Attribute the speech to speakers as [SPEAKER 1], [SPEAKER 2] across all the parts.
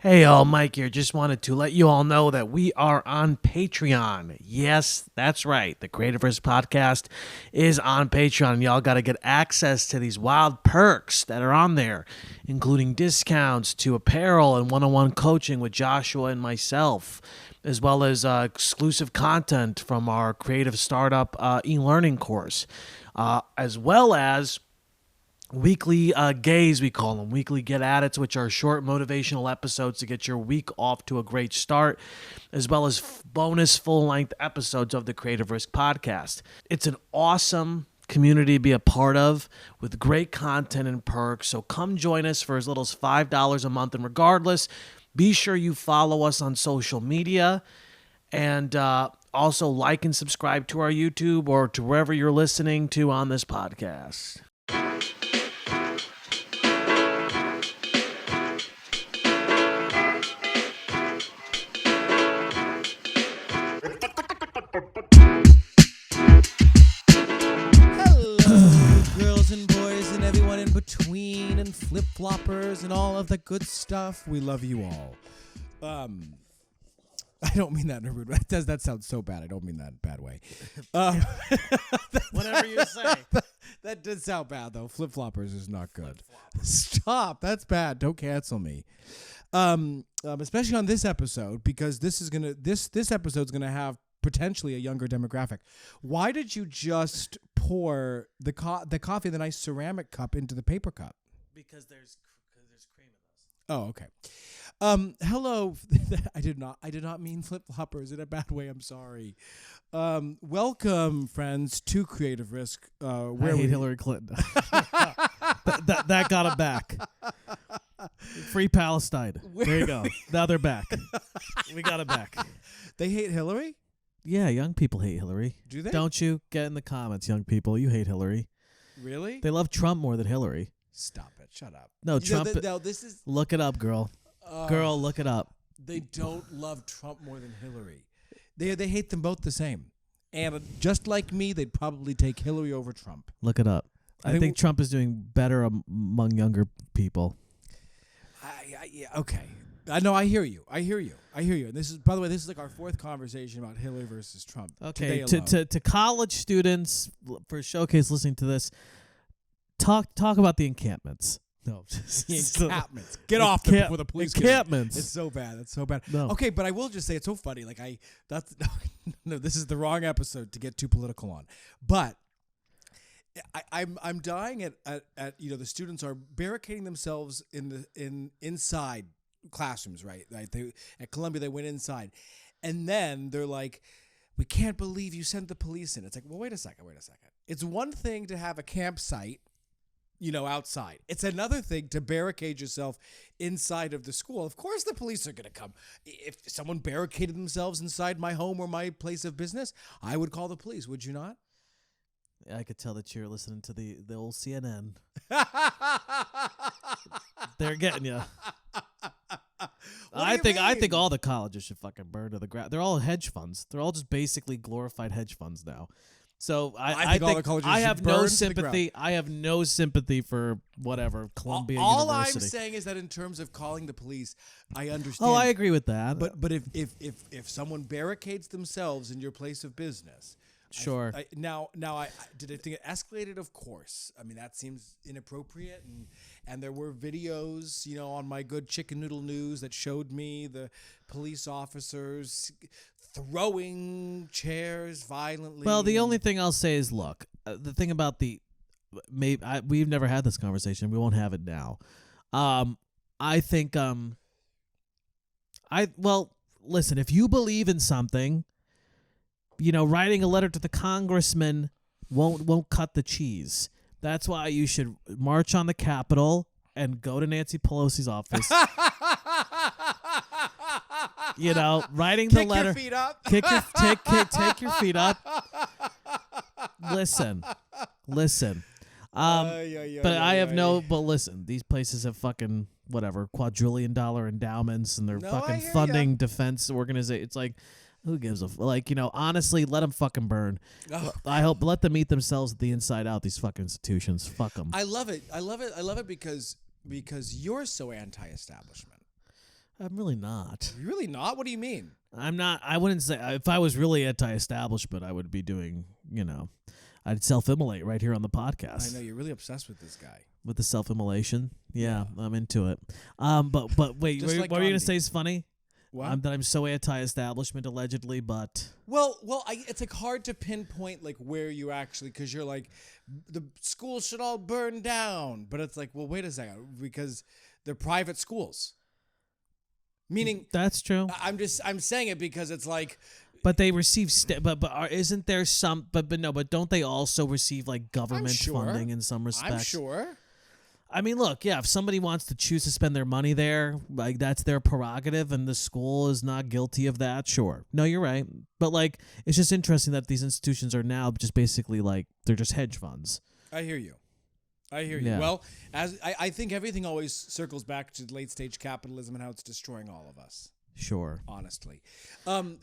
[SPEAKER 1] Hey all, Mike here. Just wanted to let you all know that we are on Patreon. Yes, that's right. The Creative Risk Podcast is on Patreon. Y'all got to get access to these wild perks that are on there, including discounts to apparel and one-on-one coaching with Joshua and myself, as well as exclusive content from our creative startup e-learning course, as well as weekly gays, we call them, weekly get at it's, which are short motivational episodes to get your week off to a great start, as well as bonus full-length episodes of the Creative Risk Podcast. It's an awesome community to be a part of with great content and perks, so come join us for as little as $5 a month. And regardless, be sure you follow us on social media and also like and subscribe to our YouTube or to wherever you're listening to on this podcast.
[SPEAKER 2] Between and flip-floppers and all of the good stuff. We love you all. I don't mean that in a rude way. That sounds so bad. I don't mean that in a bad way.
[SPEAKER 1] Whatever you say.
[SPEAKER 2] That did sound bad, though. Flip-floppers is not good. Stop. That's bad. Don't cancel me. Especially on this episode, because this episode's gonna have potentially a younger demographic. Why did you just pour the coffee, the nice ceramic cup, into the paper cup?
[SPEAKER 1] Because there's cream in those.
[SPEAKER 2] Oh, okay. Hello. I did not mean flip-floppers in a bad way. I'm sorry. Welcome, friends, to Creative Risk.
[SPEAKER 1] Where I hate Hillary Clinton. that got him back. Free Palestine. There you go. Now they're back. We got it back.
[SPEAKER 2] They hate Hillary?
[SPEAKER 1] Yeah, young people hate Hillary.
[SPEAKER 2] Do they?
[SPEAKER 1] Don't you? Get in the comments, young people. You hate Hillary.
[SPEAKER 2] Really?
[SPEAKER 1] They love Trump more than Hillary.
[SPEAKER 2] Stop it. Shut up.
[SPEAKER 1] No, Trump.
[SPEAKER 2] No, this is...
[SPEAKER 1] Look it up, girl. Girl, look it up.
[SPEAKER 2] They don't love Trump more than Hillary. They hate them both the same. And just like me, they'd probably take Hillary over Trump.
[SPEAKER 1] Look it up. I think Trump is doing better among younger people.
[SPEAKER 2] Yeah, okay. No, I hear you. And this is, by the way, this is like our fourth conversation about Hillary versus Trump.
[SPEAKER 1] Okay, to college students for Showcase listening to this, talk about the encampments. No,
[SPEAKER 2] the encampments. Get off them before the police
[SPEAKER 1] encampments.
[SPEAKER 2] It's so bad. It's so bad.
[SPEAKER 1] No.
[SPEAKER 2] Okay, but I will just say it's so funny. Like no, this is the wrong episode to get too political on. But I'm dying at the students are barricading themselves inside classrooms, right? At Columbia, they went inside, and then they're like, "We can't believe you sent the police in." It's like, well, wait a second. It's one thing to have a campsite, outside. It's another thing to barricade yourself inside of the school. Of course, the police are going to come. If someone barricaded themselves inside my home or my place of business, I would call the police. Would you not?
[SPEAKER 1] I could tell that you're listening to the old CNN. They're getting you. I think all the colleges should fucking burn to the ground. They're all hedge funds. They're all just basically glorified hedge funds now. So I think all the colleges I have no sympathy. I have no sympathy for whatever Columbia
[SPEAKER 2] all
[SPEAKER 1] University.
[SPEAKER 2] I'm saying is that in terms of calling the police, I understand.
[SPEAKER 1] Oh, I agree with that.
[SPEAKER 2] But if someone barricades themselves in your place of business.
[SPEAKER 1] Sure.
[SPEAKER 2] Now, did I think it escalated? Of course. I mean, that seems inappropriate, and there were videos, on my good chicken noodle news that showed me the police officers throwing chairs violently.
[SPEAKER 1] Well, the only thing I'll say is, look, the thing about we've never had this conversation. We won't have it now. I think, listen, if you believe in something, writing a letter to the congressman won't cut the cheese. That's why you should march on the Capitol and go to Nancy Pelosi's office. Writing the letter.
[SPEAKER 2] Kick your feet up.
[SPEAKER 1] Take your feet up. Listen. But listen, these places have fucking quadrillion-dollar endowments, and they're fucking funding defense organizations. It's like, who gives a honestly, let them fucking burn.
[SPEAKER 2] Oh.
[SPEAKER 1] I hope let them eat themselves at the inside out. These fucking institutions, fuck them.
[SPEAKER 2] I love it because you're so anti-establishment.
[SPEAKER 1] I'm really not.
[SPEAKER 2] You're really not? What do you mean?
[SPEAKER 1] I'm not. I wouldn't say if I was really anti-establishment, I would be doing. I'd self-immolate right here on the podcast.
[SPEAKER 2] I know you're really obsessed with this guy.
[SPEAKER 1] With the self-immolation, yeah, I'm into it. But wait,
[SPEAKER 2] Just
[SPEAKER 1] what
[SPEAKER 2] like
[SPEAKER 1] were you gonna
[SPEAKER 2] Gandhi.
[SPEAKER 1] say is funny?
[SPEAKER 2] What?
[SPEAKER 1] That I'm so anti-establishment allegedly, but
[SPEAKER 2] Well, it's like hard to pinpoint like where you actually, because you're like, the schools should all burn down, but it's like, well, wait a second, because they're private schools. Meaning,
[SPEAKER 1] that's true.
[SPEAKER 2] I'm saying it because it's like,
[SPEAKER 1] But they receive, isn't there some? But don't they also receive like government
[SPEAKER 2] sure.
[SPEAKER 1] funding in some respects?
[SPEAKER 2] I'm sure.
[SPEAKER 1] I mean, look, yeah, if somebody wants to choose to spend their money there, like that's their prerogative, and the school is not guilty of that. Sure, no, you're right, but like it's just interesting that these institutions are now just basically like they're just hedge funds.
[SPEAKER 2] I hear you.
[SPEAKER 1] Yeah.
[SPEAKER 2] Well, as I think everything always circles back to late stage capitalism and how it's destroying all of us.
[SPEAKER 1] Sure.
[SPEAKER 2] Honestly,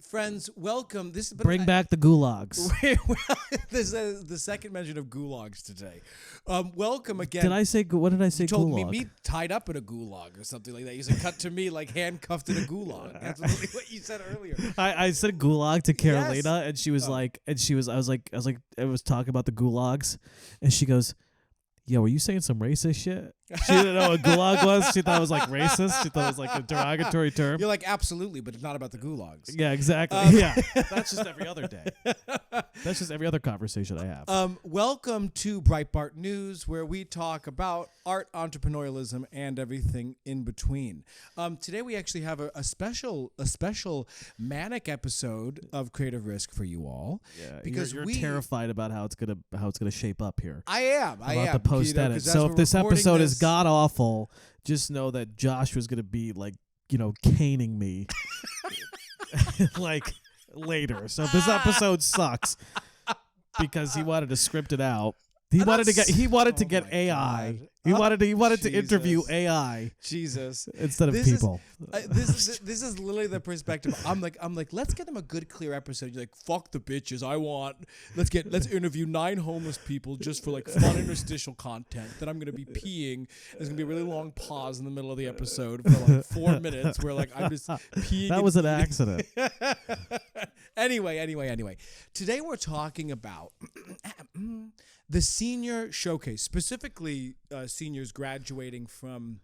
[SPEAKER 2] friends, welcome.
[SPEAKER 1] Bring back the gulags.
[SPEAKER 2] This is the second mention of gulags today. Welcome again.
[SPEAKER 1] Did I say? What did I say?
[SPEAKER 2] You told
[SPEAKER 1] gulag?
[SPEAKER 2] me tied up in a gulag or something like that. You said cut to me like handcuffed in a gulag. That's really what you said earlier.
[SPEAKER 1] I said gulag to Carolina,
[SPEAKER 2] Yes.
[SPEAKER 1] and she was like, I was talking about the gulags, and she goes, "Yo, were you saying some racist shit?" She didn't know what gulag was. She thought it was like racist. She thought it was like a derogatory term.
[SPEAKER 2] You're like, absolutely, but it's not about the gulags.
[SPEAKER 1] Yeah, exactly. Yeah, that's just every other day. That's just every other conversation I have.
[SPEAKER 2] Welcome to Breitbart News, where we talk about art, entrepreneurialism, and everything in between. Today we actually have a special manic episode of Creative Risk for you all.
[SPEAKER 1] Yeah,
[SPEAKER 2] because
[SPEAKER 1] you're terrified about how it's gonna shape up here.
[SPEAKER 2] I am.
[SPEAKER 1] About the post edit.
[SPEAKER 2] 'cause as
[SPEAKER 1] So
[SPEAKER 2] we're
[SPEAKER 1] if this
[SPEAKER 2] recording
[SPEAKER 1] episode is
[SPEAKER 2] this-
[SPEAKER 1] god awful, just know that Josh was gonna be like, caning me like later. So if this episode sucks because he wanted to script it out, he wanted to get
[SPEAKER 2] my
[SPEAKER 1] AI.
[SPEAKER 2] God.
[SPEAKER 1] He wanted to interview
[SPEAKER 2] Jesus.
[SPEAKER 1] AI
[SPEAKER 2] Jesus.
[SPEAKER 1] instead of
[SPEAKER 2] This is-
[SPEAKER 1] people.
[SPEAKER 2] This is literally the perspective. I'm like, let's get them a good, clear episode. You're like, fuck the bitches. Let's interview 9 homeless people just for like fun interstitial content. Then I'm gonna be peeing. There's gonna be a really long pause in the middle of the episode for like 4 minutes where like I'm just peeing.
[SPEAKER 1] That
[SPEAKER 2] and
[SPEAKER 1] was an
[SPEAKER 2] eating.
[SPEAKER 1] accident.
[SPEAKER 2] Anyway. Today we're talking about the senior showcase, specifically seniors graduating from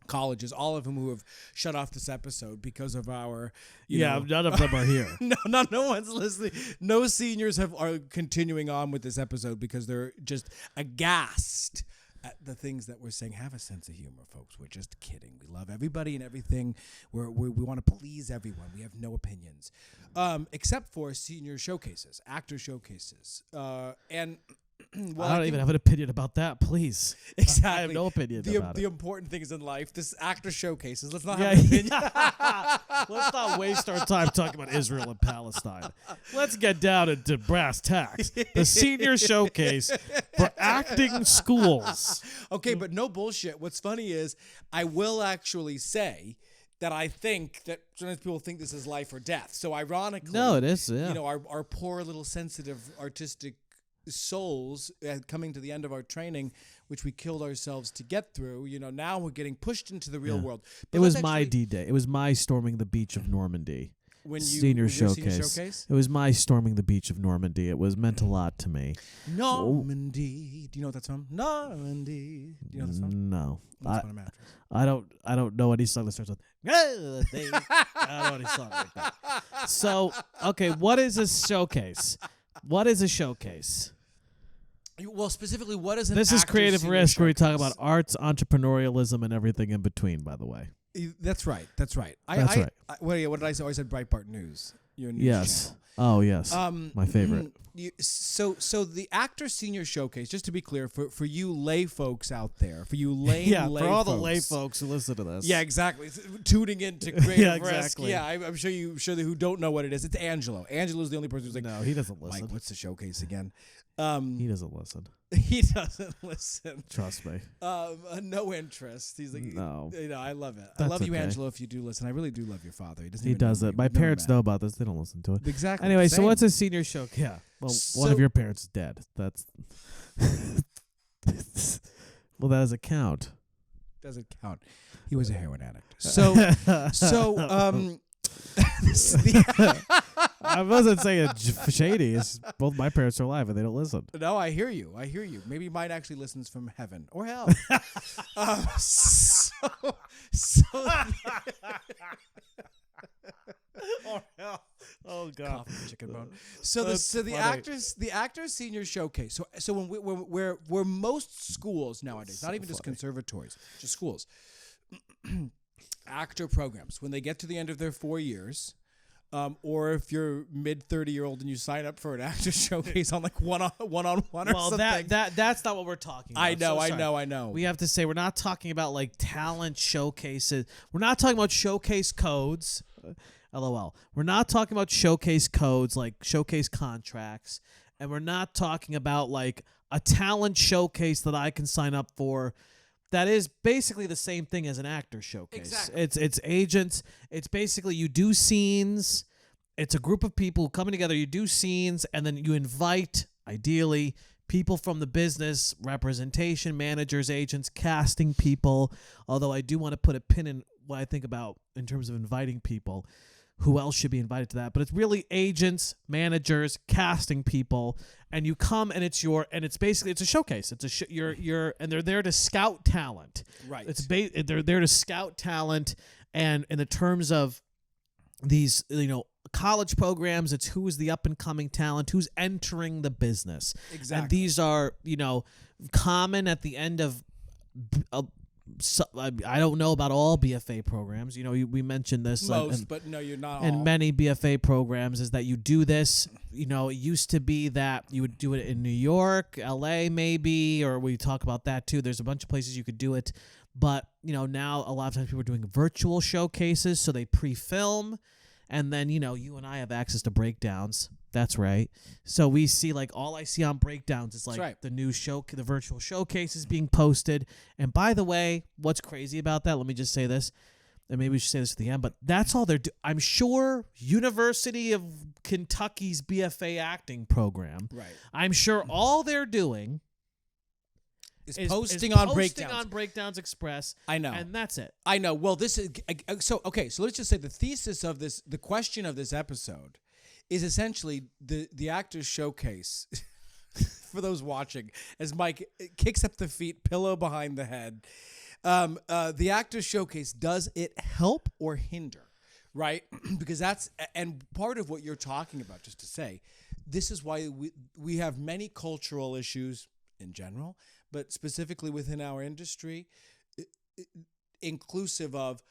[SPEAKER 2] colleges, all of whom who have shut off this episode because of our,
[SPEAKER 1] none of them are here.
[SPEAKER 2] no one's listening. No seniors are continuing on with this episode because they're just aghast at the things that we're saying. Have a sense of humor, folks. We're just kidding. We love everybody and everything. We want to please everyone. We have no opinions, except for senior showcases, actor showcases, and. Well,
[SPEAKER 1] I don't even have an opinion about that, please.
[SPEAKER 2] Exactly.
[SPEAKER 1] I have no opinion about
[SPEAKER 2] the
[SPEAKER 1] it.
[SPEAKER 2] important things in life. This actor showcases. Let's not
[SPEAKER 1] Yeah,
[SPEAKER 2] have an opinion.
[SPEAKER 1] Let's not waste our time talking about Israel and Palestine. Let's get down into brass tacks. The senior showcase for acting schools.
[SPEAKER 2] Okay, but no bullshit. What's funny is I will actually say that I think that sometimes people think this is life or death. So ironically,
[SPEAKER 1] No, it is. Yeah.
[SPEAKER 2] our poor little sensitive artistic souls coming to the end of our training, which we killed ourselves to get through, now we're getting pushed into the real world. But
[SPEAKER 1] It was
[SPEAKER 2] let's
[SPEAKER 1] my
[SPEAKER 2] actually-
[SPEAKER 1] D-Day. It was my storming the beach of Normandy.
[SPEAKER 2] when you
[SPEAKER 1] Senior
[SPEAKER 2] was your
[SPEAKER 1] showcase. It was my storming the beach of Normandy. It was meant a lot to me.
[SPEAKER 2] Normandy. Do you know what that's from? Normandy. Do you know that song?
[SPEAKER 1] No.
[SPEAKER 2] Once Upon a Mattress.
[SPEAKER 1] I don't know any song that starts with I don't know any song like that. So, okay, what is a showcase? What is a showcase?
[SPEAKER 2] Well, specifically, what is an
[SPEAKER 1] This is
[SPEAKER 2] actor's
[SPEAKER 1] Creative
[SPEAKER 2] senior
[SPEAKER 1] Risk, where we talk
[SPEAKER 2] showcase?
[SPEAKER 1] about arts, entrepreneurialism, and everything in between, by the way.
[SPEAKER 2] That's right. That's right.
[SPEAKER 1] That's right.
[SPEAKER 2] What did I say? I said Breitbart News. Your news
[SPEAKER 1] Yes.
[SPEAKER 2] channel.
[SPEAKER 1] Oh, yes. My favorite.
[SPEAKER 2] So the actor senior showcase, just to be clear, for you lay folks out there, for you lay
[SPEAKER 1] For all the
[SPEAKER 2] folks.
[SPEAKER 1] lay folks who listen to this.
[SPEAKER 2] Yeah, exactly. Tuning into Creative
[SPEAKER 1] Yeah,
[SPEAKER 2] Risk.
[SPEAKER 1] exactly.
[SPEAKER 2] Yeah, I'm sure who don't know what it is. It's Angelo. Angelo's the only person who's like,
[SPEAKER 1] No, he doesn't listen.
[SPEAKER 2] Mike, what's the showcase again?
[SPEAKER 1] He doesn't listen.
[SPEAKER 2] He doesn't listen.
[SPEAKER 1] Trust me.
[SPEAKER 2] No interest. He's like,
[SPEAKER 1] No.
[SPEAKER 2] I love it. I
[SPEAKER 1] That's
[SPEAKER 2] love you,
[SPEAKER 1] okay.
[SPEAKER 2] Angelo. If you do listen, I really do love your father. He
[SPEAKER 1] He does
[SPEAKER 2] know
[SPEAKER 1] it.
[SPEAKER 2] me.
[SPEAKER 1] My
[SPEAKER 2] We've never
[SPEAKER 1] parents
[SPEAKER 2] met.
[SPEAKER 1] know about this. They don't listen to it.
[SPEAKER 2] Exactly.
[SPEAKER 1] Anyway, so
[SPEAKER 2] Same.
[SPEAKER 1] what's a senior show? Yeah. Well, one
[SPEAKER 2] So-
[SPEAKER 1] of your parents is dead. That's. Well, that doesn't count.
[SPEAKER 2] Doesn't count. He was a heroin addict. So this is the
[SPEAKER 1] I wasn't saying shady. It's both my parents are alive and they don't listen.
[SPEAKER 2] No, I hear you. Maybe mine actually listens from heaven or hell.
[SPEAKER 1] Oh God!
[SPEAKER 2] Coffee, chicken bone. So the actors senior showcase. So when we're most schools nowadays, not even just conservatories, just schools, actor programs. When they get to the end of their 4 years. Or if you're mid-30-year-old and you sign up for an actor showcase on like one-on-one or something.
[SPEAKER 1] Well, that's not what we're talking about.
[SPEAKER 2] I know.
[SPEAKER 1] We have to say we're not talking about like talent showcases. We're not talking about showcase codes. LOL. We're not talking about showcase codes like showcase contracts, and we're not talking about like a talent showcase that I can sign up for. That is basically the same thing as an actor showcase.
[SPEAKER 2] Exactly.
[SPEAKER 1] It's agents. It's basically you do scenes. It's a group of people coming together. You do scenes, and then you invite, ideally, people from the business, representation, managers, agents, casting people. Although I do want to put a pin in what I think about in terms of inviting people. Who else should be invited to that? But it's really agents, managers, casting people, and you come and it's basically a showcase. It's and they're there to scout talent.
[SPEAKER 2] Right.
[SPEAKER 1] They're there to scout talent, and in the terms of these college programs, it's who is the up and coming talent, who's entering the business.
[SPEAKER 2] Exactly.
[SPEAKER 1] And these are common at the end of. So, I don't know about all BFA programs. We mentioned this.
[SPEAKER 2] Most, but no, you're not all.
[SPEAKER 1] And many BFA programs is that you do this. It used to be that you would do it in New York, LA maybe, or we talk about that too. There's a bunch of places you could do it. But, now a lot of times people are doing virtual showcases, so they pre-film. And then, you and I have access to breakdowns. That's right. So we see all I see on breakdowns is the new the virtual showcases being posted. And by the way, what's crazy about that? Let me just say this, and maybe we should say this at the end. But that's all they're doing. I'm sure University of Kentucky's BFA acting program.
[SPEAKER 2] Right.
[SPEAKER 1] I'm sure all they're doing
[SPEAKER 2] is posting on breakdowns.
[SPEAKER 1] On Breakdowns Express.
[SPEAKER 2] I know.
[SPEAKER 1] And that's it.
[SPEAKER 2] I know. Well, this is so let's just say the thesis of this, the question of this episode. Is essentially the actor's showcase for those watching as Mike kicks up the feet, pillow behind the head. The actor's showcase, does it help or hinder? Right? Because and part of what you're talking about, just to say, this is why we have many cultural issues in general, but specifically within our industry, inclusive of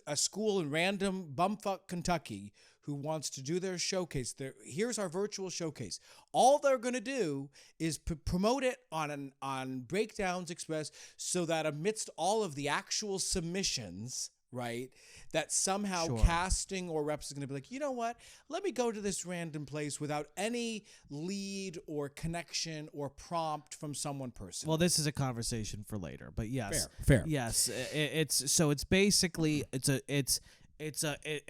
[SPEAKER 2] a school in random bumfuck Kentucky who wants to do their showcase. Here's our virtual showcase. All they're going to do is promote it on Breakdowns Express so that amidst all of the actual submissions, right, that somehow casting or reps is going to be like, you know what? Let me go to this random place without any lead or connection or prompt from someone personally.
[SPEAKER 1] Well, this is a conversation for later, but yes.
[SPEAKER 2] Fair.
[SPEAKER 1] Yes, it's basically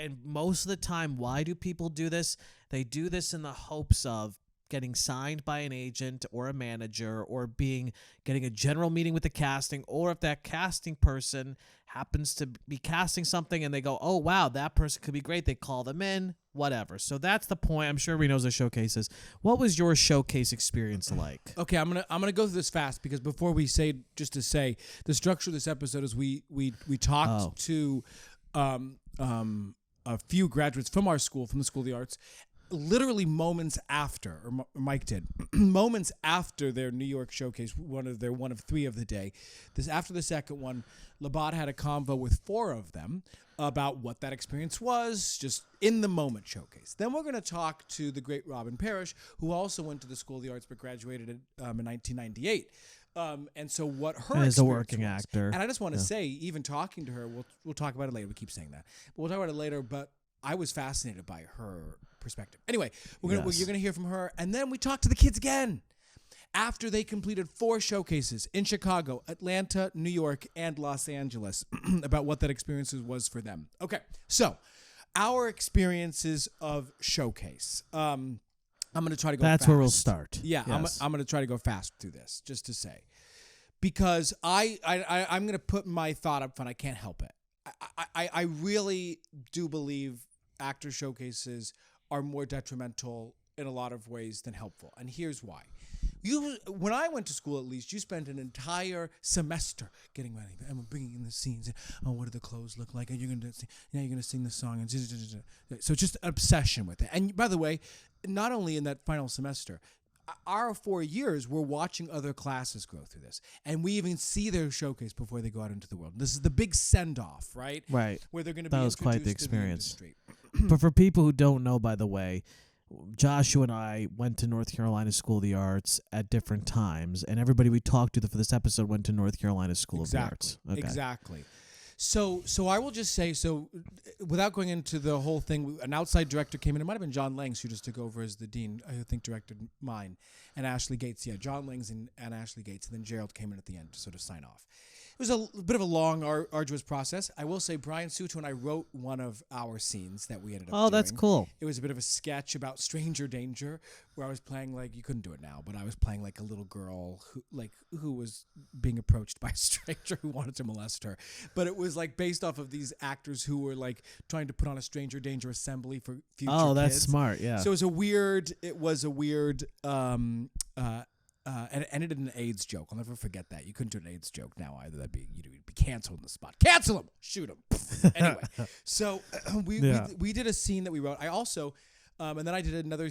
[SPEAKER 1] and most of the time, why do people do this? They do this in the hopes of getting signed by an agent or a manager or getting a general meeting with the casting, or if that casting person happens to be casting something and they go, oh, wow, that person could be great. They call them in, whatever. So that's the point. I'm sure everybody knows the showcases. What was your showcase experience like?
[SPEAKER 2] Okay, I'm gonna go through this fast because before we say, just to say, the structure of this episode is we talked to a few graduates from our school, from the School of the Arts, literally moments after, or Mike did, moments after their New York showcase, one of three of the day. After the second one, Labat had a convo with four of them about what that experience was, just in the moment showcase. Then we're going to talk to the great Robin Parrish, who also went to the School of the Arts but graduated in 1998. And so what her
[SPEAKER 1] as a working
[SPEAKER 2] was.
[SPEAKER 1] Actor,
[SPEAKER 2] and I just want to say, even talking to her, we'll talk about it later. We keep saying that, but we'll talk about it later. But I was fascinated by her perspective. Anyway, you're gonna hear from her, and then we talk to the kids again after they completed 4 showcases in Chicago, Atlanta, New York, and Los Angeles about what that experience was for them. Okay, so our experiences of showcase. I'm going to try to go
[SPEAKER 1] That's
[SPEAKER 2] fast.
[SPEAKER 1] where we'll start.
[SPEAKER 2] Yeah,
[SPEAKER 1] yes.
[SPEAKER 2] I'm going to try to go fast through this, just to say. because I'm going to put my thought up front. I can't help it. I really do believe actor showcases are more detrimental in a lot of ways than helpful. And here's why. When I went to school, at least, you spent an entire semester getting ready and bringing in the scenes. Oh, what do the clothes look like? And you're going to sing the song. And so just an obsession with it. And by the way, not only in that final semester, our 4 years, we're watching other classes go through this. And we even see their showcase before they go out into the world. This is the big send-off, right?
[SPEAKER 1] Right.
[SPEAKER 2] Where they're going to be
[SPEAKER 1] That was quite the
[SPEAKER 2] introduced
[SPEAKER 1] experience.
[SPEAKER 2] to the industry.
[SPEAKER 1] But for people who don't know, by the way, Joshua and I went to North Carolina School of the Arts at different times, and everybody we talked to for this episode went to North Carolina School of the Arts. Okay.
[SPEAKER 2] Exactly. So I will just say, without going into the whole thing, an outside director came in. It might have been John Langs who just took over as the dean, I think directed mine, and Ashley Gates. Yeah, John Langs and Ashley Gates. And then Gerald came in at the end to sort of sign off. It was a bit of a long, arduous process. I will say Brian Suto and I wrote one of our scenes that we ended up doing.
[SPEAKER 1] Oh, that's cool.
[SPEAKER 2] It was a bit of a sketch about stranger danger where I was playing, like, you couldn't do it now, but I was playing like a little girl who was being approached by a stranger who wanted to molest her. But it was like based off of these actors who were like trying to put on a stranger danger assembly for future kids.
[SPEAKER 1] Oh, that's smart, yeah.
[SPEAKER 2] So it was a weird and it ended in an AIDS joke. I'll never forget that. You couldn't do an AIDS joke now either. You'd be canceled on the spot. Cancel him. Shoot him. Anyway, so we did a scene that we wrote. I also, and then I did another.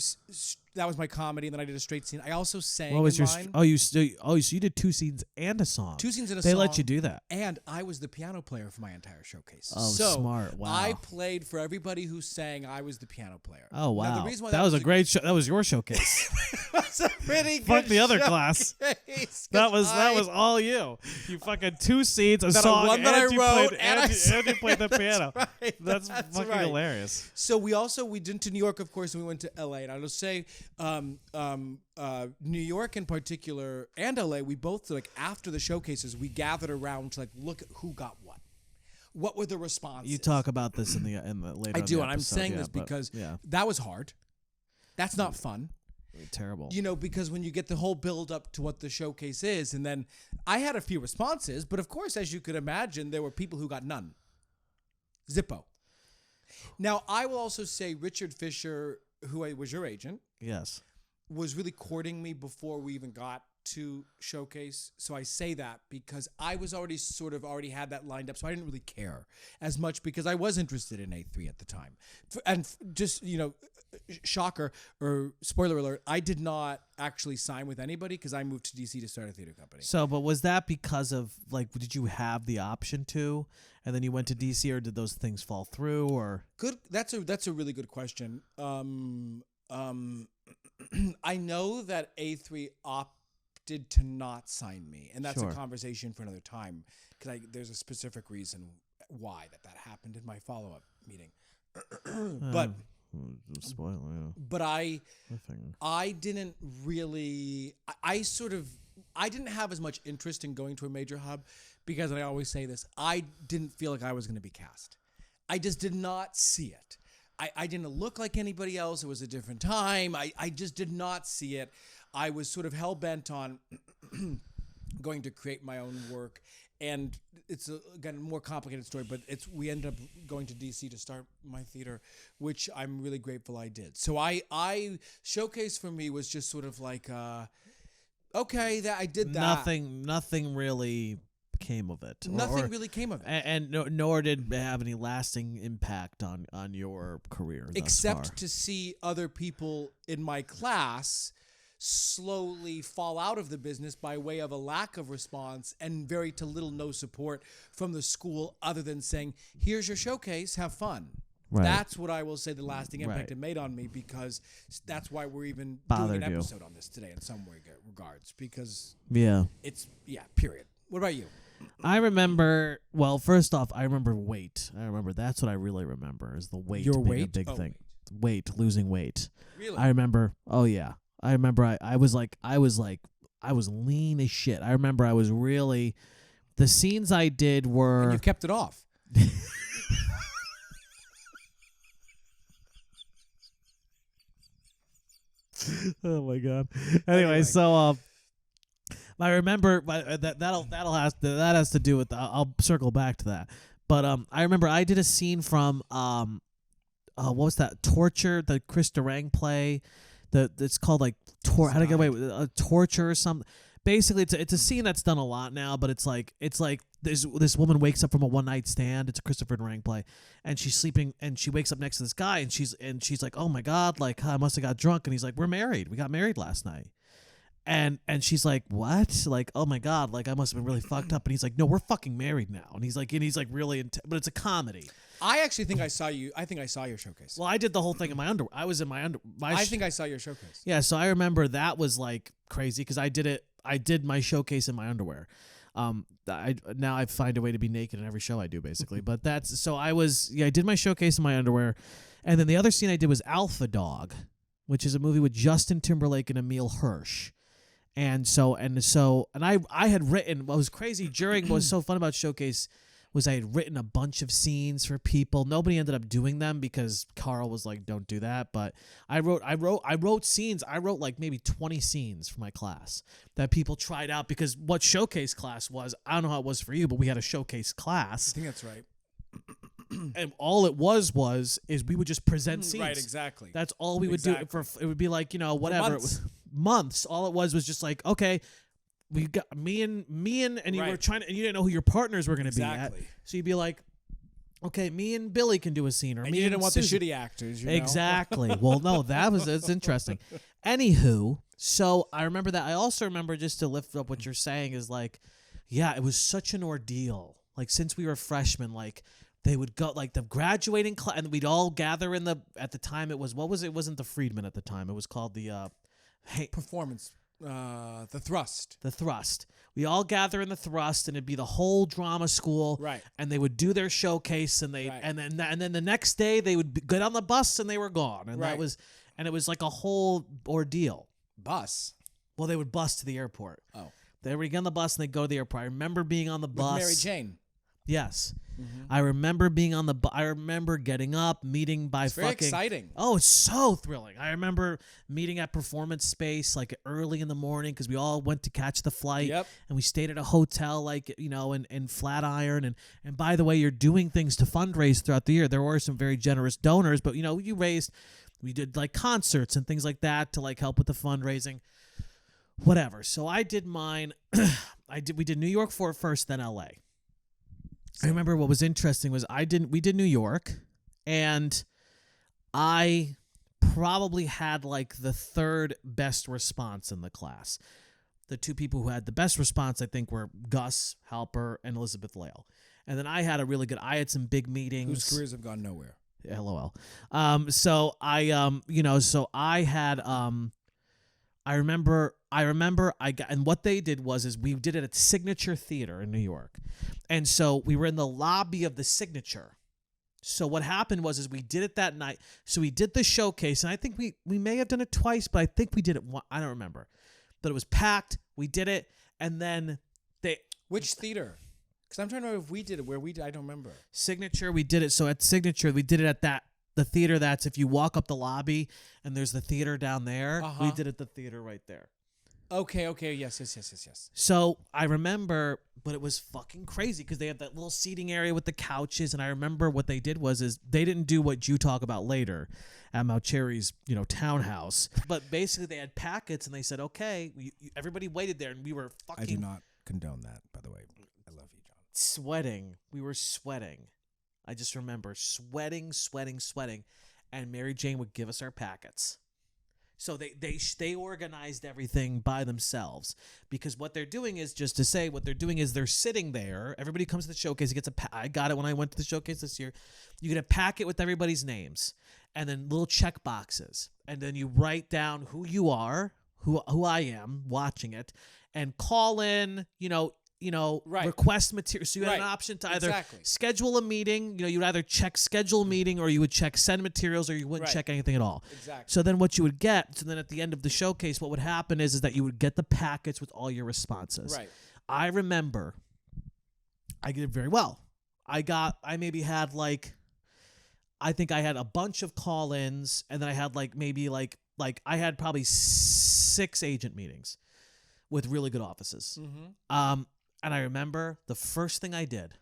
[SPEAKER 2] That was my comedy, and then I did a straight scene. I also sang.
[SPEAKER 1] What was
[SPEAKER 2] in
[SPEAKER 1] your?
[SPEAKER 2] mine.
[SPEAKER 1] So you did 2 scenes and a song.
[SPEAKER 2] 2 scenes and a
[SPEAKER 1] They
[SPEAKER 2] song.
[SPEAKER 1] let you do that.
[SPEAKER 2] And I was the piano player for my entire showcase.
[SPEAKER 1] Oh,
[SPEAKER 2] so
[SPEAKER 1] smart! Wow.
[SPEAKER 2] I played for everybody who sang. I was the piano player.
[SPEAKER 1] Oh wow!
[SPEAKER 2] Now, the reason why
[SPEAKER 1] that was a great show. That was your showcase.
[SPEAKER 2] That's a pretty good
[SPEAKER 1] Fuck the other
[SPEAKER 2] showcase,
[SPEAKER 1] class. That was all you. You fucking 2 scenes, a
[SPEAKER 2] That
[SPEAKER 1] song,
[SPEAKER 2] one that
[SPEAKER 1] and
[SPEAKER 2] I
[SPEAKER 1] you
[SPEAKER 2] wrote,
[SPEAKER 1] played,
[SPEAKER 2] and
[SPEAKER 1] you played the piano.
[SPEAKER 2] Right.
[SPEAKER 1] That's fucking
[SPEAKER 2] right.
[SPEAKER 1] hilarious.
[SPEAKER 2] So we went to New York, of course, and we went to LA. And I will say, New York in particular and LA, we both, like, after the showcases, we gathered around to, like, look at who got what. What were the responses?
[SPEAKER 1] You talk about this in the later.
[SPEAKER 2] I
[SPEAKER 1] in
[SPEAKER 2] do,
[SPEAKER 1] the
[SPEAKER 2] and I'm
[SPEAKER 1] episode,
[SPEAKER 2] saying
[SPEAKER 1] yeah,
[SPEAKER 2] this
[SPEAKER 1] but,
[SPEAKER 2] because
[SPEAKER 1] yeah,
[SPEAKER 2] that was hard. That's not fun.
[SPEAKER 1] terrible.
[SPEAKER 2] Because when you get the whole build up to what the showcase is, and then I had a few responses, but of course, as you could imagine, there were people who got none. Zippo. Now, I will also say Richard Fisher, who was your agent,
[SPEAKER 1] Yes.
[SPEAKER 2] was really courting me before we even got to showcase. So I say that because I was already had that lined up. So I didn't really care as much because I was interested in A3 at the time. Shocker or spoiler alert, I did not actually sign with anybody because I moved to DC to start a theater company.
[SPEAKER 1] So, but was that because of, like, did you have the option to, and then you went to DC, or did those things fall through, or?
[SPEAKER 2] Good. That's a really good question. I know that A3 opted to not sign me, and that's
[SPEAKER 1] Sure.
[SPEAKER 2] a conversation for another time because there's a specific reason why that happened in my follow-up meeting. But
[SPEAKER 1] Spoiler, yeah.
[SPEAKER 2] but I didn't really I didn't have as much interest in going to a major hub because, and I always say this, I didn't feel like I was going to be cast. I just did not see it. I didn't look like anybody else. It was a different time. I just did not see it. I was sort of hell-bent on going to create my own work. And it's, again, a more complicated story, but we ended up going to DC to start my theater, which I'm really grateful I did. So I Showcase for me was just sort of like, okay, that I did that.
[SPEAKER 1] Nothing really came of it.
[SPEAKER 2] Nothing really came of it.
[SPEAKER 1] And nor did it have any lasting impact on your career.
[SPEAKER 2] Except to see other people in my class slowly fall out of the business by way of a lack of response and very to little no support from the school other than saying, here's your showcase, have fun.
[SPEAKER 1] Right.
[SPEAKER 2] That's what I will say the lasting impact
[SPEAKER 1] Right.
[SPEAKER 2] it made on me, because that's why we're even
[SPEAKER 1] Bothered
[SPEAKER 2] doing an
[SPEAKER 1] you.
[SPEAKER 2] episode on this today in some regards, because
[SPEAKER 1] Yeah.
[SPEAKER 2] it's, period. What about you?
[SPEAKER 1] I remember, well, first off, I remember weight. That's what I really remember, is the weight
[SPEAKER 2] Your
[SPEAKER 1] being a
[SPEAKER 2] weight?
[SPEAKER 1] big
[SPEAKER 2] Oh,
[SPEAKER 1] thing. Losing weight.
[SPEAKER 2] Really?
[SPEAKER 1] I remember, oh yeah. I remember I was lean as shit. I remember I was really, the scenes I did were.
[SPEAKER 2] And you kept it off.
[SPEAKER 1] Oh my god. Anyway, so I remember that has to do with. I'll circle back to that. But I remember I did a scene from what was that? Torture, the Chris Durang play. It's called like how to get away with torture or something. Basically, it's a scene that's done a lot now, but it's like this woman wakes up from a one night stand. It's a Christopher Durang play, and she's sleeping, and she wakes up next to this guy, and she's like, oh my god, like I must have got drunk, and he's like, we're married, we got married last night, and she's like, what? Like, oh my god, like I must have been really fucked up, and he's like, no, we're fucking married now, and he's like really but it's a comedy.
[SPEAKER 2] I actually think I saw you. I think I saw your showcase.
[SPEAKER 1] Well, I did the whole thing in my underwear. I was in my
[SPEAKER 2] I think I saw your showcase.
[SPEAKER 1] Yeah, so I remember that was like crazy because I did my showcase in my underwear. Now I find a way to be naked in every show I do, basically. But that's so I did my showcase in my underwear, and then the other scene I did was Alpha Dog, which is a movie with Justin Timberlake and Emile Hirsch. And I had written what was crazy during what was so fun about showcase was I had written a bunch of scenes for people. Nobody ended up doing them because Carl was like, don't do that. But I wrote scenes. I wrote like maybe 20 scenes for my class that people tried out because what showcase class was, I don't know how it was for you, but we had a showcase class.
[SPEAKER 2] I think that's right.
[SPEAKER 1] And all it was we would just present scenes.
[SPEAKER 2] Right, exactly.
[SPEAKER 1] That's all we would do. It would be like, whatever. It was months. All it was just like, okay, we got me and you were trying to, and you didn't know who your partners were going to be at. So you'd be like, okay, me and Billy can do a scene, or
[SPEAKER 2] and
[SPEAKER 1] me
[SPEAKER 2] you didn't
[SPEAKER 1] and
[SPEAKER 2] want
[SPEAKER 1] Susan.
[SPEAKER 2] the shitty actors.
[SPEAKER 1] Exactly. Well, no, that's interesting. Anywho, so I remember that. I also remember, just to lift up what you're saying, is like, yeah, it was such an ordeal. Like since we were freshmen, like they would go like the graduating class, and we'd all gather in at the time it wasn't the Friedman at the time. It was called the
[SPEAKER 2] performance. The Thrust.
[SPEAKER 1] The Thrust. We all gather in the Thrust, and it'd be the whole drama school.
[SPEAKER 2] Right.
[SPEAKER 1] And they would do their showcase, and then the next day they would get on the bus and they were gone, and it was like a whole ordeal.
[SPEAKER 2] Bus.
[SPEAKER 1] Well, they would bus to the airport.
[SPEAKER 2] Oh.
[SPEAKER 1] They would get on the bus and they'd go to the airport. I remember being on the bus.
[SPEAKER 2] With Mary Jane.
[SPEAKER 1] Yes. Mm-hmm. I remember being on the I remember getting up, meeting by
[SPEAKER 2] very exciting.
[SPEAKER 1] Oh, it's so thrilling. I remember meeting at Performance Space like early in the morning because we all went to catch the flight.
[SPEAKER 2] Yep.
[SPEAKER 1] And we stayed at a hotel like, in Flatiron. And by the way, you're doing things to fundraise throughout the year. There were some very generous donors, but we did like concerts and things like that to like help with the fundraising. Whatever. So I did mine. We did New York first, then LA. I remember what was interesting was we did New York, and I probably had like the third best response in the class. The two people who had the best response, I think, were Gus Halper and Elizabeth Lale. And then I had I had some big meetings.
[SPEAKER 2] Whose careers have gone nowhere.
[SPEAKER 1] LOL. So I had I remember and what they did was we did it at Signature Theater in New York. And so we were in the lobby of the Signature. So what happened was we did it that night. So we did the showcase, and I think we may have done it twice, but I think we did it one, I don't remember. But it was packed. We did it, and then
[SPEAKER 2] Which theater? Because I'm trying to remember if we did it where we did. I don't remember.
[SPEAKER 1] Signature, we did it. So at Signature, we did it at the theater that's if you walk up the lobby and there's the theater down there.
[SPEAKER 2] Uh-huh.
[SPEAKER 1] We did it at the theater right there.
[SPEAKER 2] Okay. Yes.
[SPEAKER 1] So I remember, but it was fucking crazy because they had that little seating area with the couches, and I remember what they did was they didn't do what you talk about later at Mount Cherry's, townhouse. But basically they had packets, and they said, okay, everybody waited there, and we were fucking.
[SPEAKER 2] I do not condone that, by the way. I love you, John.
[SPEAKER 1] Sweating. We were sweating. I just remember sweating, and Mary Jane would give us our packets. So they organized everything by themselves because what they're doing is they're sitting there. Everybody comes to the showcase. I got it when I went to the showcase this year. You get a packet with everybody's names and then little check boxes, and then you write down who you are, who I am watching it, and call in. Request material. So you had an option to either schedule a meeting. You would either check schedule a meeting, or you would check send materials, or you wouldn't check anything at all.
[SPEAKER 2] Exactly.
[SPEAKER 1] So then what you would get, then at the end of the showcase, what would happen is that you would get the packets with all your responses.
[SPEAKER 2] Right.
[SPEAKER 1] I remember I did very well. I think I had a bunch of call-ins, and then I had I had probably 6 agent meetings. with really good offices. And I remember the first thing I did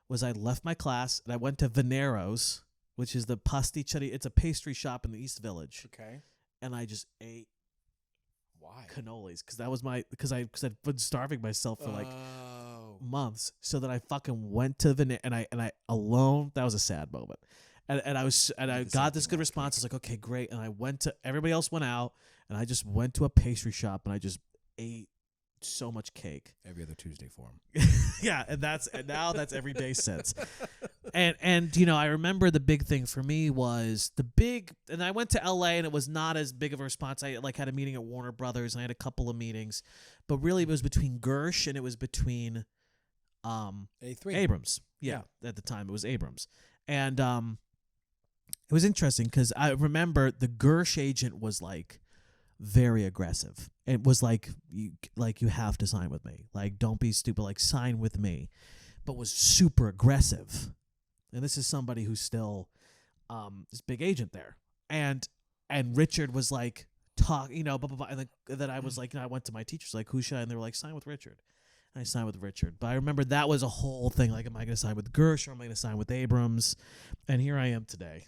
[SPEAKER 1] was I left my class and I went to Venero's, which is the pasticceria. It's a pastry shop in the East Village.
[SPEAKER 2] Okay.
[SPEAKER 1] And I just ate
[SPEAKER 2] Why?
[SPEAKER 1] cannolis because that was because I'd been starving myself for like months. So that I fucking went to and I alone. That was a sad moment. And I got this good response. I was like, okay, great. And I went to everybody else went out, and I just went to a pastry shop and I just ate so much cake.
[SPEAKER 2] Every other Tuesday for him.
[SPEAKER 1] Yeah, and now that's every day since. And you know, I remember the big thing for me was and I went to LA and it was not as big of a response. I like had a meeting at Warner Brothers and I had a couple of meetings, but really it was between Gersh and it was between
[SPEAKER 2] A3.
[SPEAKER 1] Abrams. Yeah, at the time it was Abrams. And it was interesting because I remember the Gersh agent was like very aggressive. It was like you have to sign with me. Like, don't be stupid. Like, sign with me. But was super aggressive. And this is somebody who's still this big agent there. And Richard was like blah, blah, blah. And then I was like, I went to my teachers like, who should I? And they were like, sign with Richard. And I signed with Richard. But I remember that was a whole thing. Like, am I going to sign with Gersh or am I going to sign with Abrams? And here I am today.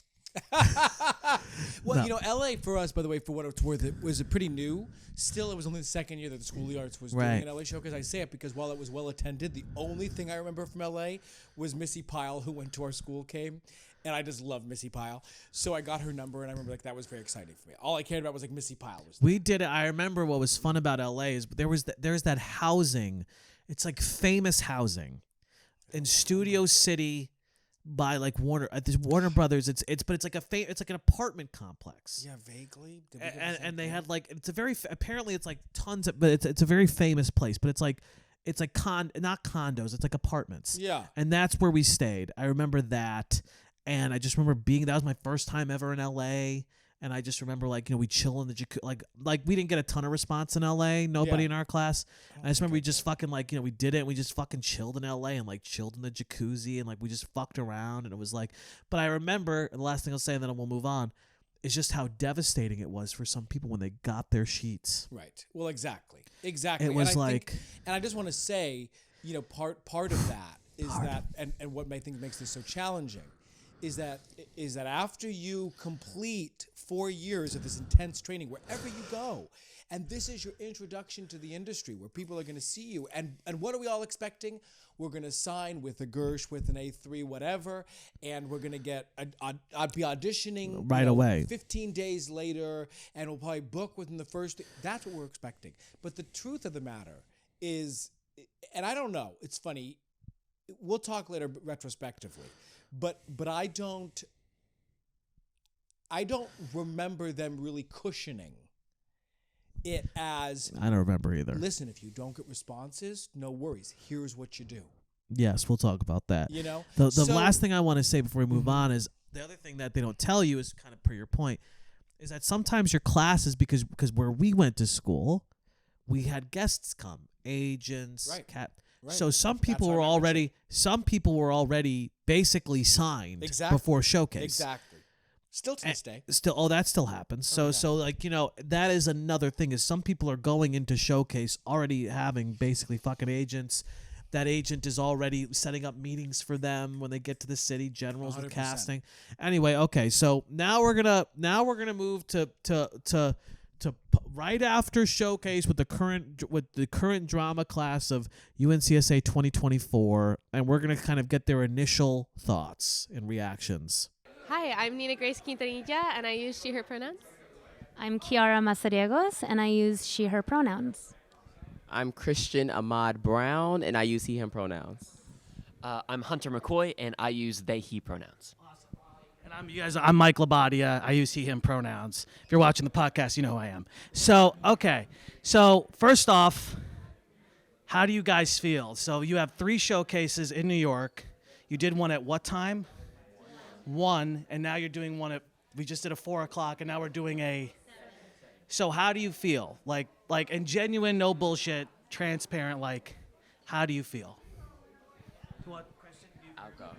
[SPEAKER 2] Well, LA for us, by the way, for what it's worth, it was pretty new. Still, it was only the second year that the School of the Arts was doing an LA show. Because I say it because while it was well attended, the only thing I remember from LA was Missy Pyle, who went to our school, came. And I just love Missy Pyle. So I got her number, and I remember that was very exciting for me. All I cared about was Missy Pyle was there.
[SPEAKER 1] We did it. I remember what was fun about LA is there's that housing. It's like famous housing in Studio City. By like Warner Brothers, it's like it's like an apartment complex.
[SPEAKER 2] Yeah, vaguely.
[SPEAKER 1] And they had like apparently it's like tons of, but it's a very famous place. But it's like not condos, it's like apartments.
[SPEAKER 2] Yeah,
[SPEAKER 1] and that's where we stayed. I remember that, and I just remember that was my first time ever in LA. And I just remember, like, we chill in the jacuzzi. Like we didn't get a ton of response in L.A. Nobody in our class. And I just remember we just fucking, like, we did it. And we just fucking chilled in L.A. and, like, chilled in the jacuzzi. And, like, we just fucked around. And it was like, but I remember, and the last thing I'll say, and then we'll move on, is just how devastating it was for some people when they got their sheets.
[SPEAKER 2] Right. Well, exactly. It was and I just want to say, part of that is that, and what I think makes this so challenging, is that after you complete 4 years of this intense training, wherever you go, and this is your introduction to the industry where people are going to see you, and what are we all expecting? We're going to sign with a Gersh, with an A3, whatever, and we're going to I'd be auditioning
[SPEAKER 1] right away
[SPEAKER 2] 15 days later, and we'll probably book within the first. That's what we're expecting. But the truth of the matter is, and I don't know, it's funny, we'll talk later retrospectively. But I don't remember them really cushioning it as,
[SPEAKER 1] I don't remember either.
[SPEAKER 2] Listen, if you don't get responses, no worries. Here's what you do.
[SPEAKER 1] Yes, we'll talk about that. The last thing I want to say before we move on is the other thing that they don't tell you is kind of per your point, is that sometimes your classes, because where we went to school, we had guests come, agents,
[SPEAKER 2] right. Right.
[SPEAKER 1] So some people were already basically signed before showcase.
[SPEAKER 2] Exactly. Still to this day.
[SPEAKER 1] That still happens. So like, that is another thing, is some people are going into showcase already having basically fucking agents. That agent is already setting up meetings for them when they get to the city, generals 100%. With casting. Anyway, okay. So now we're gonna move to right after showcase with the current drama class of UNCSA 2024, and we're gonna kind of get their initial thoughts and reactions.
[SPEAKER 3] Hi, I'm Nina Grace Quintanilla, and I use she/her pronouns.
[SPEAKER 4] I'm Kiara Mazariegos, and I use she/her pronouns.
[SPEAKER 5] I'm Christian Ahmad Brown, and I use he/him pronouns.
[SPEAKER 6] I'm Hunter McCoy, and I use they/he pronouns.
[SPEAKER 7] And I'm Mike Labadia. I use he/him pronouns. If you're watching the podcast, you know who I am. So, okay. So, first off, how do you guys feel? So, you have 3 showcases in New York. You did one at what time? 1, and now you're doing one we just did a 4 o'clock, and now we're doing a. So, how do you feel? Like, and genuine, no bullshit, transparent, how do you feel?
[SPEAKER 5] I'll go.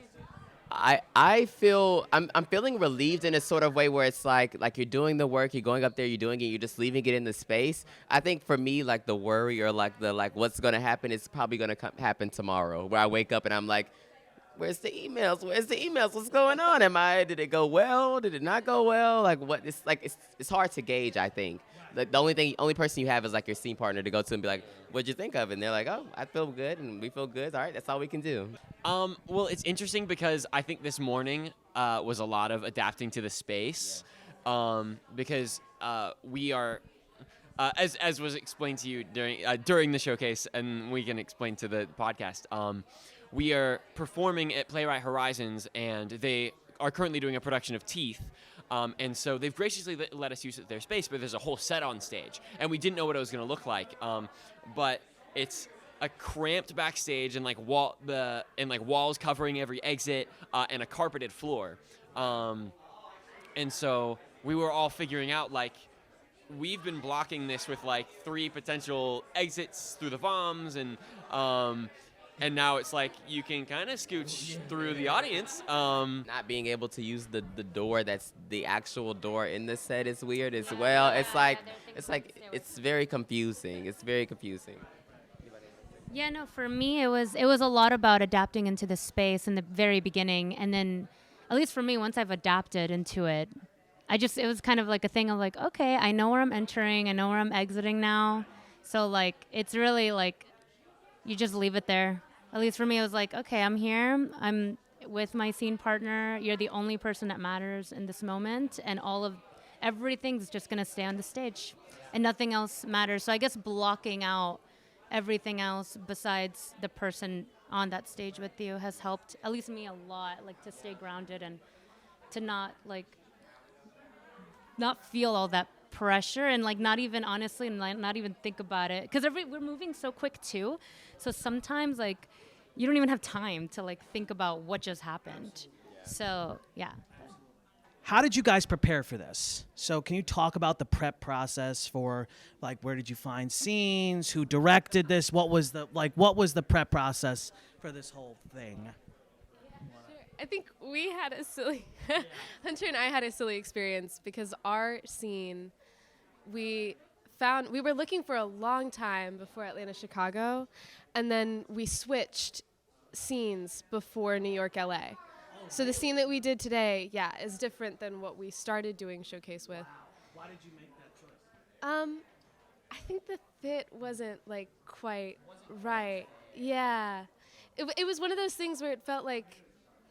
[SPEAKER 5] I feel I'm feeling relieved in a sort of way where it's like you're doing the work, you're going up there, you're doing it, you're just leaving it in the space. I think for me, like the worry or like the what's gonna happen is probably gonna happen tomorrow, where I wake up and I'm like, where's the emails? Where's the emails? What's going on? Did it go well? Did it not go well? Like what? It's hard to gauge. I think like the only person you have is like your scene partner to go to and be like, what'd you think of it? And they're like, oh, I feel good and we feel good. All right, that's all we can do.
[SPEAKER 6] Well, it's interesting because I think this morning was a lot of adapting to the space, because we are, as was explained to you during the showcase, and we can explain to the podcast. We are performing at Playwright Horizons, and they are currently doing a production of Teeth. And so they've graciously let us use their space, but there's a whole set on stage, and we didn't know what it was going to look like. But it's a cramped backstage and walls covering every exit, and a carpeted floor. And so we were all figuring out we've been blocking this with 3 potential exits through the VOMs, and now it's you can kind of scooch through the audience.
[SPEAKER 5] Not being able to use the door that's the actual door in the set is weird as well. It's very confusing. It's very confusing.
[SPEAKER 4] Yeah, no, for me it was a lot about adapting into the space in the very beginning, and then at least for me, once I've adapted into it, it was kind of like a thing of okay, I know where I'm entering, I know where I'm exiting now. So it's really you just leave it there. At least for me, it was okay, I'm here, I'm with my scene partner, you're the only person that matters in this moment, and everything's just gonna stay on the stage and nothing else matters. So I guess blocking out everything else besides the person on that stage with you has helped at least me a lot, to stay grounded and to not feel all that pressure and not even honestly and not even think about it, because we're moving so quick too, so sometimes you don't even have time to think about what just happened. So yeah.
[SPEAKER 7] How did you guys prepare for this? So can you talk about the prep process for where did you find scenes? Who directed this? What was the prep process for this whole thing?
[SPEAKER 3] I think we had a silly, Hunter and I had a silly experience because our scene, we were looking for a long time before Atlanta, Chicago, and then we switched scenes before New York, LA. So the scene that we did today, is different than what we started doing Showcase with.
[SPEAKER 7] Why did you make that choice?
[SPEAKER 3] I think the fit wasn't quite right. Yeah. It was one of those things where it felt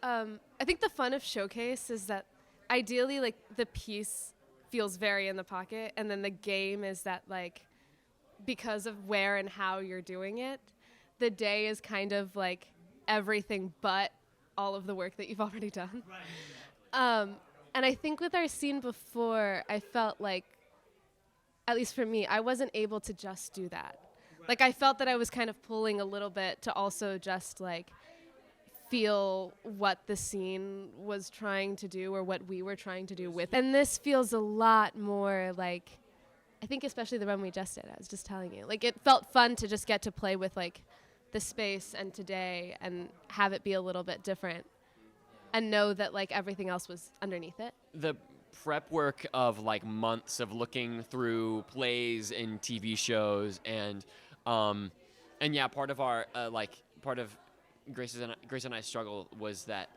[SPEAKER 3] I think the fun of Showcase is that ideally the piece feels very in the pocket, and then the game is that because of where and how you're doing it, the day is kind of everything but all of the work that you've already done. Right. And I think with our scene before, I felt at least for me, I wasn't able to just do that. Right. I felt that I was kind of pulling a little bit to also just feel what the scene was trying to do or what we were trying to do with it. And this feels a lot more I think especially the run we just did, I was just telling you, it felt fun to just get to play with the space and today and have it be a little bit different and know that everything else was underneath it.
[SPEAKER 6] The prep work of months of looking through plays and TV shows and yeah, part of our part of Grace and I's struggle was that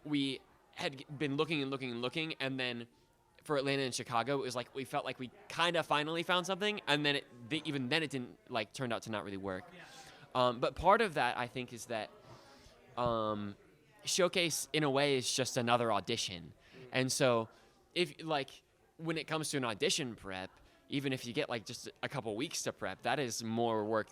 [SPEAKER 6] we had been looking and looking and looking, and then for Atlanta and Chicago, it was we felt we kind of finally found something, and then even then it didn't turned out to not really work. But part of that, I think, is that Showcase in a way is just another audition, and so if when it comes to an audition prep, even if you get just a couple weeks to prep, that is more work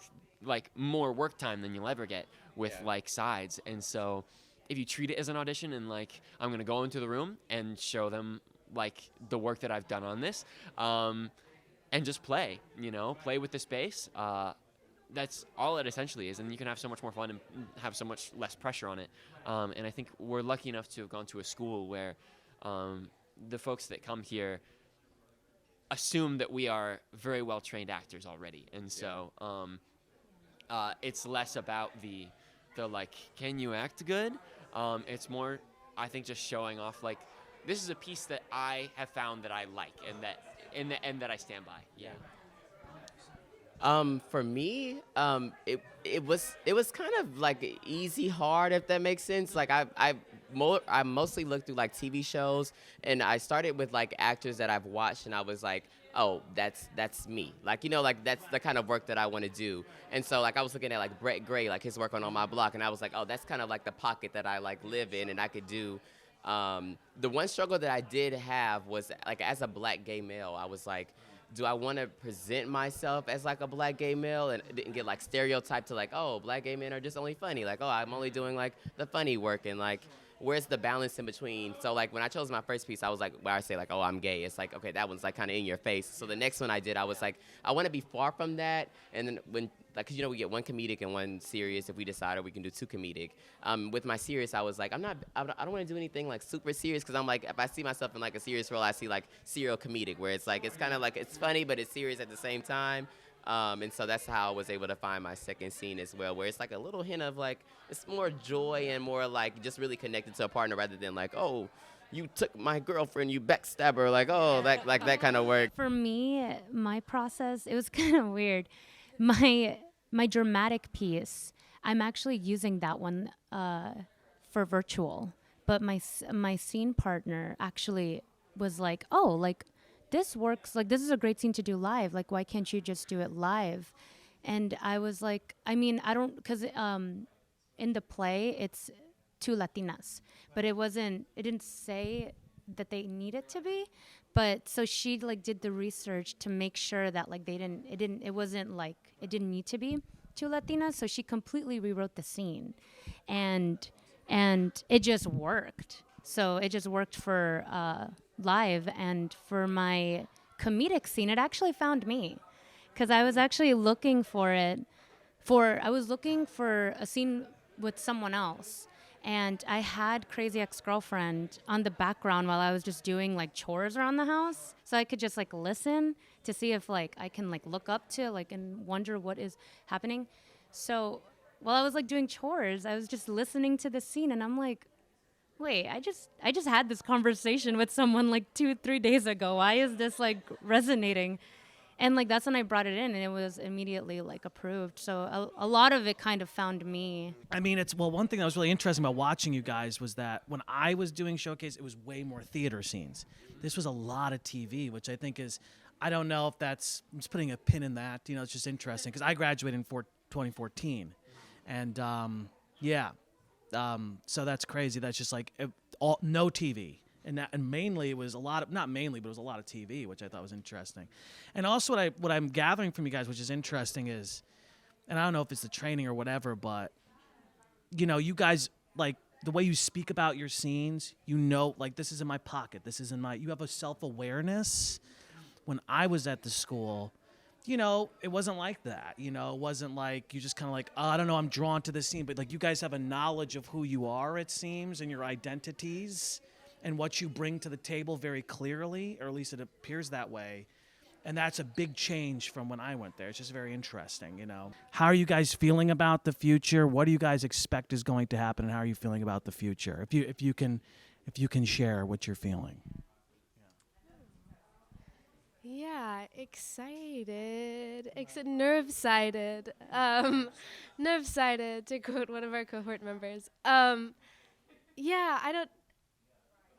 [SPEAKER 6] time than you'll ever get with sides. And so if you treat it as an audition and I'm gonna go into the room and show them the work that I've done on this, and just play with the space, that's all it essentially is, and you can have so much more fun and have so much less pressure on it. And I think we're lucky enough to have gone to a school where the folks that come here assume that we are very well trained actors already, and so it's less about the can you act good, It's more, I think, just showing off like this is a piece that I have found that I like and that I stand by. Yeah.
[SPEAKER 5] For me, it was kind of like easy hard, if that makes sense. Like I mostly looked through like TV shows, and I started with like actors that I've watched, and I was like, oh, that's me. Like, like that's the kind of work that I want to do. And so like I was looking at like Brett Gray, like his work on My Block, and I was like, oh, that's kind of like the pocket that I like live in, and I could do. The one struggle that I did have was like as a black gay male, I was like, do I want to present myself as like a black gay male and didn't get like stereotyped to like, oh, black gay men are just only funny. Like, oh, I'm only doing like the funny work, and like, where's the balance in between? So like when I chose my first piece, I was like, where I say like, oh, I'm gay. It's like, okay, that one's like kind of in your face. So the next one I did, I was like, I want to be far from that. And then when, like, cause we get one comedic and one serious if we decide, or we can do two comedic. With my serious, I was like, I don't want to do anything like super serious, cause I'm like, if I see myself in like a serious role, I see like serial comedic, where it's like, it's kind of like, it's funny, but it's serious at the same time. And so that's how I was able to find my second scene as well, where it's like a little hint of like, it's more joy and more like just really connected to a partner rather than like, oh, you took my girlfriend, you backstabber, like, oh, that kind of work.
[SPEAKER 4] For me, my process, it was kind of weird. My dramatic piece, I'm actually using that one for virtual, but my scene partner actually was like, oh, like, this works, like, this is a great scene to do live, like, why can't you just do it live? And I was like, I mean, I don't, because in the play, it's two Latinas, but it didn't say that they needed to be, but so she like did the research to make sure that like it didn't need to be two Latinas, so she completely rewrote the scene, and it just worked. So it just worked for live, and for my comedic scene, it actually found me, because I was actually looking for a scene with someone else, and I had Crazy Ex-Girlfriend on the background while I was just doing like chores around the house, so I could just like listen to see if like I can like look up to like and wonder what is happening. So while I was like doing chores, I was just listening to the scene, and I'm like, wait, I just had this conversation with someone like 2-3 days ago. Why is this like resonating? And like that's when I brought it in, and it was immediately like approved. So a lot of it kind of found me.
[SPEAKER 7] I mean, one thing that was really interesting about watching you guys was that when I was doing Showcase, it was way more theater scenes. This was a lot of TV, which I think is, I don't know if that's, I'm just putting a pin in that. It's just interesting because I graduated in 2014, and so that's crazy. That's just like no TV. And mainly it was a lot of, not mainly, but it was a lot of TV, which I thought was interesting. And also what I'm gathering from you guys, which is interesting, is, and I don't know if it's the training or whatever, but you guys, like, the way you speak about your scenes, like, this is in my pocket, you have a self-awareness. When I was at the school, it wasn't like that. It wasn't like you just kind of like, oh, I don't know, I'm drawn to this scene, but like you guys have a knowledge of who you are, it seems, and your identities and what you bring to the table very clearly, or at least it appears that way. And that's a big change from when I went there. It's just very interesting, How are you guys feeling about the future? What do you guys expect is going to happen, and how are you feeling about the future? If you can share what you're feeling.
[SPEAKER 3] Yeah, excited. Nerve-sided. Nerve-sided, to quote one of our cohort members. Yeah, I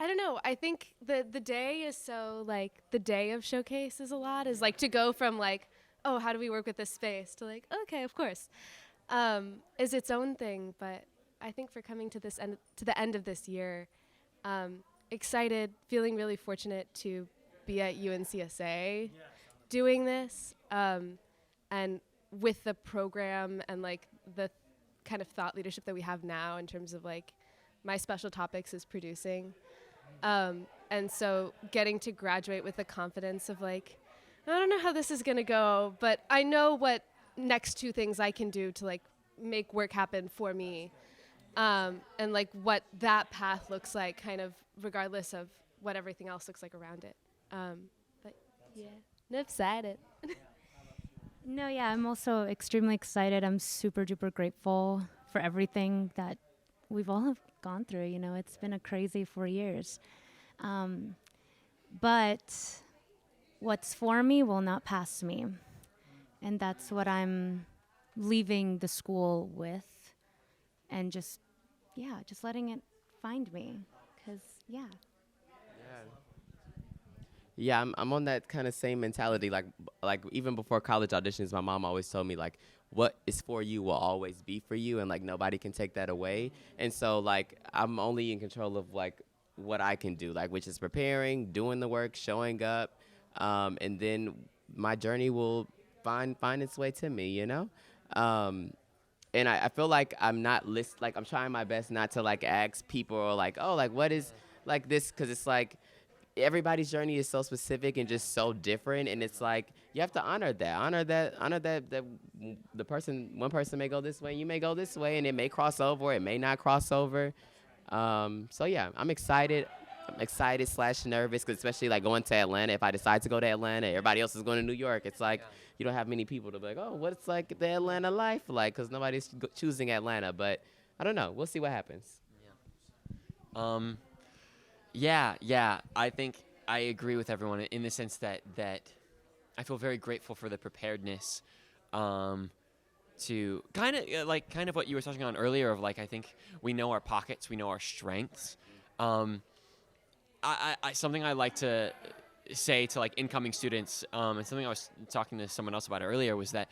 [SPEAKER 3] don't know. I think the day is so, like, the day of Showcase is a lot, is like to go from like, oh, how do we work with this space, to like, okay, of course, is its own thing. But I think for coming to the end of this year, excited, feeling really fortunate to be at UNCSA doing this, and with the program and like the kind of thought leadership that we have now in terms of like my special topics is producing. And so getting to graduate with the confidence of like, I don't know how this is going to go, but I know what next two things I can do to like make work happen for me. And like what that path looks like, kind of regardless of what everything else looks like around it. But yeah, I'm excited.
[SPEAKER 4] No, yeah, I'm also extremely excited. I'm super duper grateful for everything that we've all have gone through. You know, it's been a crazy 4 years. But what's for me will not pass me. And that's what I'm leaving the school with. And just letting it find me. Because, yeah.
[SPEAKER 5] Yeah, I'm on that kind of same mentality. Like even before college auditions, my mom always told me like, what is for you will always be for you, and like nobody can take that away. And so like I'm only in control of like what I can do, like which is preparing, doing the work, showing up, and then my journey will find its way to me, you know. And I feel like I'm not like I'm trying my best not to like ask people or like, oh, like what is like this, because it's like everybody's journey is so specific and just so different, and it's like you have to honor that the person, one person may go this way, you may go this way, and it may cross over or it may not cross over. So yeah, I'm excited / nervous, because especially like going to Atlanta, if I decide to go to Atlanta, everybody else is going to New York. It's like you don't have many people to be like, oh, what's like the Atlanta life like, because nobody's choosing Atlanta. But I don't know, we'll see what happens.
[SPEAKER 6] Yeah. I think I agree with everyone in the sense that I feel very grateful for the preparedness to kind of what you were touching on earlier of like, I think we know our pockets, we know our strengths. I something I like to say to like incoming students, and something I was talking to someone else about earlier, was that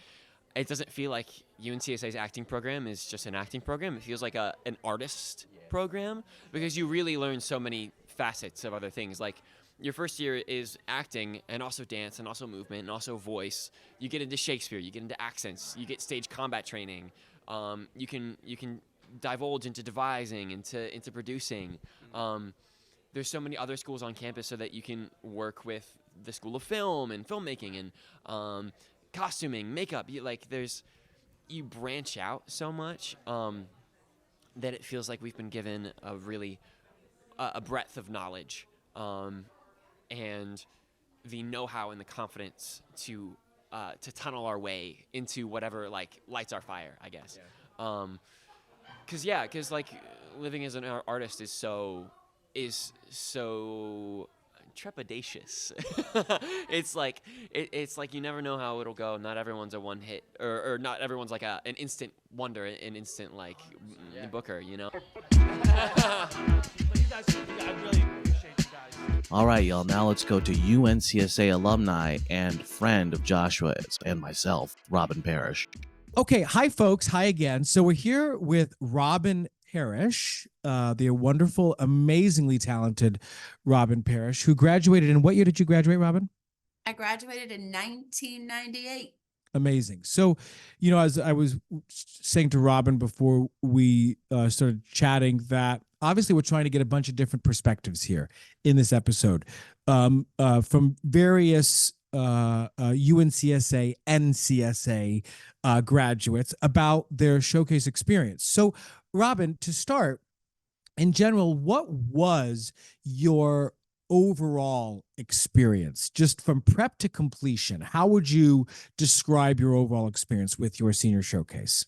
[SPEAKER 6] it doesn't feel like UNCSA's acting program is just an acting program. It feels like an artist program, because you really learn so many facets of other things. Like your first year is acting and also dance and also movement and also voice. You get into Shakespeare, you get into accents, you get stage combat training. You can divulge into devising, into producing. There's so many other schools on campus so that you can work with the School of Film and filmmaking and costuming, makeup. You branch out so much that it feels like we've been given a breadth of knowledge, and the know-how and the confidence to tunnel our way into whatever like lights our fire, I guess. Because like living as an artist is so trepidatious. It's like you never know how it'll go. Not everyone's a one hit, or not everyone's like an instant wonder, an instant like booker, you know.
[SPEAKER 1] All right, y'all. Now let's go to UNCSA alumni and friend of Joshua's and myself, Robin Parrish.
[SPEAKER 2] Okay, hi folks, hi again. So we're here with Robin Parrish, the wonderful, amazingly talented Robin Parrish, who graduated in what year did you graduate, Robin?
[SPEAKER 8] I graduated in 1998.
[SPEAKER 2] Amazing. So, you know, as I was saying to Robin before we started chatting, that obviously we're trying to get a bunch of different perspectives here in this episode, from various UNCSA, NCSA graduates about their showcase experience. So, Robin, to start, in general, what was your overall experience, just from prep to completion? How would you describe your overall experience with your senior showcase?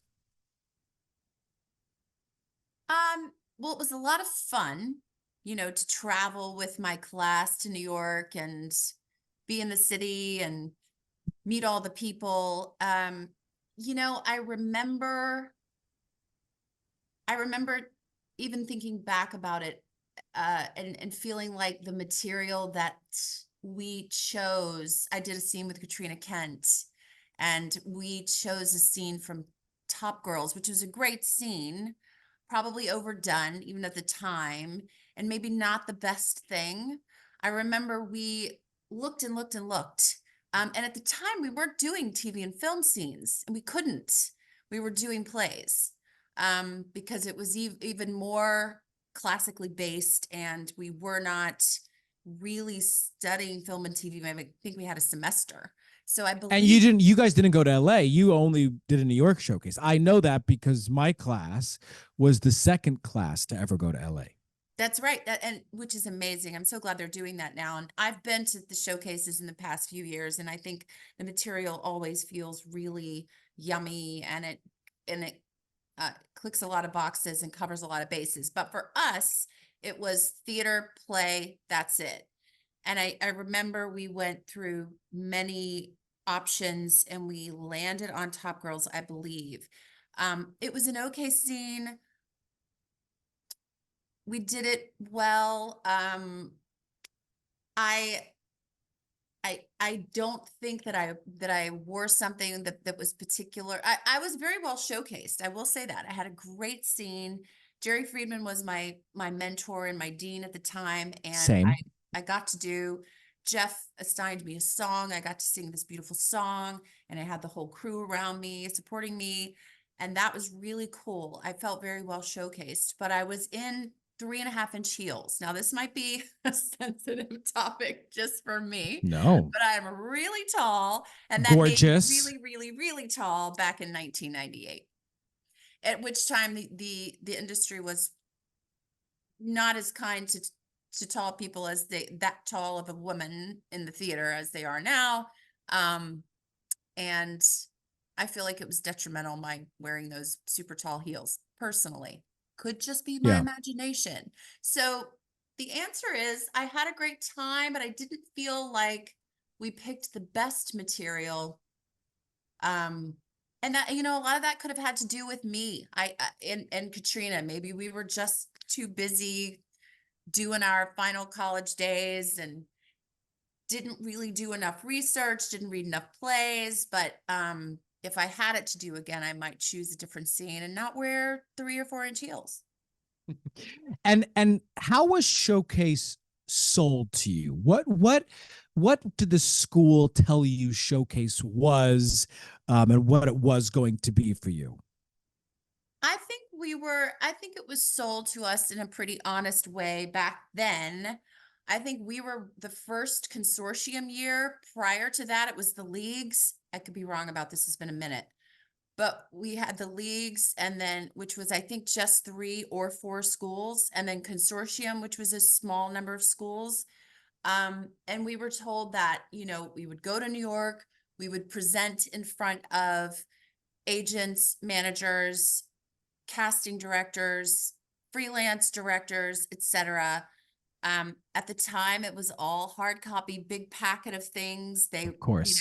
[SPEAKER 8] Well, it was a lot of fun, you know, to travel with my class to New York and be in the city and meet all the people. You know, I remember even thinking back about it, and feeling like the material that we chose. I did a scene with Katrina Kent, and we chose a scene from Top Girls, which was a great scene, probably overdone even at the time, and maybe not the best thing. I remember we looked and looked and looked. And at the time, we weren't doing TV and film scenes, and we couldn't. We were doing plays, because it was even more classically based, and we were not really studying film and TV. I think we had a semester. So I believe.
[SPEAKER 2] And you guys didn't go to LA. You only did a New York showcase. I know that because my class was the second class to ever go to LA.
[SPEAKER 8] That's right. And which is amazing. I'm so glad they're doing that now. And I've been to the showcases in the past few years, and I think the material always feels really yummy, and it clicks a lot of boxes and covers a lot of bases. But for us, it was theater, play, that's it. And I remember we went through many options and we landed on Top Girls, I believe. It was an okay scene. We did it well. I don't think that I wore something that was particular. I was very well showcased. I will say that. I had a great scene. Jerry Friedman was my mentor and my dean at the time, and
[SPEAKER 2] Same.
[SPEAKER 8] I got to do. Jeff assigned me a song. I got to sing this beautiful song, and I had the whole crew around me supporting me, and that was really cool. I felt very well showcased, but I was in 3.5-inch heels. Now, this might be a sensitive topic just for me.
[SPEAKER 2] No.
[SPEAKER 8] But I'm really tall, and that
[SPEAKER 2] Gorgeous.
[SPEAKER 8] made me really, really, really tall back in 1998. At which time the industry was not as kind to tall people as that tall of a woman in the theater as they are now. And I feel like it was detrimental, my wearing those super tall heels personally. Could just be my imagination. So the answer is I had a great time, but I didn't feel like we picked the best material. And that, a lot of that could have had to do with me. And Katrina, maybe we were just too busy doing our final college days and didn't really do enough research, didn't read enough plays. But if I had it to do again, I might choose a different scene and not wear 3 or 4-inch heels.
[SPEAKER 2] And how was Showcase sold to you? What did the school tell you Showcase was, and what it was going to be for you?
[SPEAKER 8] I think it was sold to us in a pretty honest way back then. I think we were the first consortium year. Prior to that, it was the leagues. I could be wrong about this. It's been a minute. But we had the leagues, and then, which was, I think, just 3 or 4 schools, and then consortium, which was a small number of schools. And we were told that, we would go to New York, we would present in front of agents, managers, casting directors, freelance directors, etc. At the time, it was all hard copy, big packet of things.
[SPEAKER 2] Of course.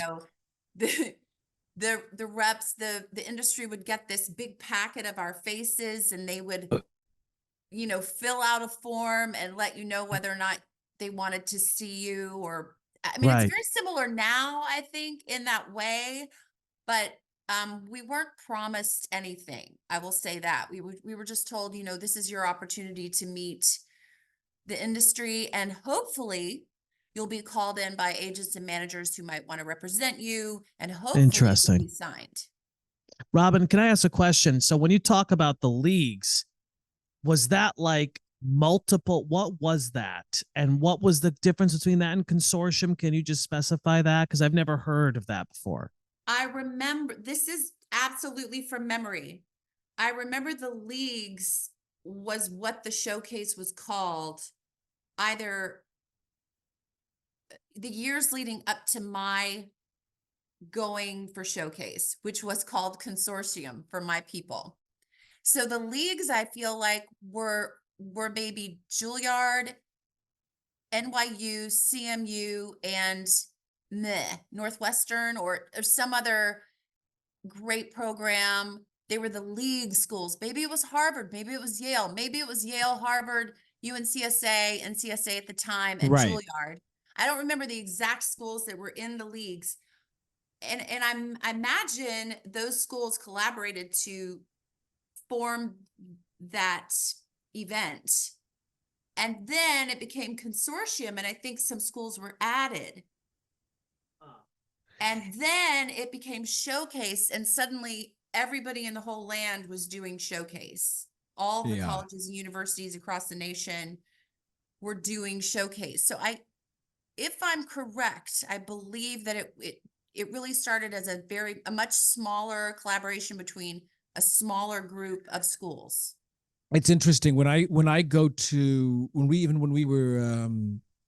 [SPEAKER 8] The reps, the industry would get this big packet of our faces, and they would, fill out a form and let you know whether or not they wanted to see you. Or, I mean,
[SPEAKER 7] Right.
[SPEAKER 8] It's very similar now, I think, in that way, but we weren't promised anything. I will say that we were just told, this is your opportunity to meet the industry, and hopefully you'll be called in by agents and managers who might want to represent you, and hopefully
[SPEAKER 7] Interesting.
[SPEAKER 8] you'll be signed.
[SPEAKER 7] Robin, can I ask a question? So when you talk about the leagues, was that like multiple? What was that? And what was the difference between that and consortium? Can you just specify that? Because I've never heard of that before.
[SPEAKER 8] I remember, this is absolutely from memory. I remember the leagues was what the showcase was called, either the years leading up to my going for showcase, which was called consortium for my people. So the leagues, I feel like, were maybe Juilliard, NYU, CMU, and Northwestern, or some other great program. They were the league schools. Maybe it was Harvard, maybe it was Yale, maybe it was Yale, Harvard, UNCSA, NCSA at the time, and
[SPEAKER 2] Right.
[SPEAKER 8] Juilliard. I don't remember the exact schools that were in the leagues. And I imagine those schools collaborated to form that event. And then it became consortium, and I think some schools were added. And then it became showcase, and suddenly everybody in the whole land was doing showcase. All the colleges and universities across the nation were doing showcase. So if I'm correct, I believe that it really started as a much smaller collaboration between a smaller group of schools.
[SPEAKER 2] It's interesting when I go to when we were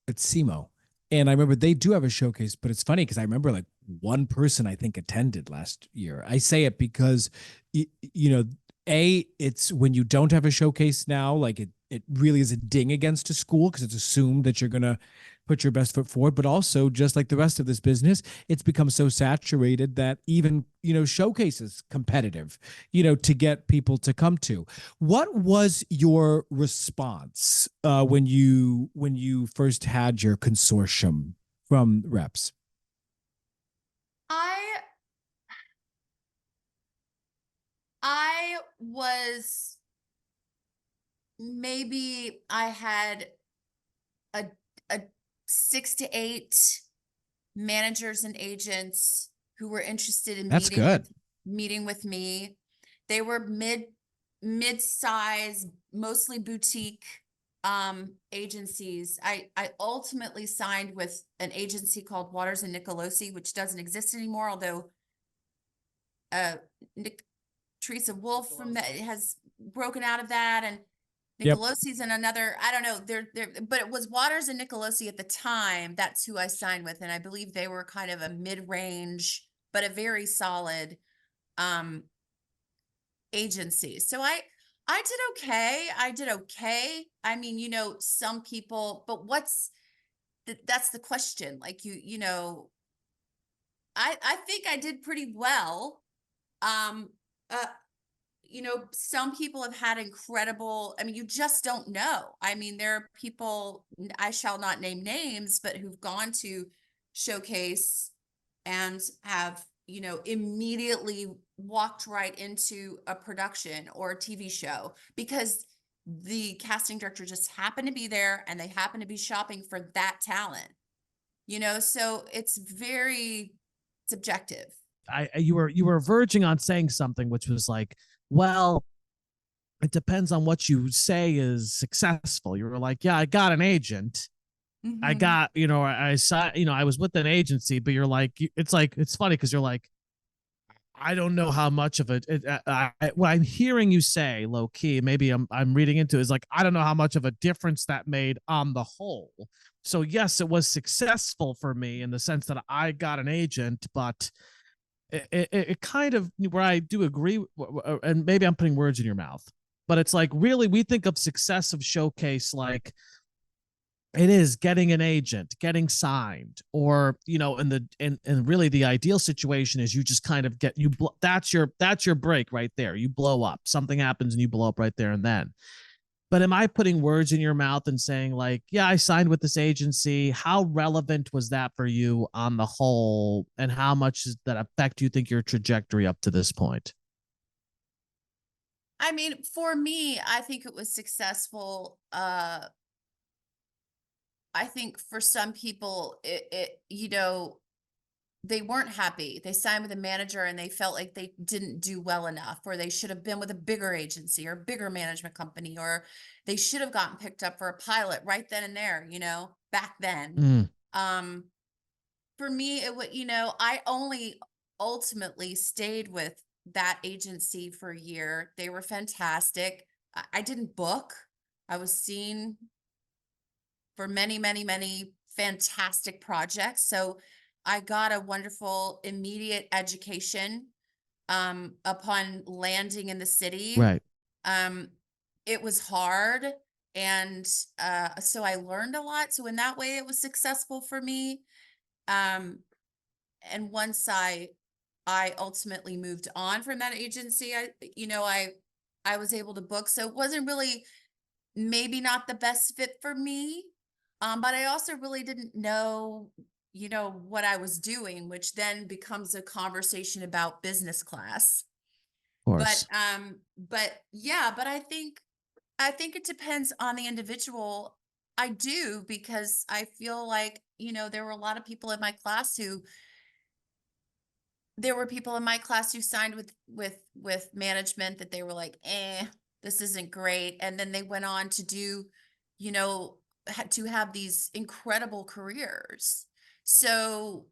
[SPEAKER 2] at SEMO, and I remember they do have a showcase, but it's funny because I remember like one person I think attended last year. I say it because it's when you don't have a showcase now, like it really is a ding against a school because it's assumed that you're going to put your best foot forward. But also, just like the rest of this business, it's become so saturated that even, showcases competitive, to get people to come to. What was your response when you first had your consortium from reps?
[SPEAKER 8] I I was maybe I had a a 6 to 8 managers and agents who were interested in
[SPEAKER 2] That's good.
[SPEAKER 8] meeting with me. They were mid-size, mostly boutique agencies. I ultimately signed with an agency called Waters and Nicolosi, which doesn't exist anymore, although Nick Teresa Wolf from that has broken out of that, and
[SPEAKER 2] Yep.
[SPEAKER 8] Nicolosi's in another, I don't know, but it was Waters and Nicolosi at the time. That's who I signed with. And I believe they were kind of a mid-range, but a very solid agency. So I did okay. I did okay. I mean, some people, but that's the question. Like I think I did pretty well. Um, uh, some people have had incredible, I mean, you just don't know. I mean, there are people, I shall not name names, but who've gone to showcase and have, immediately walked right into a production or a TV show because the casting director just happened to be there and they happen to be shopping for that talent, so it's very subjective.
[SPEAKER 7] You were verging on saying something which was like, well, it depends on what you say is successful. You were like, yeah, I got an agent. I got, I saw, I was with an agency, but you're like, it's funny because you're like, I don't know how much of it. What I'm hearing you say, low key, maybe I'm reading into is like, I don't know how much of a difference that made on the whole. So yes, it was successful for me in the sense that I got an agent, but it kind of, where I do agree, and maybe I'm putting words in your mouth, but it's like, really, we think of success of showcase like it is getting an agent, getting signed, or and really the ideal situation is you just kind of that's your break right there. You blow up, something happens and you blow up right there and then. But am I putting words in your mouth and saying like, yeah, I signed with this agency? How relevant was that for you on the whole? And how much does that affect, you think, your trajectory up to this point?
[SPEAKER 8] I mean, for me, I think it was successful. I think for some people, they weren't happy. They signed with a manager and they felt like they didn't do well enough, or they should have been with a bigger agency or bigger management company, or they should have gotten picked up for a pilot right then and there, back then.
[SPEAKER 7] Mm.
[SPEAKER 8] For me, it would, I only ultimately stayed with that agency for a year. They were fantastic. I didn't book. I was seen for many, many, many fantastic projects. So I got a wonderful immediate education upon landing in the city.
[SPEAKER 7] Right.
[SPEAKER 8] It was hard. And so I learned a lot. So in that way, it was successful for me. And once I ultimately moved on from that agency, I was able to book. So it wasn't really, maybe not the best fit for me. But I also really didn't know, what I was doing, which then becomes a conversation about business class.
[SPEAKER 7] Of course.
[SPEAKER 8] But yeah, but I think it depends on the individual. I do, because I feel like, there were a lot of people in my class who signed with management that they were like, this isn't great. And then they went on to do, to have these incredible careers. So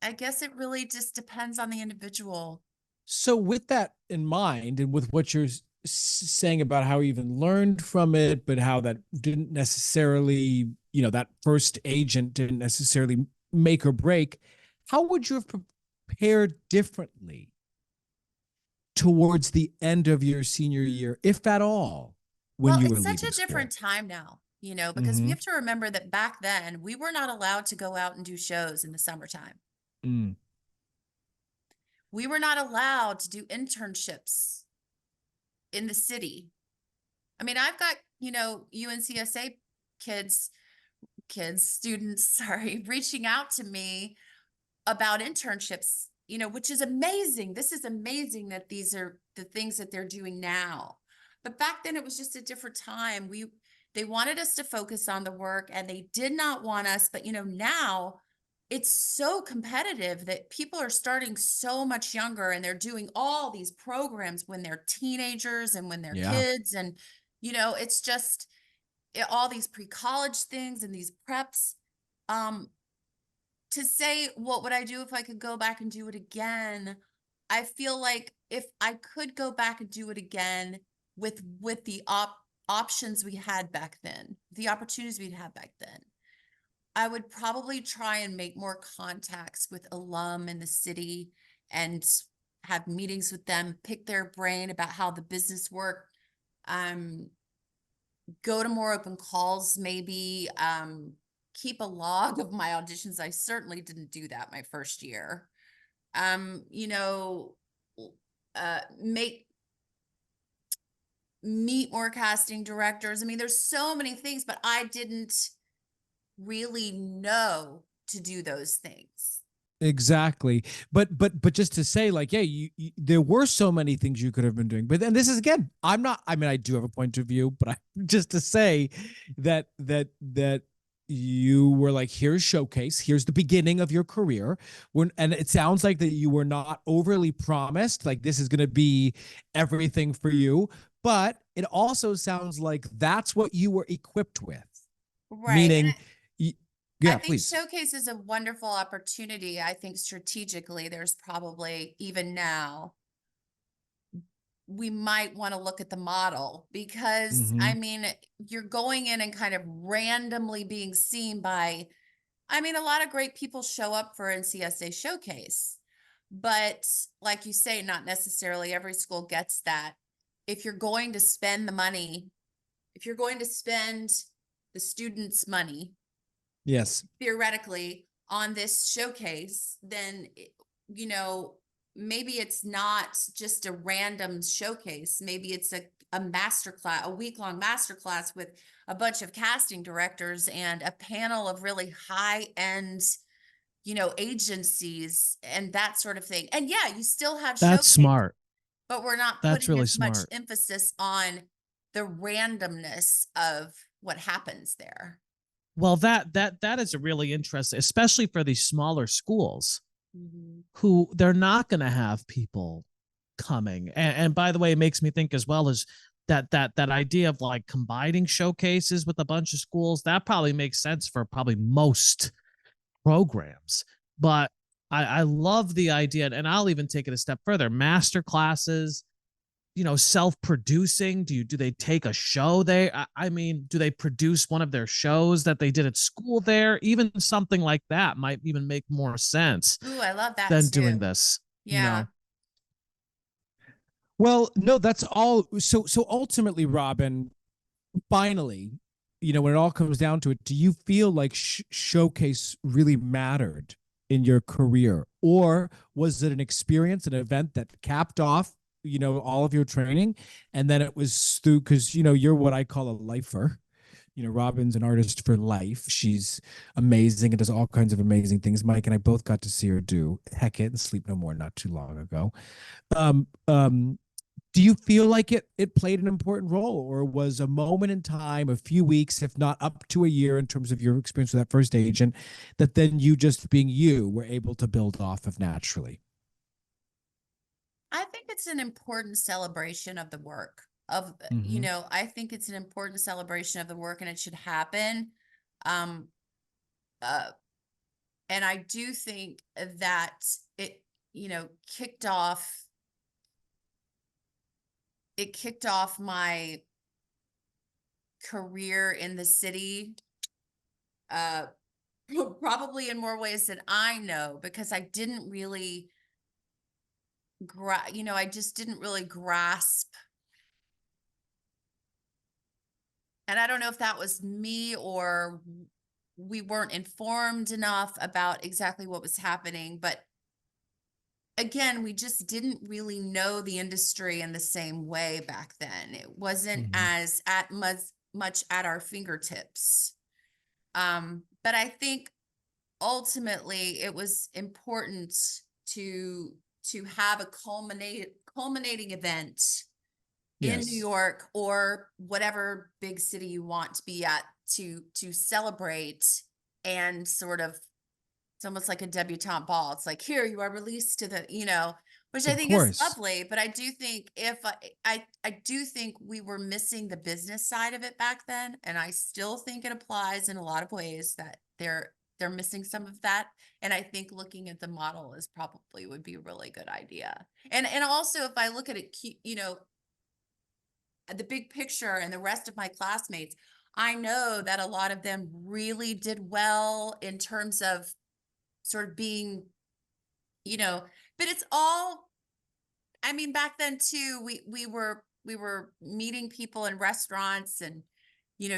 [SPEAKER 8] I guess it really just depends on the individual.
[SPEAKER 2] So with that in mind, and with what you're saying about how you even learned from it, but how that didn't necessarily, that first agent didn't necessarily make or break, how would you have prepared differently towards the end of your senior year, if at all, when
[SPEAKER 8] Well,
[SPEAKER 2] you were
[SPEAKER 8] it's such
[SPEAKER 2] leaving
[SPEAKER 8] a
[SPEAKER 2] school?
[SPEAKER 8] different time now, because we have to remember that back then we were not allowed to go out and do shows in the summertime.
[SPEAKER 2] Mm.
[SPEAKER 8] We were not allowed to do internships in the city. I mean, I've got, UNCSA students, sorry, reaching out to me about internships, which is amazing. This is amazing that these are the things that they're doing now. But back then it was just a different time. They wanted us to focus on the work and they did not want us, but now it's so competitive that people are starting so much younger and they're doing all these programs when they're teenagers and when they're
[SPEAKER 2] Yeah.
[SPEAKER 8] kids. And, it's just all these pre-college things and these preps. To say, what would I do if I could go back and do it again? I feel like if I could go back and do it again with the options we had back then, the opportunities we'd had back then, I would probably try and make more contacts with alum in the city and have meetings with them, pick their brain about how the business worked. Go to more open calls, maybe, keep a log of my auditions. I certainly didn't do that my first year. Make meet more casting directors. I mean, there's so many things, but I didn't really know to do those things.
[SPEAKER 2] Exactly. But just to say, like, yeah, there were so many things you could have been doing. But then this is, again, I mean, I do have a point of view, but just to say that you were like, here's Showcase, here's the beginning of your career. And it sounds like that you were not overly promised, like this is going to be everything for you. But it also sounds like that's what you were equipped with.
[SPEAKER 8] Right.
[SPEAKER 2] Meaning, yeah,
[SPEAKER 8] I think
[SPEAKER 2] please.
[SPEAKER 8] Showcase is a wonderful opportunity. I think strategically, there's probably, even now, we might want to look at the model because, I mean, you're going in and kind of randomly being seen by, I mean, a lot of great people show up for NCSA Showcase, but like you say, not necessarily every school gets that. If you're going to spend the money, if you're going to spend the students' money,
[SPEAKER 2] Yes.
[SPEAKER 8] theoretically, on this showcase, then, maybe it's not just a random showcase. Maybe it's a masterclass, a week-long masterclass with a bunch of casting directors and a panel of really high-end, agencies and that sort of thing. And yeah, you still have
[SPEAKER 7] That's
[SPEAKER 8] showcase,
[SPEAKER 7] smart.
[SPEAKER 8] but we're not
[SPEAKER 7] That's
[SPEAKER 8] putting
[SPEAKER 7] really
[SPEAKER 8] as much
[SPEAKER 7] smart.
[SPEAKER 8] emphasis on the randomness of what happens there.
[SPEAKER 7] Well, that is a really interesting, especially for these smaller schools who they're not going to have people coming. And by the way, it makes me think as well as that idea of like combining showcases with a bunch of schools. That probably makes sense for probably most programs. But I love the idea, and I'll even take it a step further. Master classes, self-producing. Do they take a show there? I mean, do they produce one of their shows that they did at school there? Even something like that might even make more sense
[SPEAKER 8] Ooh, I love that
[SPEAKER 7] than
[SPEAKER 8] too.
[SPEAKER 7] doing this.
[SPEAKER 8] Yeah.
[SPEAKER 2] Well, no, that's all. So ultimately, Robin, finally, when it all comes down to it, do you feel like Showcase really mattered in your career, or was it an experience, an event that capped off, all of your training, and then it was through, because you're what I call a lifer. Robin's an artist for life. She's amazing and does all kinds of amazing things. Mike and I both got to see her do Heck It and Sleep No More not too long ago. Do you feel like it played an important role, or was a moment in time, a few weeks, if not up to a year, in terms of your experience with that first agent, that then you, just being you, were able to build off of naturally?
[SPEAKER 8] I think it's an important celebration of the work of, I think it's an important celebration of the work and it should happen. Um, and I do think that it, kicked off my career in the city, probably in more ways than I know, because I didn't really I just didn't really grasp. And I don't know if that was me or we weren't informed enough about exactly what was happening, but again, we just didn't really know the industry in the same way back then. It wasn't as at much at our fingertips. But I think ultimately it was important to have a culminating event in New York or whatever big city you want to be at to celebrate and sort of, it's almost like a debutante ball. It's like, here you are released to the, which I think is lovely. But I do think I do think we were missing the business side of it back then. And I still think it applies in a lot of ways that they're missing some of that. And I think looking at the model is probably would be a really good idea. And also if I look at it, the big picture and the rest of my classmates, I know that a lot of them really did well in terms of sort of being, but it's all, I mean, back then too, we were meeting people in restaurants and,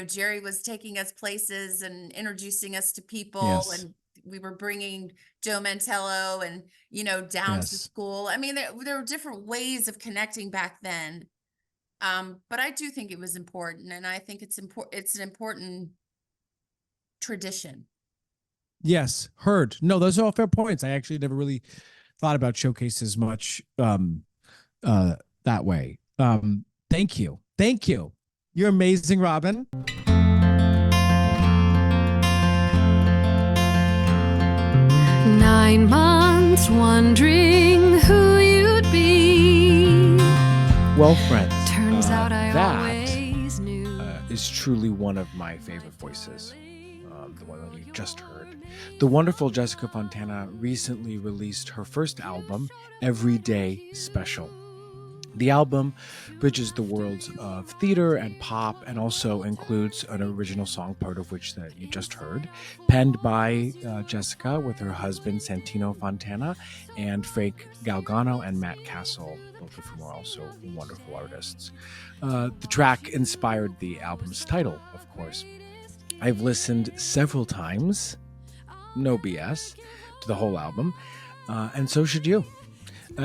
[SPEAKER 8] Jerry was taking us places and introducing us to people and we were bringing Joe Mantello and, down to school. I mean, there were different ways of connecting back then. But I do think it was important, and I think it's important. It's an important tradition.
[SPEAKER 2] Yes, heard. No, those are all fair points. I actually never really thought about showcases much that way. Thank you. You're amazing, Robin.
[SPEAKER 9] 9 months wondering who you'd be.
[SPEAKER 10] Well, friends,
[SPEAKER 9] Turns out I
[SPEAKER 10] that
[SPEAKER 9] always knew.
[SPEAKER 10] is truly one of my favorite voices, the one that we just heard. The wonderful Jessica Fontana recently released her first album, Everyday Special. The album bridges the worlds of theater and pop and also includes an original song, part of which that you just heard, penned by Jessica with her husband Santino Fontana and Frank Galgano and Matt Castle, both of whom are also wonderful artists. The track inspired the album's title, of course. I've listened several times, no BS, to the whole album, and so should you.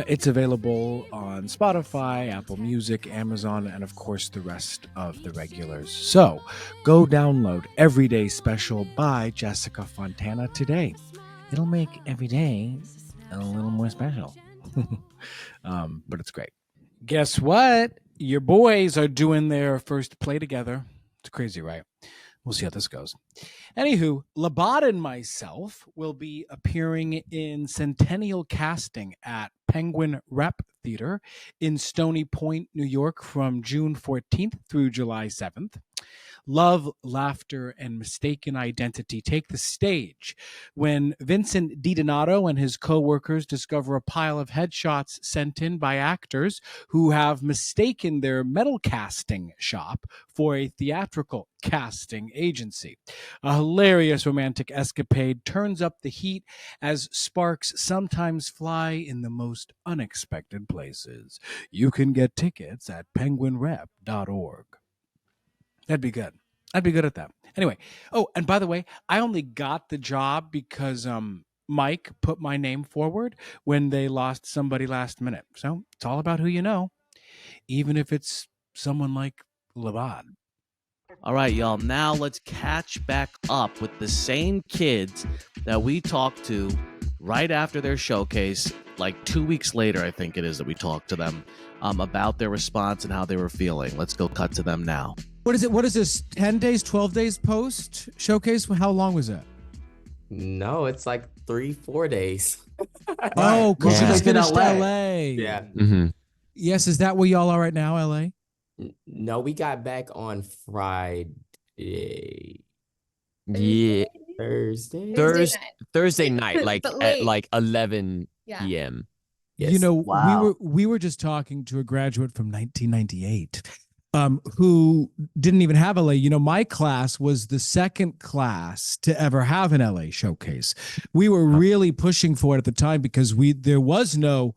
[SPEAKER 10] It's available on Spotify, Apple Music, Amazon, and of course the rest of the regulars. So go download Everyday Special by Jessica Fontana today. It'll make every day a little more special. But it's great. Guess what? Your boys are doing their first play together. It's crazy, right? We'll see how this goes. Anywho, Labat and myself will be appearing in Centennial Casting at Penguin Rep Theater in Stony Point, New York from June 14th through July 7th. Love, laughter, and mistaken identity take the stage when Vincent DiDonato and his co-workers discover a pile of headshots sent in by actors who have mistaken their metal casting shop for a theatrical casting agency. A hilarious romantic escapade turns up the heat as sparks sometimes fly in the most unexpected places. You can get tickets at penguinrep.org. That'd be good. I'd be good at that. Anyway. Oh, and by the way, I only got the job because Mike put my name forward when they lost somebody last minute. So it's all about who you know, even if it's someone like Labat.
[SPEAKER 1] All right, y'all. Now let's catch back up with the same kids that we talked to right after their showcase, like 2 weeks later, I think it is, that we talked to them about their response and how they were feeling. Let's go cut to them now.
[SPEAKER 2] What is it? What is this? 10 days, 12 days post showcase? How long was that?
[SPEAKER 5] No, it's like 3-4 days.
[SPEAKER 2] Oh, because you just finished
[SPEAKER 5] LA.
[SPEAKER 2] LA.
[SPEAKER 5] Yeah.
[SPEAKER 6] Mm-hmm.
[SPEAKER 2] Yes, is that where y'all are right now, LA?
[SPEAKER 5] No, we got back on Friday.
[SPEAKER 6] Yeah.
[SPEAKER 5] Thursday.
[SPEAKER 6] Thursday night, like
[SPEAKER 3] But
[SPEAKER 6] at
[SPEAKER 3] late.
[SPEAKER 6] like 11
[SPEAKER 3] Yeah.
[SPEAKER 6] p.m.
[SPEAKER 5] Yes.
[SPEAKER 2] You know,
[SPEAKER 5] Wow.
[SPEAKER 2] we were just talking to a graduate from 1998 who didn't even have LA. You know, my class was the second class to ever have an LA showcase. We were really pushing for it at the time because there was no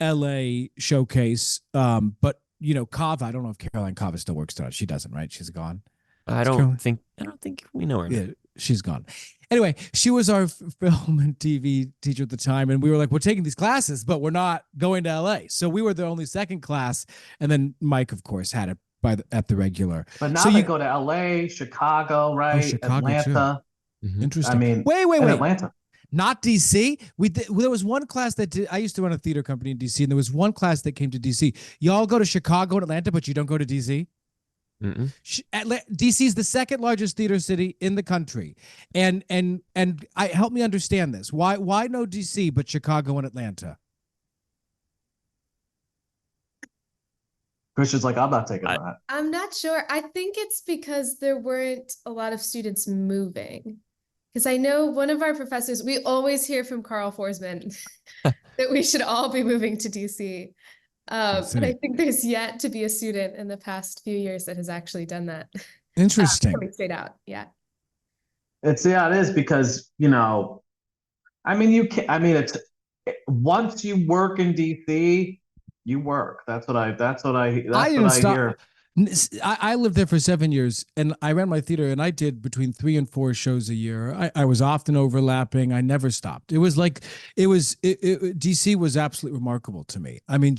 [SPEAKER 2] LA showcase. But Kava, I don't know if Caroline Kava still works there. She doesn't, right? She's gone.
[SPEAKER 6] I don't think we know her.
[SPEAKER 2] Yeah, she's gone. Anyway, she was our film and TV teacher at the time, and we were like, we're taking these classes, but we're not going to LA. So we were the only second class, and then Mike, of course, had it at the regular.
[SPEAKER 11] But now
[SPEAKER 2] so
[SPEAKER 11] they go to LA, Chicago, right?
[SPEAKER 2] Chicago
[SPEAKER 11] Atlanta.
[SPEAKER 2] Too. Interesting.
[SPEAKER 11] I mean,
[SPEAKER 2] wait.
[SPEAKER 11] Atlanta.
[SPEAKER 2] Not DC. There was one class that I used to run a theater company in DC, and there was one class that came to DC. Y'all go to Chicago and Atlanta, but you don't go to DC. DC is the second largest theater city in the country, and help me understand this. Why no DC but Chicago and Atlanta?
[SPEAKER 11] Christian's like, I'm not taking that.
[SPEAKER 3] I'm not sure. I think it's because there weren't a lot of students moving. Because I know one of our professors, we always hear from Carl Forsman that we should all be moving to DC. But I think there's yet to be a student in the past few years that has actually done that.
[SPEAKER 2] Interesting.
[SPEAKER 3] Coming straight out, yeah.
[SPEAKER 11] It is because it's once you work in DC, you work. That's what I hear.
[SPEAKER 2] I lived there for 7 years, and I ran my theater, and I did between 3 and 4 shows a year. I was often overlapping. I never stopped. It was DC was absolutely remarkable to me. I mean,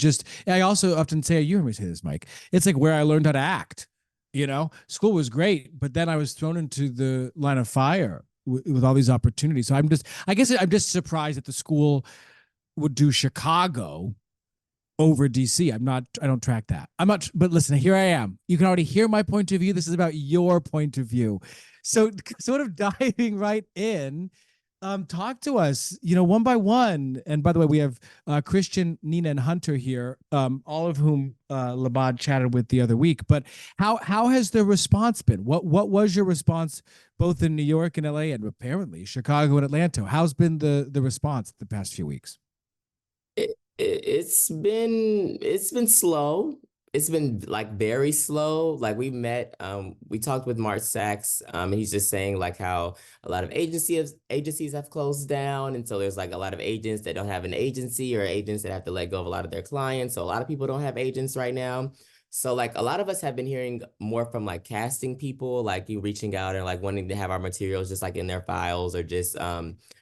[SPEAKER 2] I also often say, you heard me say this, Mike, it's like where I learned how to act. School was great, but then I was thrown into the line of fire with all these opportunities. So I guess I'm just surprised that the school would do Chicago over DC. I don't track that. But listen, here I am. You can already hear my point of view. This is about your point of view. So sort of diving right in, talk to us, one by one. And by the way, we have Christian, Nina, and Hunter here, all of whom Labad chatted with the other week. But how has the response been? What was your response both in New York and LA and apparently Chicago and Atlanta? How's been the response the past few weeks?
[SPEAKER 5] It's been slow. It's been like very slow. Like we talked with Mark Sachs, and he's just saying like how a lot of agencies have closed down, and so there's like a lot of agents that don't have an agency or agents that have to let go of a lot of their clients. So a lot of people don't have agents right now. So like a lot of us have been hearing more from like casting people, like you reaching out and like wanting to have our materials just like in their files or just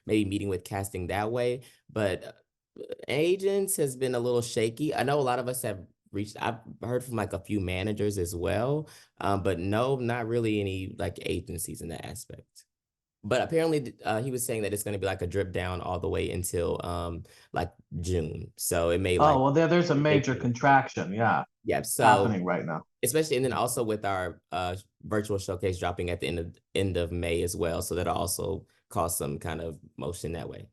[SPEAKER 5] maybe meeting with casting that way, but agents has been a little shaky. I know a lot of us have I've heard from like a few managers as well, but no, not really any like agencies in that aspect. But apparently he was saying that it's going to be like a drip down all the way until like June. So it may
[SPEAKER 11] there's a major contraction. Yeah.
[SPEAKER 5] Yeah. So
[SPEAKER 11] happening right now.
[SPEAKER 5] Especially, and then also with our virtual showcase dropping at the end of May as well. So that'll also cause some kind of motion that way.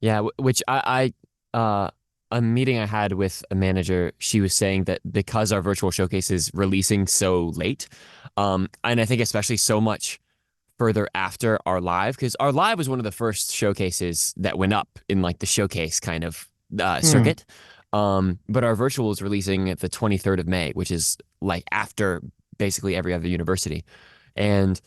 [SPEAKER 6] Yeah, which a meeting I had with a manager, she was saying that because our virtual showcase is releasing so late, and I think especially so much further after our live, because our live was one of the first showcases that went up in like the showcase kind of circuit. But our virtual is releasing at the 23rd of May, which is like after basically every other university. And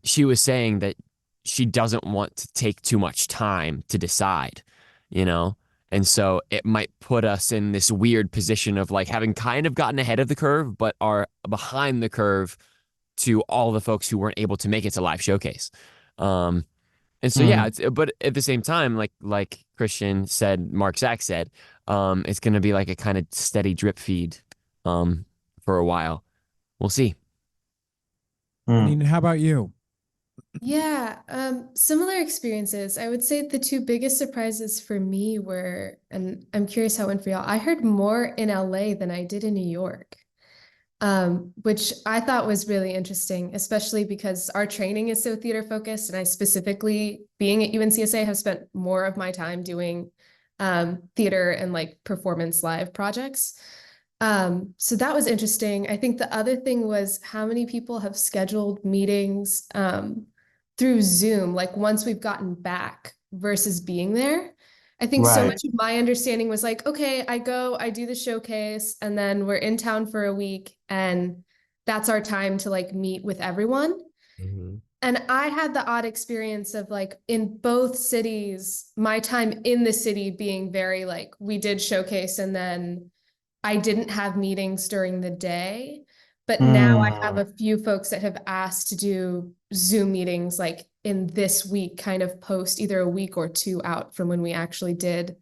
[SPEAKER 6] she was saying that she doesn't want to take too much time to decide, And so it might put us in this weird position of like having kind of gotten ahead of the curve, but are behind the curve to all the folks who weren't able to make it to live showcase. And so, yeah, but at the same time, like Christian said, Mark Sachs said, it's going to be like a kind of steady drip feed for a while. We'll see.
[SPEAKER 2] Nina, how about you?
[SPEAKER 3] Yeah, similar experiences. I would say the two biggest surprises for me were, and I'm curious how it went for y'all. I heard more in LA than I did in New York, which I thought was really interesting, especially because our training is so theater focused, and I specifically, being at UNCSA, have spent more of my time doing theater and like performance live projects. So that was interesting. I think the other thing was how many people have scheduled meetings through Zoom, like once we've gotten back versus being there. I think so much of my understanding was like, okay, I do the showcase, and then we're in town for a week, and that's our time to like meet with everyone. And I had the odd experience of like in both cities, my time in the city being very like, we did showcase and then I didn't have meetings during the day. But now I have a few folks that have asked to do Zoom meetings like in this week, kind of post either a week or two out from when we actually did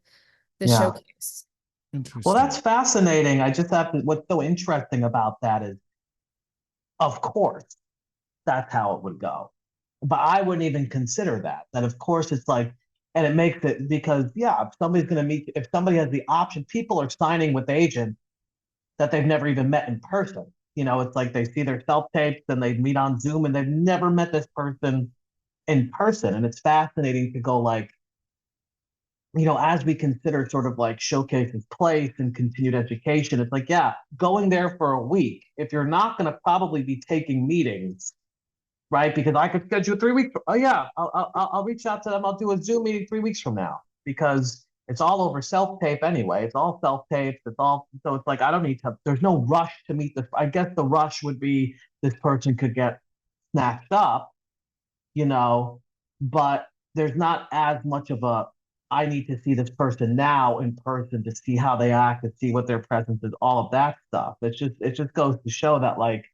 [SPEAKER 3] the
[SPEAKER 11] Yeah.
[SPEAKER 3] showcase.
[SPEAKER 2] Interesting.
[SPEAKER 11] Well, that's fascinating. I just have to, what's so interesting about that is, of course, that's how it would go. But I wouldn't even consider that. That of course it's like, and it makes it because yeah, if somebody's gonna meet, if somebody has the option, people are signing with agents that they've never even met in person. You know, it's like they see their self tapes and they meet on Zoom and they've never met this person in person. And it's fascinating to go like, you know, as we consider sort of like showcases place and continued education, it's like, yeah, going there for a week, if you're not going to probably be taking meetings, right? Because I could schedule 3 weeks. Oh yeah, I'll reach out to them. I'll do a Zoom meeting 3 weeks from now because it's all over self tape anyway. It's all self tapes. It's all so it's like I don't need to. There's no rush to meet this. I guess the rush would be this person could get snatched up, you know, but there's not as much of a I need to see this person now in person to see how they act, to see what their presence is, all of that stuff. It just goes to show that like,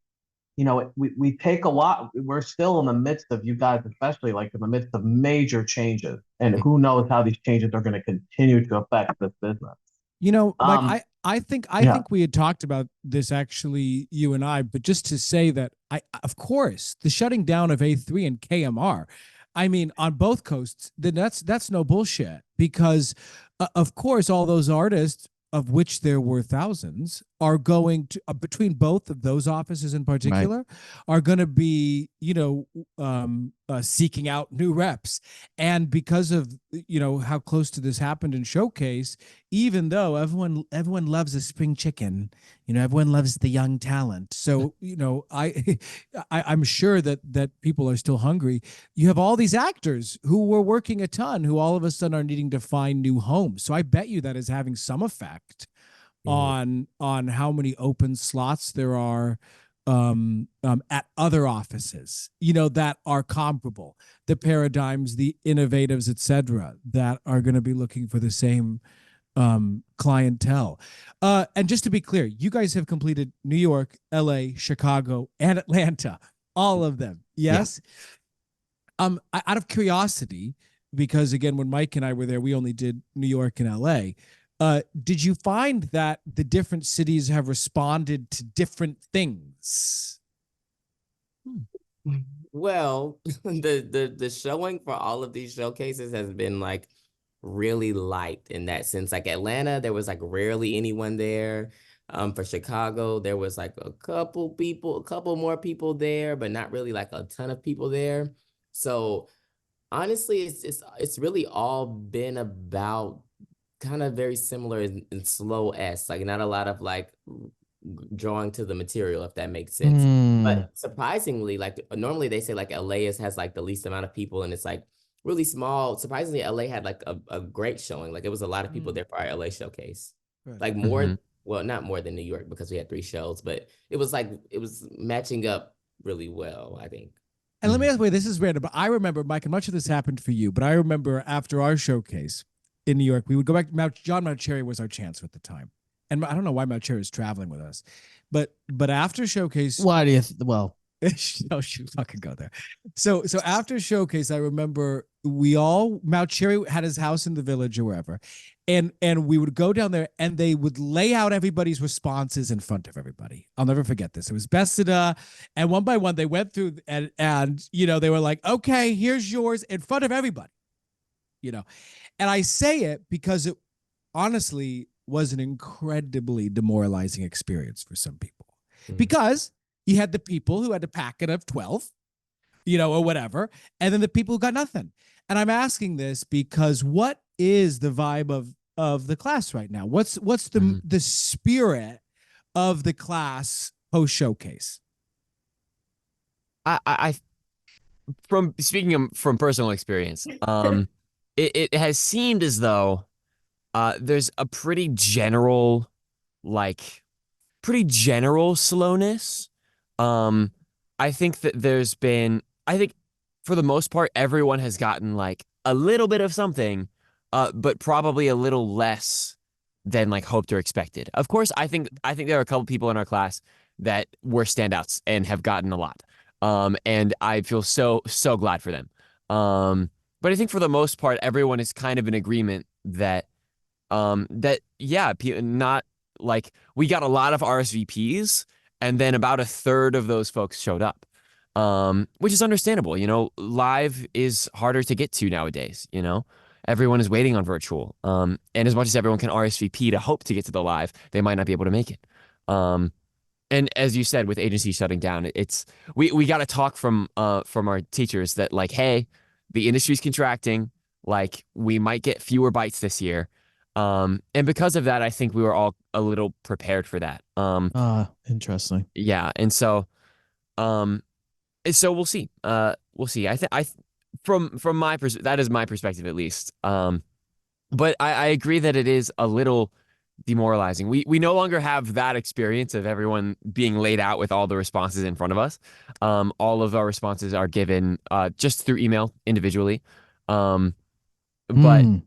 [SPEAKER 11] you know, we take a lot. We're still in the midst of you guys, especially like in the midst of major changes, and who knows how these changes are going to continue to affect this business.
[SPEAKER 2] You know, Mike, I
[SPEAKER 11] yeah.
[SPEAKER 2] think we had talked about this actually, you and I, but just to say that of course, the shutting down of A3 and KMR, I mean, on both coasts, then that's no bullshit because, of course, all those artists, of which there were thousands, are going to between both of those offices in particular, are going to be, you know, seeking out new reps, and because of how close to this happened in Showcase, even though everyone loves a spring chicken, everyone loves the young talent. So I'm sure that people are still hungry. You have all these actors who were working a ton, who all of a sudden are needing to find new homes. So I bet you that is having some effect on how many open slots there are at other offices, that are comparable, the Paradigms, the Innovatives, etc., that are going to be looking for the same clientele. And just to be clear, you guys have completed New York, LA, Chicago, and Atlanta, all of them. Yes. Yeah. Out of curiosity, because again, when Mike and I were there, we only did New York and LA. Did you find that the different cities have responded to different things?
[SPEAKER 5] Well, the showing for all of these showcases has been like really light in that sense. Like Atlanta, there was like rarely anyone there. For Chicago, there was like a couple more people there, but not really like a ton of people there. So honestly, it's really all been about kind of very similar in slow S, like not a lot of like drawing to the material, if that makes sense. But surprisingly, like normally they say like LA has like the least amount of people and it's like really small. Surprisingly, LA had like a great showing. Like it was a lot of people there for our LA showcase.
[SPEAKER 2] Right.
[SPEAKER 5] Like more, well, not more than New York because we had 3 shows, but it was matching up really well, I think.
[SPEAKER 2] And let me ask you, this is random, but I remember, Mike, and much of this happened for you, but I remember after our showcase in New York, we would go back. John Mauceri was our chancellor at the time. And I don't know why Mauceri is traveling with us. But after Showcase...
[SPEAKER 7] Why do you...
[SPEAKER 2] no, she fucking go there. So after Showcase, I remember Mauceri had his house in the Village or wherever. And we would go down there and they would lay out everybody's responses in front of everybody. I'll never forget this. It was Bessida, and one by one they went through and they were like, okay, here's yours in front of everybody. And I say it because it honestly was an incredibly demoralizing experience for some people. Because you had the people who had a packet of 12, or whatever, and then the people who got nothing. And I'm asking this because what is the vibe of the class right now? What's the spirit of the class post Showcase?
[SPEAKER 6] I from speaking from personal experience, it has seemed as though there's a pretty general slowness. I think that for the most part, everyone has gotten like a little bit of something, but probably a little less than like hoped or expected. Of course, I think there are a couple people in our class that were standouts and have gotten a lot. And I feel so glad for them. But I think for the most part, everyone is kind of in agreement that yeah, not like we got a lot of RSVPs, and then about a third of those folks showed up. Which is understandable. You know, live is harder to get to nowadays, you know? Everyone is waiting on virtual. And as much as everyone can RSVP to hope to get to the live, they might not be able to make it. And as you said, with agencies shutting down, it's we got to talk from our teachers that like, hey, the industry's contracting, like we might get fewer bites this year. And because of that, I think we were all a little prepared for that.
[SPEAKER 7] Interesting.
[SPEAKER 6] Yeah, and so we'll see. We'll see. From my that is my perspective at least. But I agree that it is a little demoralizing. We no longer have that experience of everyone being laid out with all the responses in front of us. All of our responses are given just through email individually. But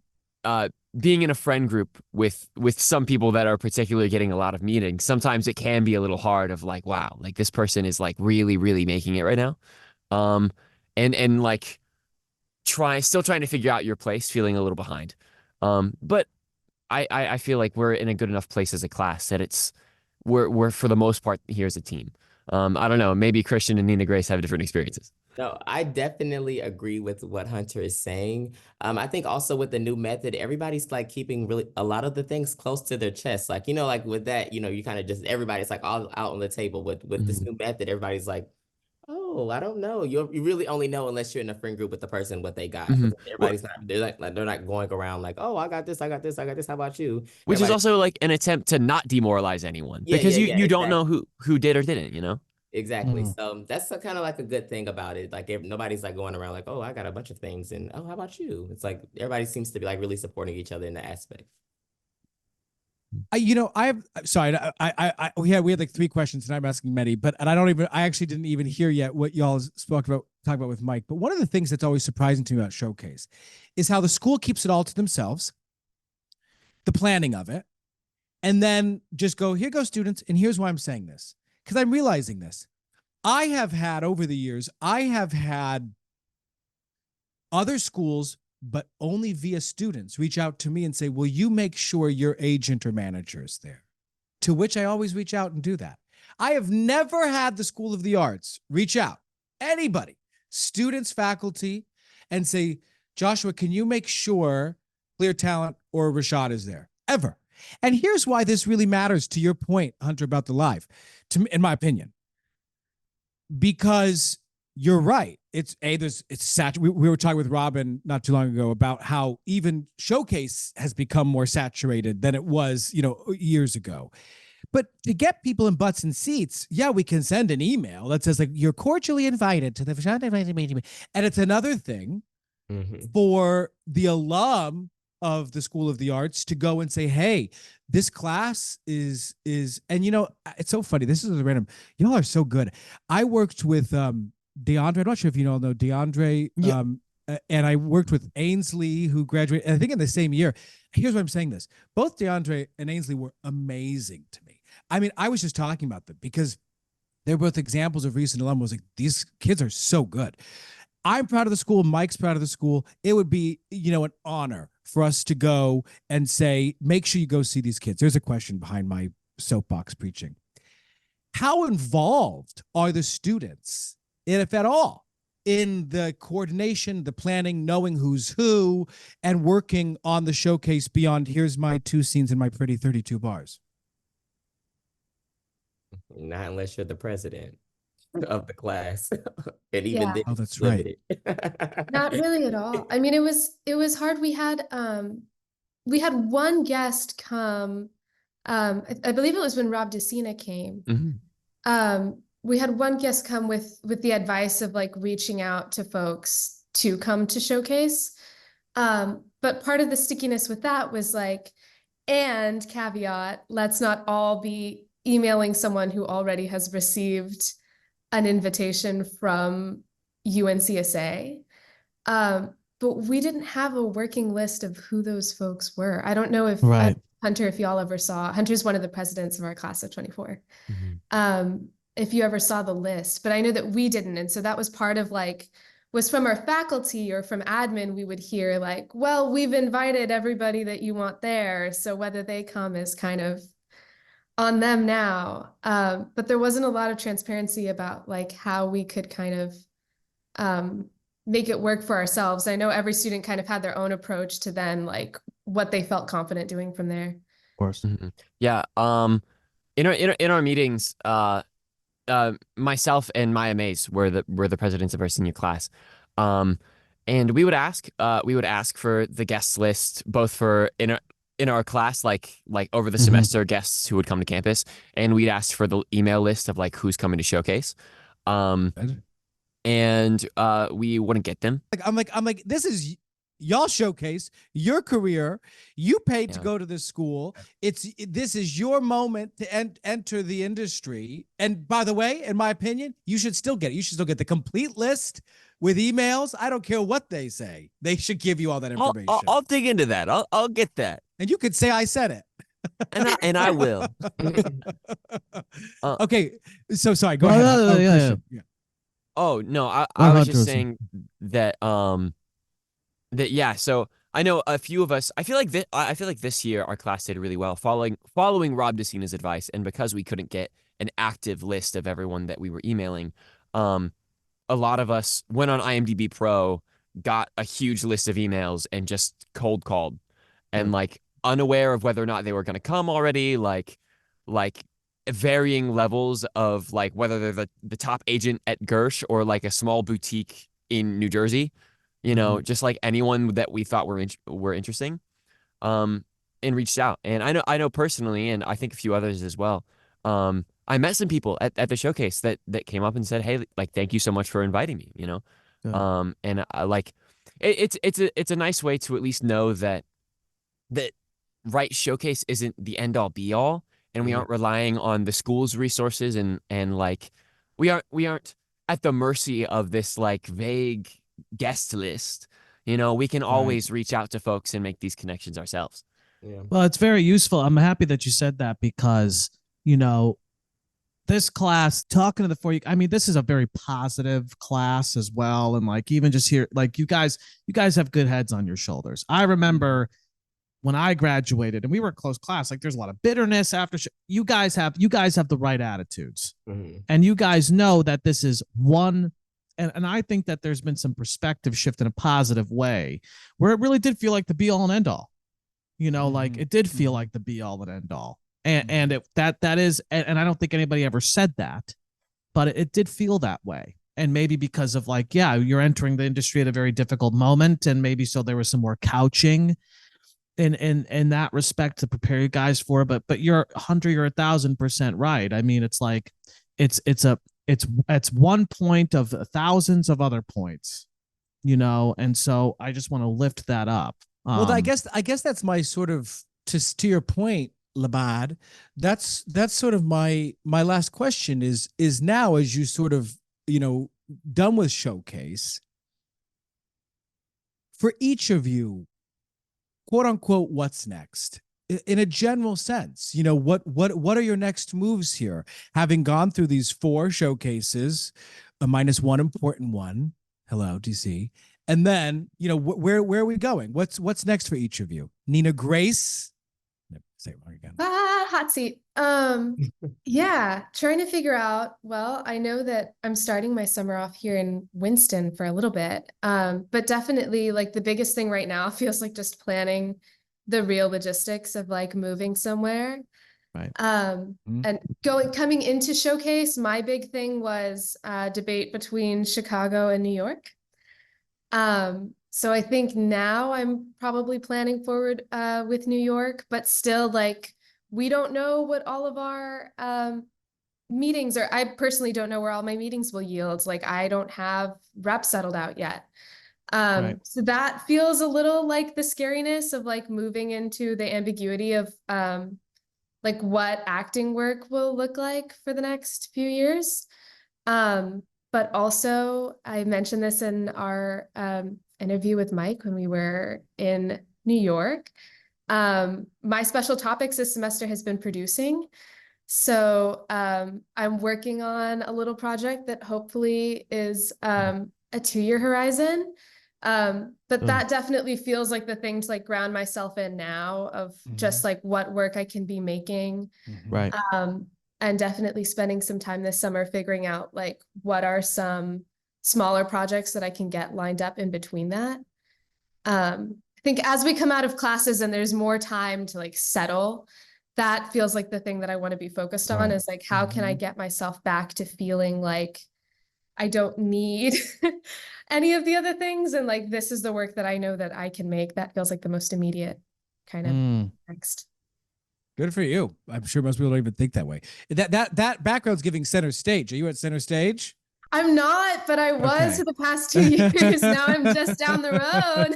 [SPEAKER 6] being in a friend group with some people that are particularly getting a lot of meetings, sometimes it can be a little hard of like, wow, like this person is like really, really making it right now. And like still trying to figure out your place, feeling a little behind. But I feel like we're in a good enough place as a class that we're for the most part here as a team. I don't know, maybe Christian and Nina Grace have different experiences.
[SPEAKER 5] No, I definitely agree with what Hunter is saying. I think also with the new method, everybody's like keeping really a lot of the things close to their chest. Like, you know, like with that, you know, you kind of just everybody's like all out on the table with this new method. Everybody's like, oh, I don't know. You really only know unless you're in a friend group with the person what they got.
[SPEAKER 6] Mhm.
[SPEAKER 5] Because everybody's not they're not going around like, oh, I got this, I got this, I got this. How about you?
[SPEAKER 6] Which is
[SPEAKER 5] Everybody,
[SPEAKER 6] also like an attempt to not demoralize anyone
[SPEAKER 5] yeah,
[SPEAKER 6] because
[SPEAKER 5] yeah, yeah,
[SPEAKER 6] you don't know
[SPEAKER 5] exactly.
[SPEAKER 6] who did or didn't, you know?
[SPEAKER 5] Exactly. So that's kind of like a good thing about it. Like nobody's like going around like, oh, I got a bunch of things, and oh, how about you? It's like everybody seems to be like really supporting each other in that aspect.
[SPEAKER 2] We had like 3 questions, and I'm asking many, and I actually didn't even hear yet what y'all talked about with Mike. But one of the things that's always surprising to me about Showcase is how the school keeps it all to themselves, the planning of it, and then just go, here go students, and here's why I'm saying this. Because I'm realizing this. Over the years, I have had other schools, but only via students, reach out to me and say, will you make sure your agent or manager is there? To which I always reach out and do that. I have never had the School of the Arts reach out, anybody, students, faculty, and say, Joshua, can you make sure Clear Talent or Rashad is there? Ever. And here's why this really matters to your point, Hunter, about the live, in my opinion. Because you're right. It's saturated. We were talking with Robin not too long ago about how even Showcase has become more saturated than it was, years ago. But to get people in butts and seats, yeah, we can send an email that says like you're cordially invited to the meeting, and it's another thing for the alum of the School of the Arts to go and say, hey, this class is and it's so funny. This is random. Y'all are so good. I worked with DeAndre. I'm not sure if you all know DeAndre. Yeah. And I worked with Ainsley, who graduated, I think in the same year. Here's why I'm saying this. Both DeAndre and Ainsley were amazing to me. I mean, I was just talking about them because they're both examples of recent alumni. Like, these kids are so good. I'm proud of the school. Mike's proud of the school. It would be, an honor for us to go and say, make sure you go see these kids. There's a question behind my soapbox preaching. How involved are the students, if at all, in the coordination, the planning, knowing who's who, and working on the showcase beyond here's my 2 scenes and my pretty 32 bars?
[SPEAKER 5] Not unless you're the president of the class. And even then,
[SPEAKER 2] that's
[SPEAKER 5] limited.
[SPEAKER 2] right.
[SPEAKER 3] Not really at all. I mean, it was hard. We had one guest come. I believe it was when Rob DeCina came. We had one guest come with the advice of like reaching out to folks to come to Showcase. But part of the stickiness with that was like, and caveat, let's not all be emailing someone who already has received an invitation from UNCSA. But we didn't have a working list of who those folks were. I don't know if
[SPEAKER 7] Right.
[SPEAKER 3] Hunter, if y'all ever saw, Hunter's one of the presidents of our class of 24.
[SPEAKER 5] Mhm.
[SPEAKER 3] If you ever saw the list, but I know that we didn't. And so that was part of like, was from our faculty or from admin, we would hear like, well, we've invited everybody that you want there. So whether they come is kind of on them now. But there wasn't a lot of transparency about like how we could kind of make it work for ourselves. I know every student kind of had their own approach to then like what they felt confident doing from there.
[SPEAKER 7] Of course.
[SPEAKER 5] Mhm.
[SPEAKER 6] Yeah. In our meetings, myself and Maya Mays were the presidents of our senior class, and we would ask for the guest list both for in our class, like over the
[SPEAKER 7] Mhm.
[SPEAKER 6] semester guests who would come to campus, and we'd ask for the email list of like who's coming to showcase, and we wouldn't get them.
[SPEAKER 2] I'm like, this is y'all showcase your career. You paid to
[SPEAKER 5] Yeah.
[SPEAKER 2] go to this school. This is your moment to enter the industry. And by the way, in my opinion, you should still get it. You should still get the complete list with emails. I don't care what they say. They should give you all that
[SPEAKER 5] I'll,
[SPEAKER 2] information.
[SPEAKER 5] I'll, I'll dig into that. I'll get that,
[SPEAKER 2] and you could say I said it.
[SPEAKER 5] and I will.
[SPEAKER 2] Okay, so sorry. Go
[SPEAKER 7] Well,
[SPEAKER 2] ahead.
[SPEAKER 7] yeah, yeah,
[SPEAKER 2] Christian. Yeah.
[SPEAKER 6] Oh no, I
[SPEAKER 7] Well,
[SPEAKER 6] was
[SPEAKER 7] Hunter
[SPEAKER 6] just
[SPEAKER 7] was-
[SPEAKER 6] saying that yeah. So I know a few of us. I feel like this year our class did really well, following Rob DeCina's advice, and because we couldn't get an active list of everyone that we were emailing, a lot of us went on IMDb Pro, got a huge list of emails, and just cold called, and like unaware of whether or not they were going to come already, like varying levels of like whether they're the top agent at Gersh or like a small boutique in New Jersey, just like anyone that we thought were interesting, um, and reached out. And I know personally, and I think a few others as well. I met some people at the showcase that came up and said, "Hey, like, thank you so much for inviting me."
[SPEAKER 7] Yeah.
[SPEAKER 6] And I like it's a nice way to at least know that right showcase isn't the end all be all, and we aren't relying on the school's resources, and like we aren't at the mercy of this like vague guest list. We can always reach out to folks and make these connections ourselves.
[SPEAKER 7] Well, it's very useful. I'm happy that you said that because, this class, talking to the four, I mean, this is a very positive class as well. And like, even just here, like you guys have good heads on your shoulders. I remember when I graduated and we were a close class, like there's a lot of bitterness after you guys have the right attitudes, and you guys know that this is one. And I think that there's been some perspective shift in a positive way where it really did feel like the be all and end all, like it did feel like the be all and end all. And that is, and I don't think anybody ever said that, but it did feel that way. And maybe because of like, yeah, you're entering the industry at a very difficult moment, and maybe so there was some more couching in that respect to prepare you guys for it. But you're Hunter, you're 1,000% right. I mean, it's like it's one point of thousands of other points, and so I just want to lift that up.
[SPEAKER 2] Well, I guess that's my sort of to your point, Labad. That's sort of my last question is now, as you sort of done with showcase, for each of you, quote unquote, what's next? In a general sense, what are your next moves here? Having gone through these 4 showcases, minus one important one. Hello, DC. And then, where are we going? What's next for each of you? Nina Grace. Say it wrong again.
[SPEAKER 3] Hot seat. Yeah, trying to figure out, well, I know that I'm starting my summer off here in Winston for a little bit. But definitely like the biggest thing right now feels like just planning the real logistics of like moving somewhere.
[SPEAKER 7] Right.
[SPEAKER 3] And coming into showcase, my big thing was debate between Chicago and New York. So I think now I'm probably planning forward with New York, but still like we don't know what all of our meetings are. I personally don't know where all my meetings will yield. Like I don't have reps settled out yet. So that feels a little like the scariness of like moving into the ambiguity of like what acting work will look like for the next few years. but also I mentioned this in our interview with Mike when we were in New York. My special topics this semester has been producing. So I'm working on a little project that hopefully is a 2-year horizon. But that definitely feels like the thing to like ground myself in now of just like what work I can be making.
[SPEAKER 1] Right.
[SPEAKER 3] And definitely spending some time this summer figuring out like what are some smaller projects that I can get lined up in between that. I think as we come out of classes and there's more time to like settle, that feels like the thing that I want to be focused on is like, how can I get myself back to feeling like I don't need any of the other things? And like, this is the work that I know that I can make. That feels like the most immediate kind of next.
[SPEAKER 2] Good for you. I'm sure most people don't even think that way. That background's giving center stage. Are you at center stage?
[SPEAKER 3] I'm not, but I was for the past 2 years. Now I'm just down the road.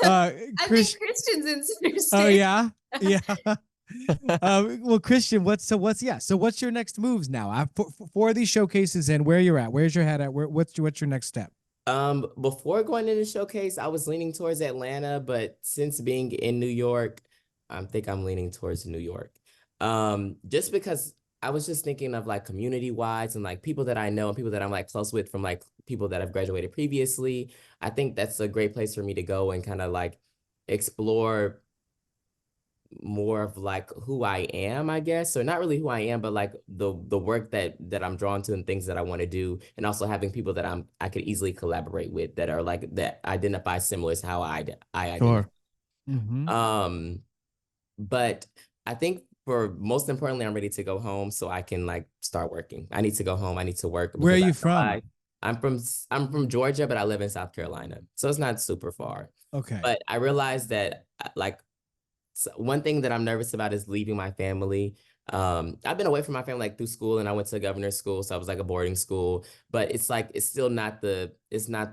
[SPEAKER 3] I think Christian's in center stage.
[SPEAKER 2] Oh yeah, yeah. Well, Christian, what's your next moves now? For these showcases and where you're at, where's your head at? What's your next step?
[SPEAKER 5] Before going into the showcase, I was leaning towards Atlanta, but since being in New York, I think I'm leaning towards New York. Just because I was just thinking of like community wise and like people that I know and people that I'm like close with from like people that have graduated previously. I think that's a great place for me to go and kind of like explore more of like who I am, I guess. So not really who I am, but like the work that I'm drawn to and things that I want to do, and also having people that I could easily collaborate with that are like that identify similar as how I identify.
[SPEAKER 1] Sure.
[SPEAKER 5] But I think for most importantly, I'm ready to go home so I can like start working. I need to go home. I need to work.
[SPEAKER 2] Where are you from?
[SPEAKER 5] I'm from Georgia, but I live in South Carolina, so it's not super far.
[SPEAKER 2] Okay.
[SPEAKER 5] But I realized that like one thing that I'm nervous about is leaving my family. I've been away from my family like through school, and I went to a governor's school, so I was like a boarding school. But it's like it's not the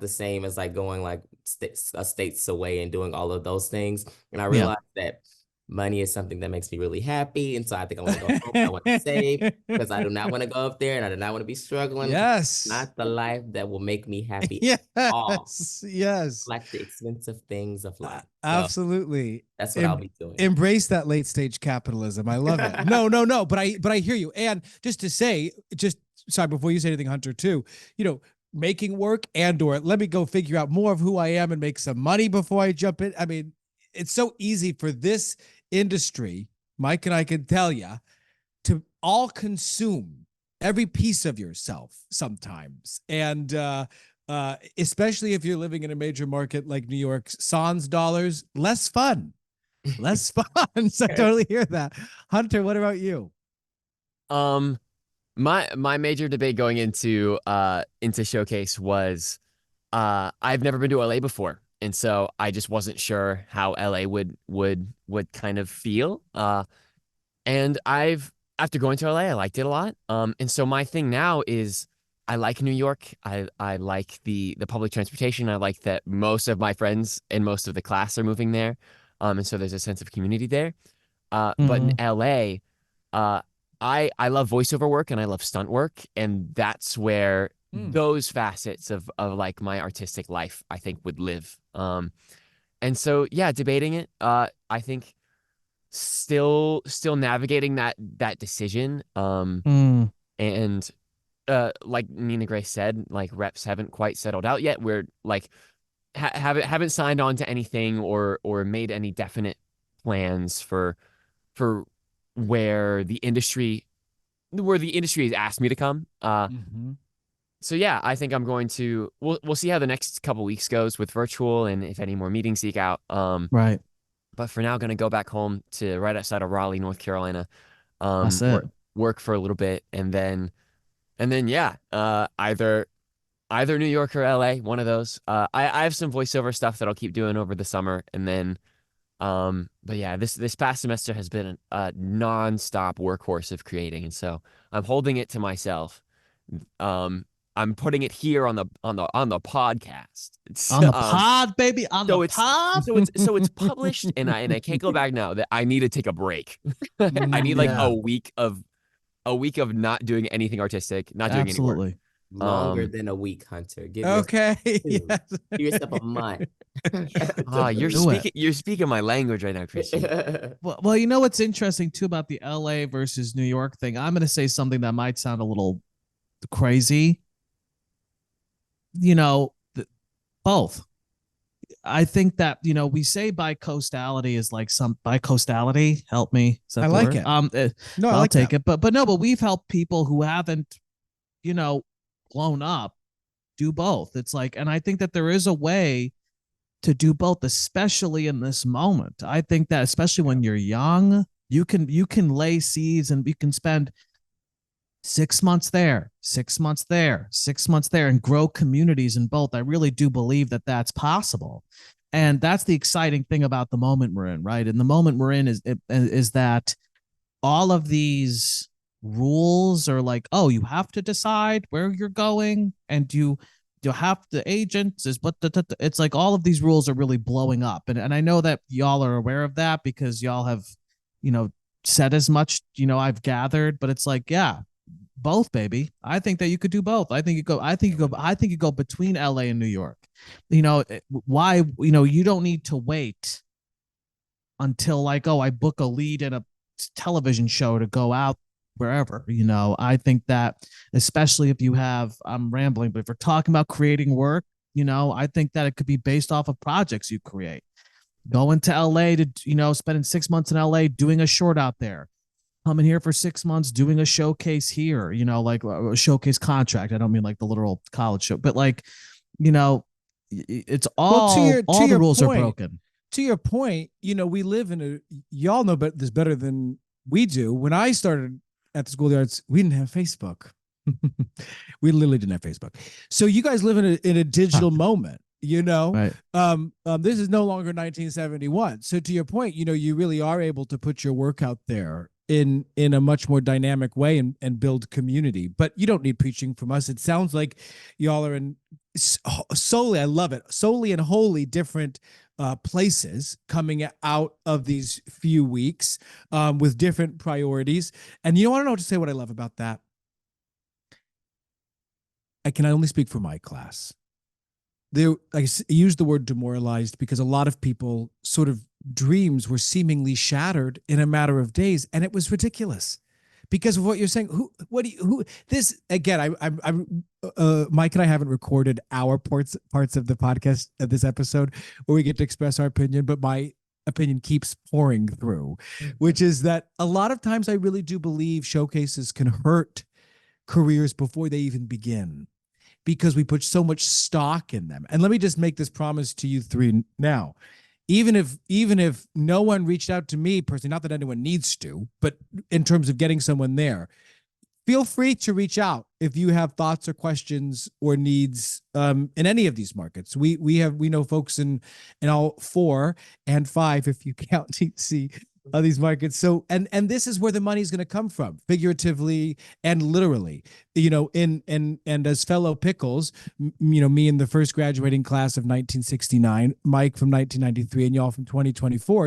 [SPEAKER 5] same as like going like states away and doing all of those things. And I realized that money is something that makes me really happy, and so I think I want to go home. I want to save because I do not want to go up there, and I do not want to be struggling.
[SPEAKER 2] Yes,
[SPEAKER 5] not the life that will make me happy.
[SPEAKER 2] Yes,
[SPEAKER 5] like the expensive things of life.
[SPEAKER 2] Absolutely,
[SPEAKER 5] that's what I'll be doing.
[SPEAKER 2] Embrace that late stage capitalism. I love it. No, but I hear you. And just to say, sorry, before you say anything, Hunter, too, making work or let me go figure out more of who I am and make some money before I jump in. I mean, it's so easy for this industry, Mike and I can tell you, to all consume every piece of yourself sometimes. And especially if you're living in a major market like New York, sans dollars, less fun. Less fun. So I totally hear that. Hunter, what about you?
[SPEAKER 6] My major debate going into Showcase was I've never been to LA before. And so I just wasn't sure how LA would kind of feel. And after going to LA, I liked it a lot. And so my thing now is I like New York. I like the public transportation. I like that most of my friends and most of the class are moving there. And so there's a sense of community there. But in LA, I love voiceover work and I love stunt work. And that's where those facets of like my artistic life, I think, would live. And so, yeah, debating it, I think still navigating that decision. And like Nina Grace said, like reps haven't quite settled out yet. We're like haven't signed on to anything or made any definite plans for where the industry has asked me to come. So yeah, I think I'm going to. We'll see how the next couple weeks goes with virtual and if any more meetings seek out.
[SPEAKER 1] Right.
[SPEAKER 6] But for now, going to go back home to right outside of Raleigh, North Carolina.
[SPEAKER 1] That's it.
[SPEAKER 6] Work for a little bit, and then yeah, either New York or LA, one of those. I have some voiceover stuff that I'll keep doing over the summer, and then. But yeah, this past semester has been a nonstop workhorse of creating, and so I'm holding it to myself. I'm putting it here on the podcast.
[SPEAKER 1] On the pod, baby. On the pod.
[SPEAKER 6] So it's published, and I can't go back now. That I need to take a break. I need like a week of not doing anything artistic, not doing any work.
[SPEAKER 5] Longer
[SPEAKER 6] Um,
[SPEAKER 5] than a week, Hunter. Give yourself
[SPEAKER 2] Okay.
[SPEAKER 5] 2.
[SPEAKER 2] Yes.
[SPEAKER 5] Give yourself a month.
[SPEAKER 7] Do it.
[SPEAKER 6] you're speaking my language right now, Christian.
[SPEAKER 7] Well, you know what's interesting too about the LA versus New York thing? I'm going to say something that might sound a little crazy. You know, both. I think that we say bicoastality is like some bicoastality. Help me, is that
[SPEAKER 2] I
[SPEAKER 7] the
[SPEAKER 2] like
[SPEAKER 7] word?
[SPEAKER 2] it. No, I
[SPEAKER 7] I'll
[SPEAKER 2] like
[SPEAKER 7] take
[SPEAKER 2] that.
[SPEAKER 7] it. But no, but we've helped people who haven't blown up do both. It's like, and I think that there is a way to do both, especially in this moment. I think that especially when you're young, you can lay seeds and you can spend 6 months there, 6 months there, 6 months there, and grow communities in both. I really do believe that that's possible. And that's the exciting thing about the moment we're in, right? And the moment we're in is that all of these rules are like, oh, you have to decide where you're going, and you have the agents is what it's like. All of these rules are really blowing up, and I know that y'all are aware of that because y'all have, you know, said as much. I've gathered, but it's like, yeah, both, baby. I think that you could do both. I think you go. I think you go. I think you go between LA and New York. Why? You don't need to wait until like, oh, I book a lead in a television show to go out wherever. I think that especially if you have, I'm rambling, but if we're talking about creating work, I think that it could be based off of projects you create. Going to LA to, spending 6 months in LA doing a short out there, coming here for 6 months doing a showcase here, like a showcase contract. I don't mean like the literal college show, but like, it's
[SPEAKER 2] Well, to
[SPEAKER 7] all the
[SPEAKER 2] your
[SPEAKER 7] rules are
[SPEAKER 2] point,
[SPEAKER 7] broken.
[SPEAKER 2] to your point, we live in y'all know this better than we do. When I started at the School of the Arts, we didn't have Facebook. We literally didn't have Facebook. So you guys live in a digital moment,
[SPEAKER 7] Right.
[SPEAKER 2] this is no longer 1971. So to your point, you really are able to put your work out there in a much more dynamic way and build community. But you don't need preaching from us. It sounds like y'all are in solely, I love it, solely and wholly different places coming out of these few weeks with different priorities. And I don't know what to say what I love about that. I can only speak for my class. I used the word demoralized because a lot of people sort of dreams were seemingly shattered in a matter of days, and it was ridiculous because of what you're saying. This again? Mike and I haven't recorded our parts of the podcast of this episode where we get to express our opinion, but my opinion keeps pouring through, which is that a lot of times I really do believe showcases can hurt careers before they even begin, because we put so much stock in them. And let me just make this promise to you three now. Even if no one reached out to me personally, not that anyone needs to, but in terms of getting someone there, feel free to reach out if you have thoughts or questions or needs in any of these markets. We know folks in all 4 and 5, if you count DC, of these markets. So and this is where the money is going to come from, figuratively and literally. And as fellow pickles, me in the first graduating class of 1969, Mike from 1993, and y'all from 2024.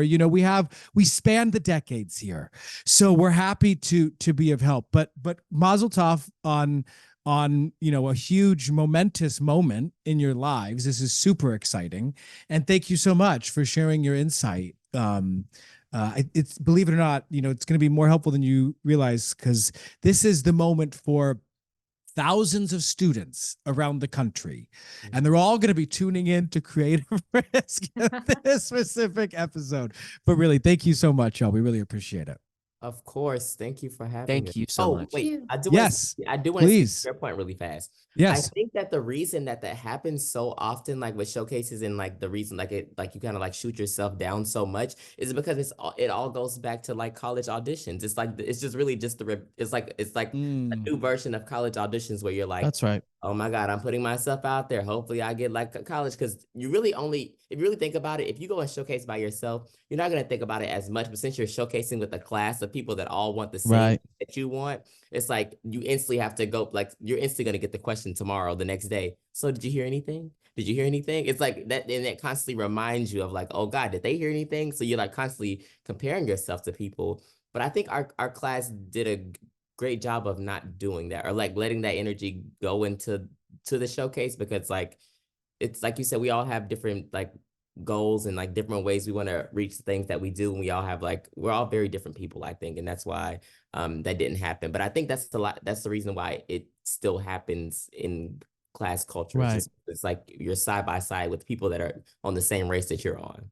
[SPEAKER 2] We span the decades here, so we're happy to be of help. But Mazel Tov on a huge momentous moment in your lives. This is super exciting, and thank you so much for sharing your insight. It's, believe it or not, it's going to be more helpful than you realize, because this is the moment for thousands of students around the country, and they're all going to be tuning in to Creative Risk this specific episode. But really, thank you so much, y'all. We really appreciate it.
[SPEAKER 5] Of course. Thank you for having
[SPEAKER 6] Thank
[SPEAKER 5] us.
[SPEAKER 6] you so much.
[SPEAKER 5] Wait, I do
[SPEAKER 2] Yes,
[SPEAKER 5] want to
[SPEAKER 2] please.
[SPEAKER 5] say your point really fast.
[SPEAKER 2] Yes.
[SPEAKER 5] I think that the reason that happens so often, like with showcases, and like the reason you kind of like shoot yourself down so much, is because it all goes back to like college auditions. It's like it's just really just it's like a new version of college auditions where you're like,
[SPEAKER 7] That's right.
[SPEAKER 5] oh my God, I'm putting myself out there. Hopefully I get like a college. Because if you really think about it, if you go and showcase by yourself, you're not going to think about it as much. But since you're showcasing with a class of people that all want the same
[SPEAKER 7] Right.
[SPEAKER 5] that you want, it's like you instantly have to go, like you're instantly going to get the question tomorrow, the next day. So did you hear anything? Did you hear anything? It's like that, and that constantly reminds you of like, oh God, did they hear anything? So you're like constantly comparing yourself to people. But I think our class did a great job of not doing that, or like letting that energy go into the showcase, because like it's like you said, we all have different like goals and like different ways we want to reach the things that we do, and we all have like, we're all very different people, I think, and that's why that didn't happen. But I think that's the reason why it still happens in class culture.
[SPEAKER 7] Right.
[SPEAKER 5] It's like you're side by side with people that are on the same race that you're on.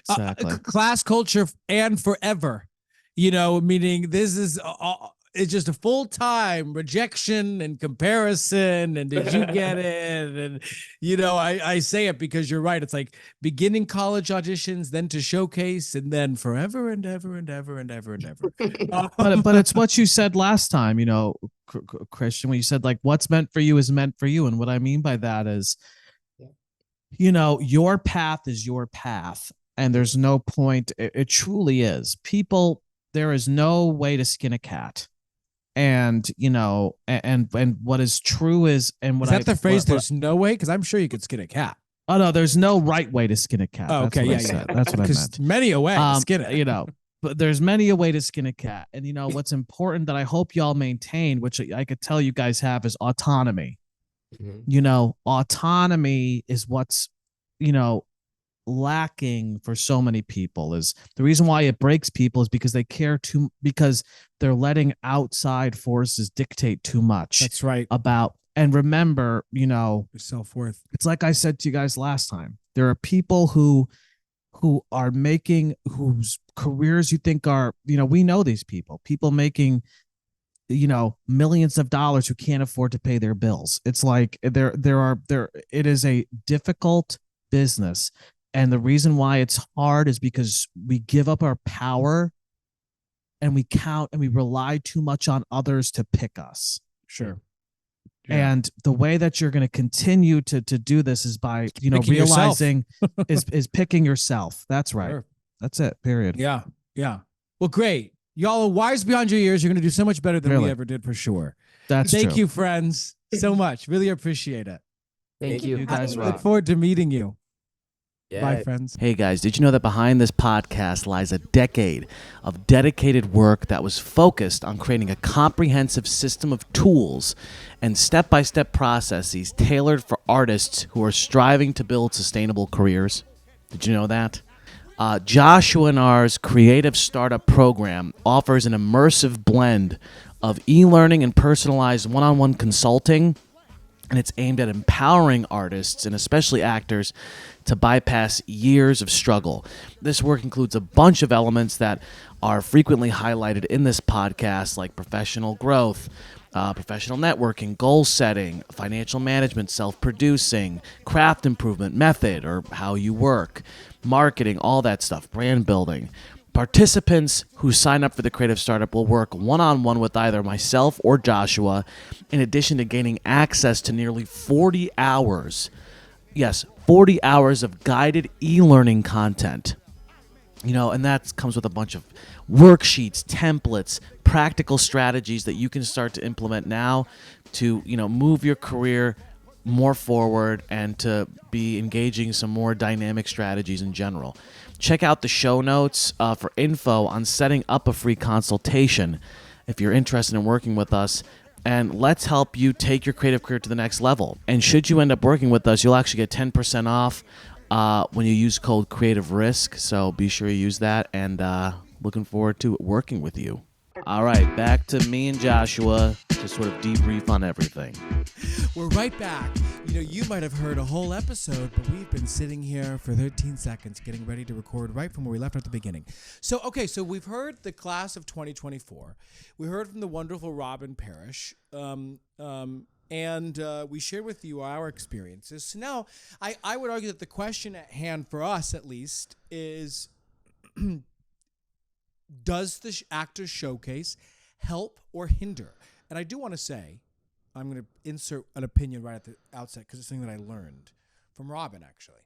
[SPEAKER 7] Exactly.
[SPEAKER 2] Class culture and forever, meaning this is it's just a full-time rejection and comparison, and did you get it? And I say it because you're right. It's like beginning college auditions, then to showcase, and then forever and ever and ever and ever and ever.
[SPEAKER 7] But it's what you said last time, Christian, when you said like what's meant for you is meant for you. And what I mean by that is, your path is your path, and there's no point. It truly is. People, there is no way to skin a cat. And and what is true is, and what
[SPEAKER 2] is that the phrase? There's no way, because I'm sure you could skin a cat.
[SPEAKER 7] Oh no, there's no right way to skin a cat.
[SPEAKER 2] Oh, okay,
[SPEAKER 7] That's what I said. That's what I meant.
[SPEAKER 2] Many a way to skin it.
[SPEAKER 7] But there's many a way to skin a cat. And what's important that I hope y'all maintain, which I could tell you guys have, is autonomy.
[SPEAKER 5] Mm-hmm.
[SPEAKER 7] Autonomy is what's lacking for so many people. Is the reason why it breaks people is because they care too, because they're letting outside forces dictate too much.
[SPEAKER 2] That's right.
[SPEAKER 7] And remember, your
[SPEAKER 2] self-worth.
[SPEAKER 7] It's like I said to you guys last time. There are people who are making, whose careers you think are, we know these people making, millions of dollars, who can't afford to pay their bills. It's like it is a difficult business. And the reason why it's hard is because we give up our power, and we count and we rely too much on others to pick us.
[SPEAKER 2] Sure.
[SPEAKER 7] Yeah. And the way that you're going to continue to do this is by, realizing is picking yourself. That's right. Sure. That's it. Period.
[SPEAKER 2] Yeah. Yeah. Well, great. Y'all are wise beyond your years. You're going to do so much better than we ever did, for sure. Thank
[SPEAKER 7] true.
[SPEAKER 2] you, friends, so much. Really appreciate it.
[SPEAKER 5] Thank you.
[SPEAKER 7] You guys
[SPEAKER 2] look forward to meeting you.
[SPEAKER 5] Yeah.
[SPEAKER 2] Bye, friends.
[SPEAKER 1] Hey guys, did you know that behind this podcast lies a decade of dedicated work that was focused on creating a comprehensive system of tools and step-by-step processes tailored for artists who are striving to build sustainable careers? Did you know that? Joshua and R's Creative Startup Program offers an immersive blend of e-learning and personalized one-on-one consulting, and it's aimed at empowering artists and especially actors to bypass years of struggle. This work includes a bunch of elements that are frequently highlighted in this podcast, like professional growth, professional networking, goal setting, financial management, self-producing, craft improvement, method, or how you work, marketing, all that stuff, brand building. Participants who sign up for the Creative Startup will work one-on-one with either myself or Joshua, in addition to gaining access to nearly 40 hours. Yes, 40 hours of guided e-learning content. And that comes with a bunch of worksheets, templates, practical strategies that you can start to implement now to, move your career more forward and to be engaging some more dynamic strategies in general. Check out the show notes for info on setting up a free consultation if you're interested in working with us. And let's help you take your creative career to the next level. And should you end up working with us, you'll actually get 10% off when you use code Creative Risk. So be sure you use that, and looking forward to working with you. All right, back to me and Joshua to sort of debrief on everything.
[SPEAKER 2] We're right back. You might have heard a whole episode, but we've been sitting here for 13 seconds getting ready to record right from where we left at the beginning. So we've heard the class of 2024. We heard from the wonderful Robin Parrish, and we shared with you our experiences. So now I would argue that the question at hand for us, at least, is does the Actors Showcase help or hinder? And I do want to say, I'm going to insert an opinion right at the outset because it's something that I learned from Robin, actually.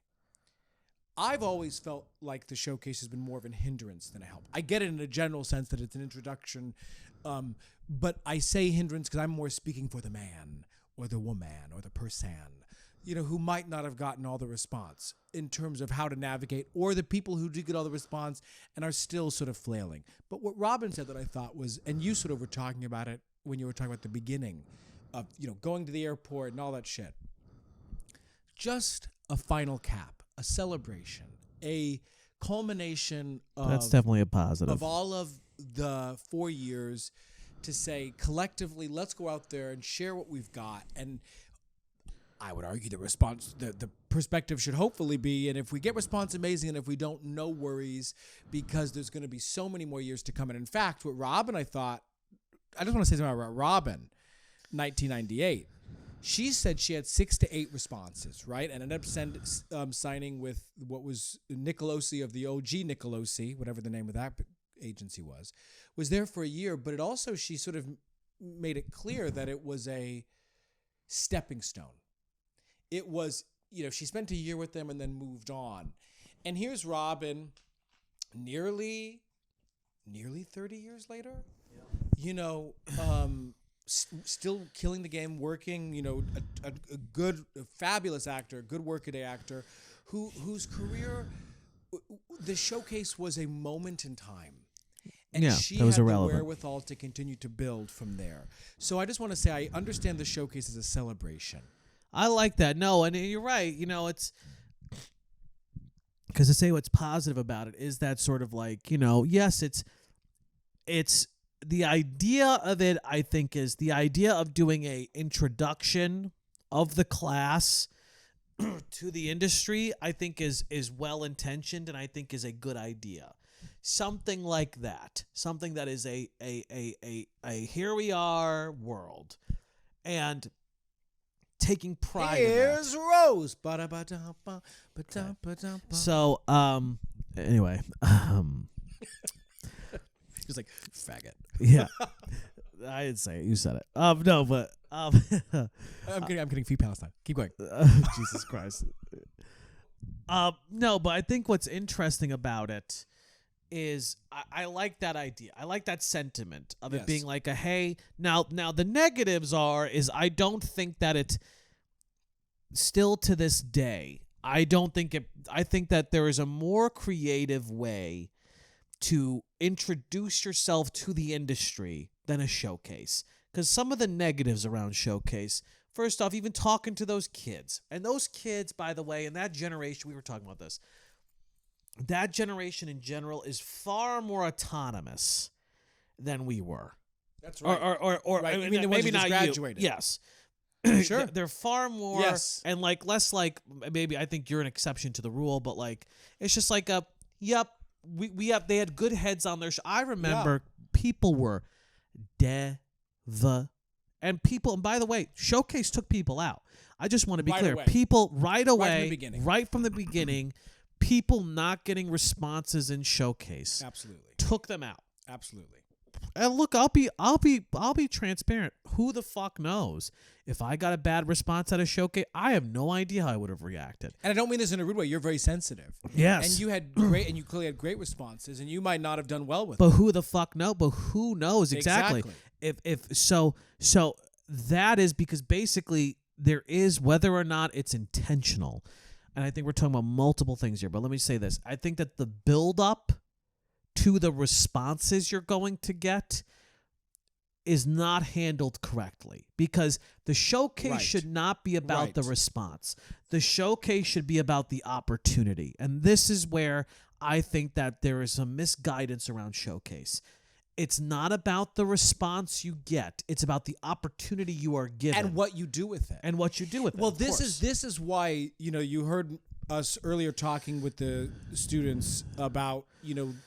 [SPEAKER 2] I've always felt like the showcase has been more of a hindrance than a help. I get it in a general sense that it's an introduction, but I say hindrance because I'm more speaking for the man or the woman or the person. who might not have gotten all the response in terms of how to navigate, or the people who do get all the response and are still sort of flailing. But what Robin said that I thought was, and you sort of were talking about it when you were talking about the beginning of, going to the airport and all that shit. Just a final cap, a celebration, a culmination of,
[SPEAKER 7] That's definitely a positive.
[SPEAKER 2] of all of the 4 years to say collectively, let's go out there and share what we've got. And I would argue the response, the perspective should hopefully be, and if we get response, amazing, and if we don't, no worries, because there's going to be so many more years to come. And in fact, what Robin, I just want to say something about Robin, 1998. She said she had 6 to 8 responses, right? And ended up signing with what was Nicolosi of the OG Nicolosi, whatever the name of that agency was there for a year. But it also, she sort of made it clear that it was a stepping stone. It was, she spent a year with them and then moved on. And here's Robin, nearly 30 years later, still killing the game, working, a fabulous actor, a good workaday actor, whose career, the showcase was a moment in time. And she
[SPEAKER 7] that was
[SPEAKER 2] had
[SPEAKER 7] irrelevant.
[SPEAKER 2] the wherewithal to continue to build from there. So I just want to say, I understand the showcase as a celebration.
[SPEAKER 7] I like that. No, and you're right. It's because to say what's positive about it is that sort of like, yes, it's the idea of it, I think, is the idea of doing a introduction of the class to the industry, I think is well intentioned, and I think is a good idea. Something like that. Something that is a here we are world. And taking pride
[SPEAKER 2] Here's
[SPEAKER 7] in
[SPEAKER 2] Rose.
[SPEAKER 7] So, anyway,
[SPEAKER 2] He's like, faggot.
[SPEAKER 7] yeah, I didn't say it. You said it. No, but
[SPEAKER 2] I'm kidding. Free Palestine. Keep going.
[SPEAKER 7] Jesus Christ. No, but I think what's interesting about it is I like that idea. I like that sentiment of it being like a hey. Now the negatives is I don't think that it still to this day. I don't think it. I think that there is a more creative way to introduce yourself to the industry than a showcase. Because some of the negatives around showcase, first off, even talking to those kids, and those kids, by the way, in that generation, we were talking about this. That generation in general is far more autonomous than we were.
[SPEAKER 2] That's right.
[SPEAKER 7] Or
[SPEAKER 2] right.
[SPEAKER 7] I
[SPEAKER 2] mean, the ones
[SPEAKER 7] maybe
[SPEAKER 2] who just
[SPEAKER 7] not
[SPEAKER 2] graduated.
[SPEAKER 7] you. Yes.
[SPEAKER 2] Sure.
[SPEAKER 7] They're far more and like less like maybe I think you're an exception to the rule, but like it's just like they had good heads on their I remember people were and by the way, showcase took people out. I just want to be clear.
[SPEAKER 2] Away.
[SPEAKER 7] People right away,
[SPEAKER 2] right
[SPEAKER 7] from the beginning, people not getting responses in showcase.
[SPEAKER 2] Absolutely.
[SPEAKER 7] Took them out.
[SPEAKER 2] Absolutely.
[SPEAKER 7] And look, I'll be transparent. Who the fuck knows? If I got a bad response at a showcase, I have no idea how I would have reacted.
[SPEAKER 2] And I don't mean this in a rude way. You're very sensitive.
[SPEAKER 7] Yes.
[SPEAKER 2] And you clearly had great responses, and you might not have done well with
[SPEAKER 7] But
[SPEAKER 2] them.
[SPEAKER 7] who the fuck knows? But who knows exactly? So that is because basically there is whether or not it's intentional. And I think we're talking about multiple things here, but let me say this. I think that the build up to the responses you're going to get is not handled correctly, because the showcase should not be about the response. The showcase should be about the opportunity. And this is where I think that there is some misguidance around showcase. It's not about the response you get. It's about the opportunity you are given.
[SPEAKER 2] And what you do with it. Well, this is why, you heard us earlier talking with the students about,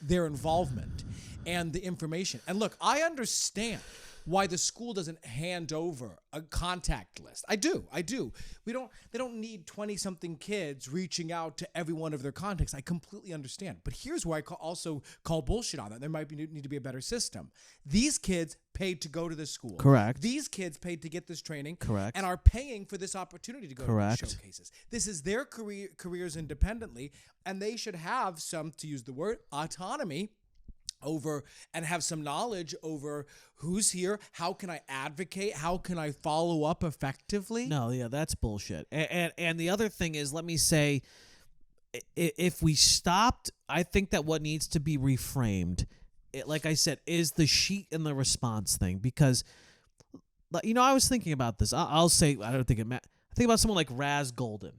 [SPEAKER 2] their involvement and the information. And look, I understand why the school doesn't hand over a contact list. I do. They don't need 20-something kids reaching out to every one of their contacts. I completely understand. But here's where I also call bullshit on that. There might need to be a better system. These kids paid to go to this school.
[SPEAKER 7] Correct.
[SPEAKER 2] These kids paid to get this training.
[SPEAKER 7] Correct.
[SPEAKER 2] And are paying for this opportunity to go
[SPEAKER 7] Correct.
[SPEAKER 2] to these showcases. This is their careers independently, and they should have some, to use the word, autonomy over and have some knowledge over who's here, how can I advocate, how can I follow up effectively.
[SPEAKER 7] No, yeah, that's bullshit. And the other thing is, let me say, if we stopped, I think that what needs to be reframed, like I said, is the sheet and the response thing. Because, I was thinking about this. I'll say, I don't think it matters. I think about someone like Raz Golden.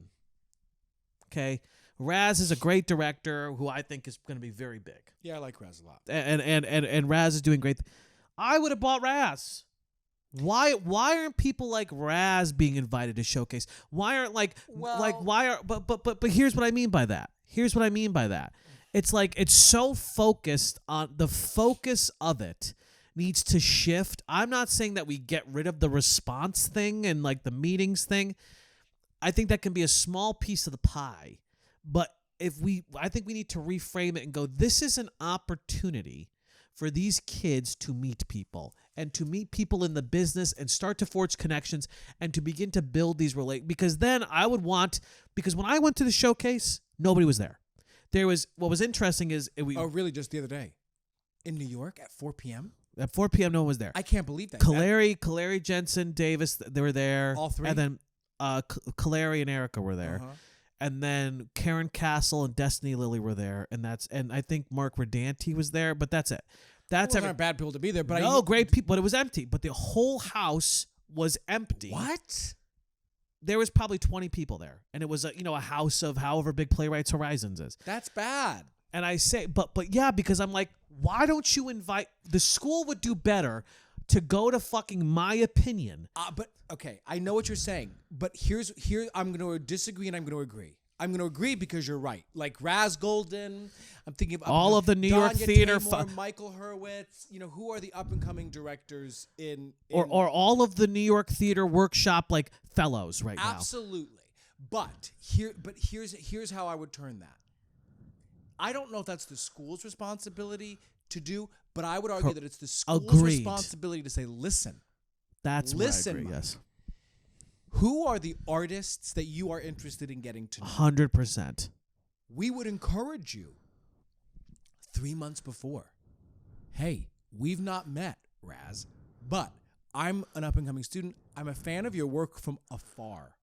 [SPEAKER 7] Okay? Raz is a great director who I think is going to be very big.
[SPEAKER 2] Yeah, I like Raz a lot.
[SPEAKER 7] And Raz is doing great. I would have bought Raz. Why aren't people like Raz being invited to showcase? Why aren't but here's what I mean by that. It's like it's so focused on the focus of it needs to shift. I'm not saying that we get rid of the response thing and like the meetings thing. I think that can be a small piece of the pie. But I think we need to reframe it and go, this is an opportunity for these kids to meet people and to meet people in the business and start to forge connections and to begin to build these because then because when I went to the showcase, nobody was there. What was interesting is
[SPEAKER 2] really just the other day in New York at 4 p.m.
[SPEAKER 7] At 4 p.m. no one was there.
[SPEAKER 2] I can't believe that.
[SPEAKER 7] Kaleri, Jensen, Davis, they were there.
[SPEAKER 2] All three?
[SPEAKER 7] And then Kaleri and Erica were there.
[SPEAKER 2] Uh-huh.
[SPEAKER 7] And then Karen Castle and Destiny Lily were there, and I think Mark Redanti was there, but that's it. That's
[SPEAKER 2] not bad people to be there, but
[SPEAKER 7] great people, but it was empty. But the whole house was empty.
[SPEAKER 2] What?
[SPEAKER 7] There was probably 20 people there, and it was a house of however big Playwrights Horizons is.
[SPEAKER 2] That's bad.
[SPEAKER 7] And I say, but yeah, because I'm like, why don't you invite the school? Would do better to go to fucking My Opinion.
[SPEAKER 2] But okay, I know what you're saying, but here I'm going to disagree and I'm going to agree. I'm going to agree because you're right. Like Raz Golden, I'm thinking of
[SPEAKER 7] all of the New York theater,
[SPEAKER 2] Michael Hurwitz. Who are the up and coming directors in
[SPEAKER 7] or all of the New York theater workshop like fellows right now.
[SPEAKER 2] Absolutely. But here's how I would turn that. I don't know if that's the school's responsibility to do, but I would argue that it's the school's responsibility to say, listen.
[SPEAKER 7] That's where I agree, yes.
[SPEAKER 2] Who are the artists that you are interested in getting to know?
[SPEAKER 7] 100%.
[SPEAKER 2] We would encourage you 3 months before. Hey, we've not met, Raz, but I'm an up-and-coming student. I'm a fan of your work from afar.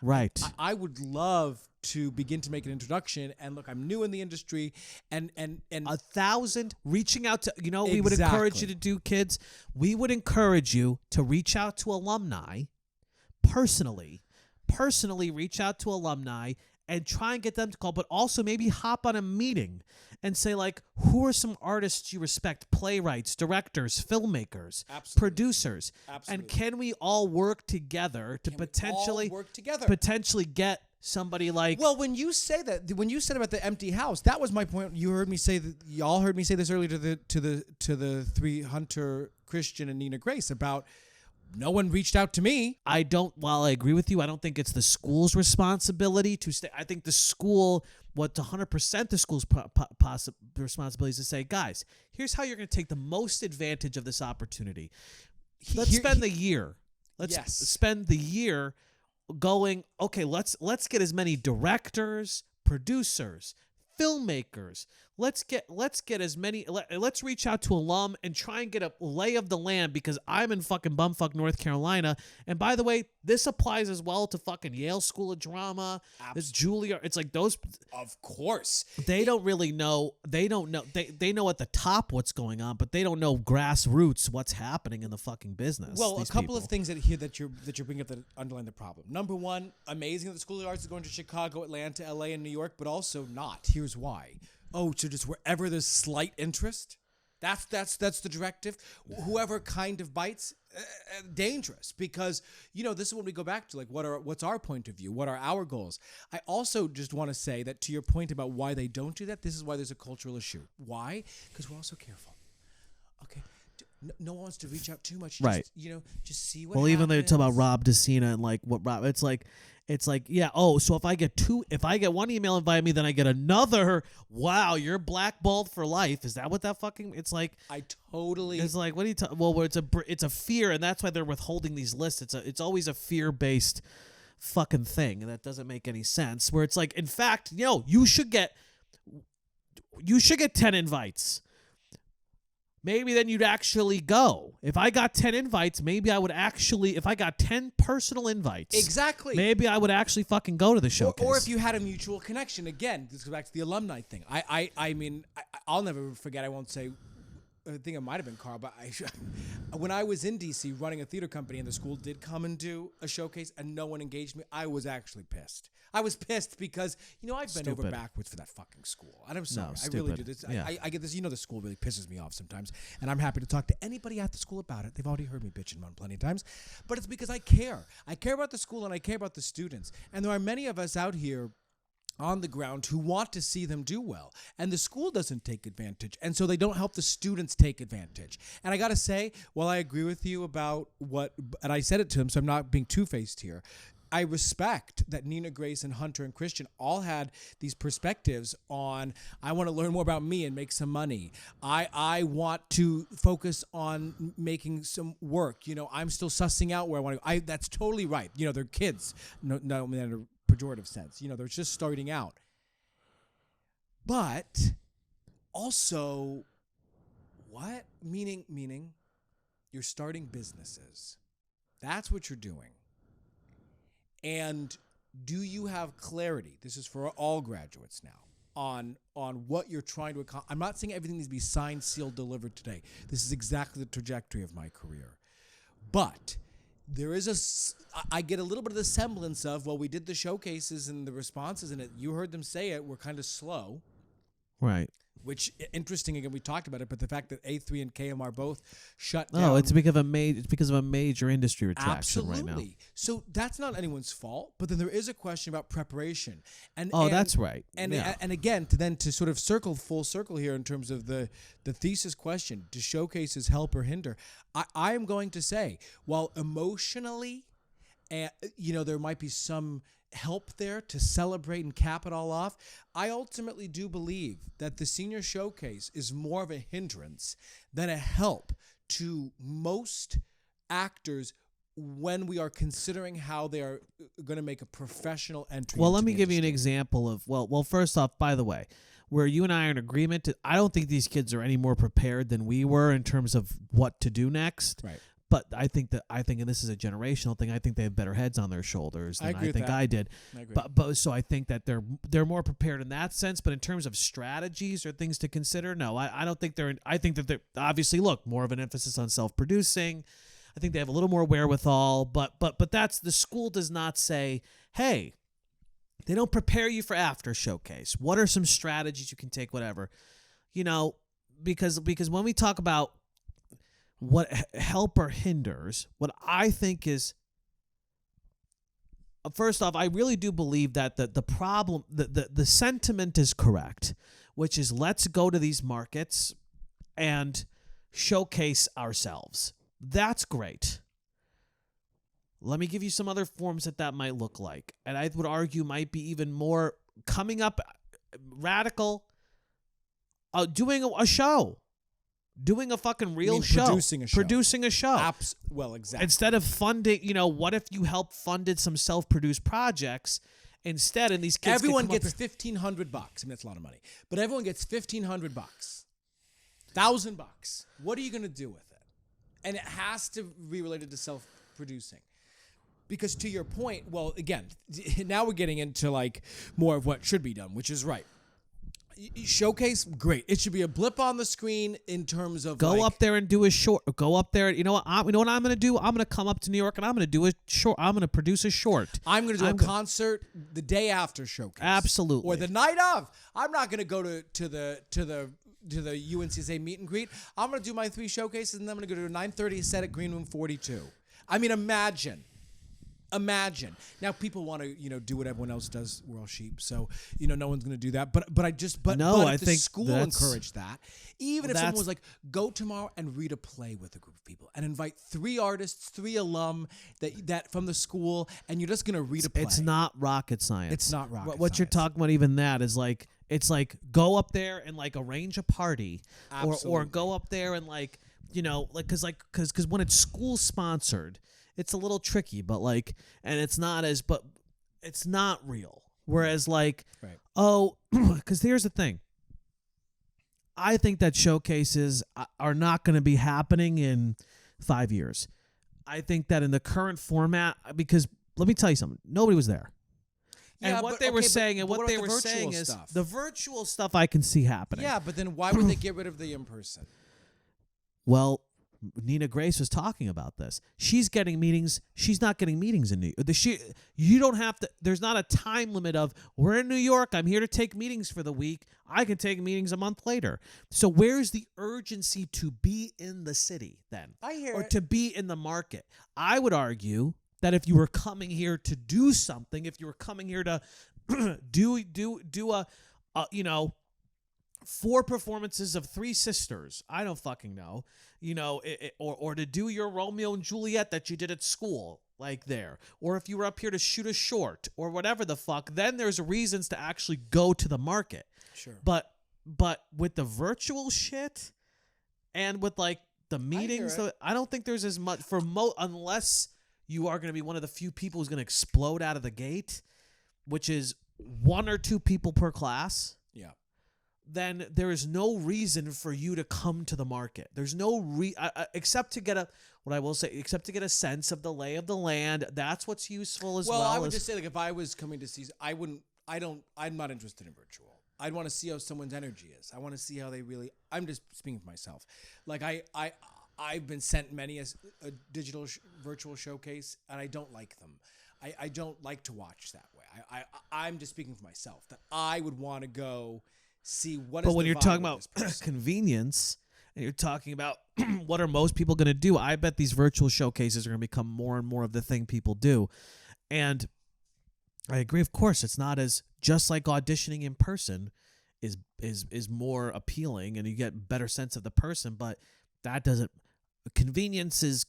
[SPEAKER 7] Right.
[SPEAKER 2] I would love to begin to make an introduction. And look, I'm new in the industry, and
[SPEAKER 7] 1,000 reaching out to we would encourage you to do, kids. We would encourage you to reach out to alumni personally reach out to alumni and try and get them to call, but also maybe hop on a meeting and say, like, who are some artists you respect? Playwrights, directors, filmmakers, producers.
[SPEAKER 2] Absolutely.
[SPEAKER 7] And can we all work together to potentially get somebody like...
[SPEAKER 2] Well, when you said about the empty house, that was my point. You heard me say that. Y'all heard me say this earlier to the three, Hunter, Christian, and Nina Grace, about no one reached out to me.
[SPEAKER 7] While I agree with you, I don't think it's the school's responsibility to stay. I think the school, 100% the school's responsibility is to say, guys, here's how you're going to take the most advantage of this opportunity. Let's spend the year. Let's spend the year going, okay, let's get as many directors, producers, filmmakers. Let's get as many. Let's reach out to alum and try and get a lay of the land, because I'm in fucking bumfuck North Carolina. And by the way, this applies as well to fucking Yale School of Drama. This Juilliard. It's like those.
[SPEAKER 2] Of course,
[SPEAKER 7] they don't really know. They don't know. They know at the top what's going on, but they don't know grassroots what's happening in the fucking business.
[SPEAKER 2] Well, a couple of things that you're bringing up that underline the problem. Number one, amazing that the School of the Arts is going to Chicago, Atlanta, LA, and New York, but also not. Here's why. Oh, so just wherever there's slight interest, that's the directive. Whoever kind of bites, dangerous, because this is when we go back to, like, what's our point of view, what are our goals. I also just want to say that, to your point about why they don't do that, this is why there's a cultural issue. Why? Because we're also careful. Okay. No one wants to reach out too much.
[SPEAKER 7] Right.
[SPEAKER 2] Just see what.
[SPEAKER 7] Well,
[SPEAKER 2] happens.
[SPEAKER 7] even they talk about Rob DeCina and like what Rob. It's like, yeah. Oh, so if I get one email invite me, then I get another. Wow, you're blackballed for life. Is that what that fucking? It's like
[SPEAKER 2] I totally.
[SPEAKER 7] It's like, what do you? Well, it's a fear, and that's why they're withholding these lists. It's always a fear-based fucking thing, and that doesn't make any sense. Where it's like, in fact, you should get 10 invites. maybe then you'd actually go. If I got 10 invites, maybe I would actually, if I got 10 personal invites.
[SPEAKER 2] Exactly.
[SPEAKER 7] Maybe I would actually fucking go to the showcase.
[SPEAKER 2] Or if you had a mutual connection. Again, this goes back to the alumni thing. I mean, I'll never forget, I won't say, I think it might have been Carl, but when I was in D.C. running a theater company and the school did come and do a showcase and no one engaged me, I was actually pissed. I was pissed because, I've been over backwards for that fucking school. And I'm sorry. I really do this.
[SPEAKER 7] Yeah.
[SPEAKER 2] I get this. The school really pisses me off sometimes. And I'm happy to talk to anybody at the school about it. They've already heard me bitching about it plenty of times. But it's because I care. I care about the school and I care about the students. And there are many of us out here on the ground who want to see them do well. And the school doesn't take advantage. And so they don't help the students take advantage. And I got to say, while I agree with you about and I said it to him, so I'm not being two-faced here, I respect that Nina, Grace, and Hunter and Christian all had these perspectives on, I want to learn more about me and make some money. I want to focus on making some work. I'm still sussing out where I want to go. That's totally right. They're kids. No, in a pejorative sense. They're just starting out. But also, what? Meaning you're starting businesses. That's what you're doing. And do you have clarity? This is for all graduates now on what you're trying to accomplish. I'm not saying everything needs to be signed, sealed, delivered today. This is exactly the trajectory of my career. But there is I get a little bit of the semblance of, we did the showcases and the responses and you heard them say it, were kind of slow.
[SPEAKER 7] Right.
[SPEAKER 2] Which, interesting, again, we talked about it, but the fact that A3 and KMR both shut down.
[SPEAKER 7] Oh, it's because of a major industry retraction right now.
[SPEAKER 2] Absolutely. So that's not anyone's fault, but then there is a question about preparation.
[SPEAKER 7] That's right.
[SPEAKER 2] And
[SPEAKER 7] yeah.
[SPEAKER 2] and again, to sort of full circle here in terms of the thesis question, do showcases help or hinder? I am going to say, while emotionally, there might be some help there to celebrate and cap it all off, I ultimately do believe that the senior showcase is more of a hindrance than a help to most actors when we are considering how they are going to make a professional entry.
[SPEAKER 7] Well, let me give you an example of, first off, by the way, where you and I are in agreement, I don't think these kids are any more prepared than we were in terms of what to do next.
[SPEAKER 2] Right.
[SPEAKER 7] But I think, and this is a generational thing, I think they have better heads on their shoulders than I think I did.
[SPEAKER 2] I agree.
[SPEAKER 7] But so I think that they're more prepared in that sense. But in terms of strategies or things to consider, no, I don't think I think that they're obviously, more of an emphasis on self-producing. I think they have a little more wherewithal. But that's, the school does not say, hey, they don't prepare you for after showcase. What are some strategies you can take? Whatever, because when we talk about what help or hinders, what I think is, first off, I really do believe that the problem, the sentiment is correct, which is, let's go to these markets and showcase ourselves. That's great. Let me give you some other forms that might look like. And I would argue might be even more coming up radical, doing a show. Doing a fucking real show. Producing a show.
[SPEAKER 2] Exactly.
[SPEAKER 7] Instead of funding, what if you funded some self-produced projects instead, and these kids
[SPEAKER 2] everyone gets $1,500. I mean, that's a lot of money. But everyone gets $1,500. $1,000. What are you going to do with it? And it has to be related to self-producing. Because to your point, again, now we're getting into more of what should be done, which is right. Showcase, great. It should be a blip on the screen in terms of
[SPEAKER 7] go up there and do a short. Go up there. You know what? I'm going to do? I'm going to come up to New York and I'm going to do a short. I'm going to produce a short.
[SPEAKER 2] I'm going to do a concert the day after showcase.
[SPEAKER 7] Absolutely.
[SPEAKER 2] Or the night of. I'm not going to go to the UNCSA meet and greet. I'm going to do my 3 showcases and then I'm going to go to a 9:30 set at Green Room 42. I mean, imagine. Now people want to do what everyone else does. We're all sheep, so no one's going to do that. But I think the school encouraged that. Even if someone was like, go tomorrow and read a play with a group of people and invite 3 artists, 3 alum that from the school, and you're just going to read a play.
[SPEAKER 7] It's not rocket science.
[SPEAKER 2] It's not rocket science.
[SPEAKER 7] What you're talking about, even that is it's go up there and arrange a party, or go up there and because when it's school sponsored, it's a little tricky, but and it's not real. Whereas because here's the thing. I think that showcases are not going to be happening in 5 years. I think that in the current format, because let me tell you something, nobody was there.
[SPEAKER 2] Yeah,
[SPEAKER 7] And what
[SPEAKER 2] but-
[SPEAKER 7] they were
[SPEAKER 2] okay, but-
[SPEAKER 7] saying, and
[SPEAKER 2] but
[SPEAKER 7] what
[SPEAKER 2] what
[SPEAKER 7] they
[SPEAKER 2] about
[SPEAKER 7] were
[SPEAKER 2] the virtual
[SPEAKER 7] saying is
[SPEAKER 2] stuff?
[SPEAKER 7] the virtual stuff I can see happening.
[SPEAKER 2] Yeah, but then why would they get rid of the in-person?
[SPEAKER 7] Well, Nina Grace was talking about this. She's getting meetings. She's not getting meetings in New York. You don't have to. There's not a time limit of we're in New York. I'm here to take meetings for the week. I can take meetings a month later. So where's the urgency to be in the city then?
[SPEAKER 2] I hear
[SPEAKER 7] or
[SPEAKER 2] it.
[SPEAKER 7] to be in the market? I would argue that if you were coming here to do something, if you were coming here to do a 4 performances of Three Sisters. I don't fucking know. Or to do your Romeo and Juliet that you did at school, like there. Or if you were up here to shoot a short or whatever the fuck, then there's reasons to actually go to the market.
[SPEAKER 2] Sure.
[SPEAKER 7] But with the virtual shit and with like the meetings, I don't think there's as much unless you are going to be one of the few people who's going to explode out of the gate, which is 1 or 2 people per class.
[SPEAKER 2] Yeah.
[SPEAKER 7] Then there is no reason for you to come to the market. There's no except to get a sense of the lay of the land. That's what's useful as well.
[SPEAKER 2] Well, I would just say, like, if I was coming to see, I'm not interested in virtual. I'd want to see how someone's energy is. I want to see how they really. I'm just speaking for myself. Like I've been sent many a digital virtual showcase, and I don't like them. I don't like to watch that way. I'm just speaking for myself. That I would want to go see what.
[SPEAKER 7] But when you're talking about convenience, and you're talking about what are most people going to do, I bet these virtual showcases are going to become more and more of the thing people do. And I agree. Of course, it's not as just like auditioning in person is more appealing, and you get better sense of the person. But that doesn't. Convenience is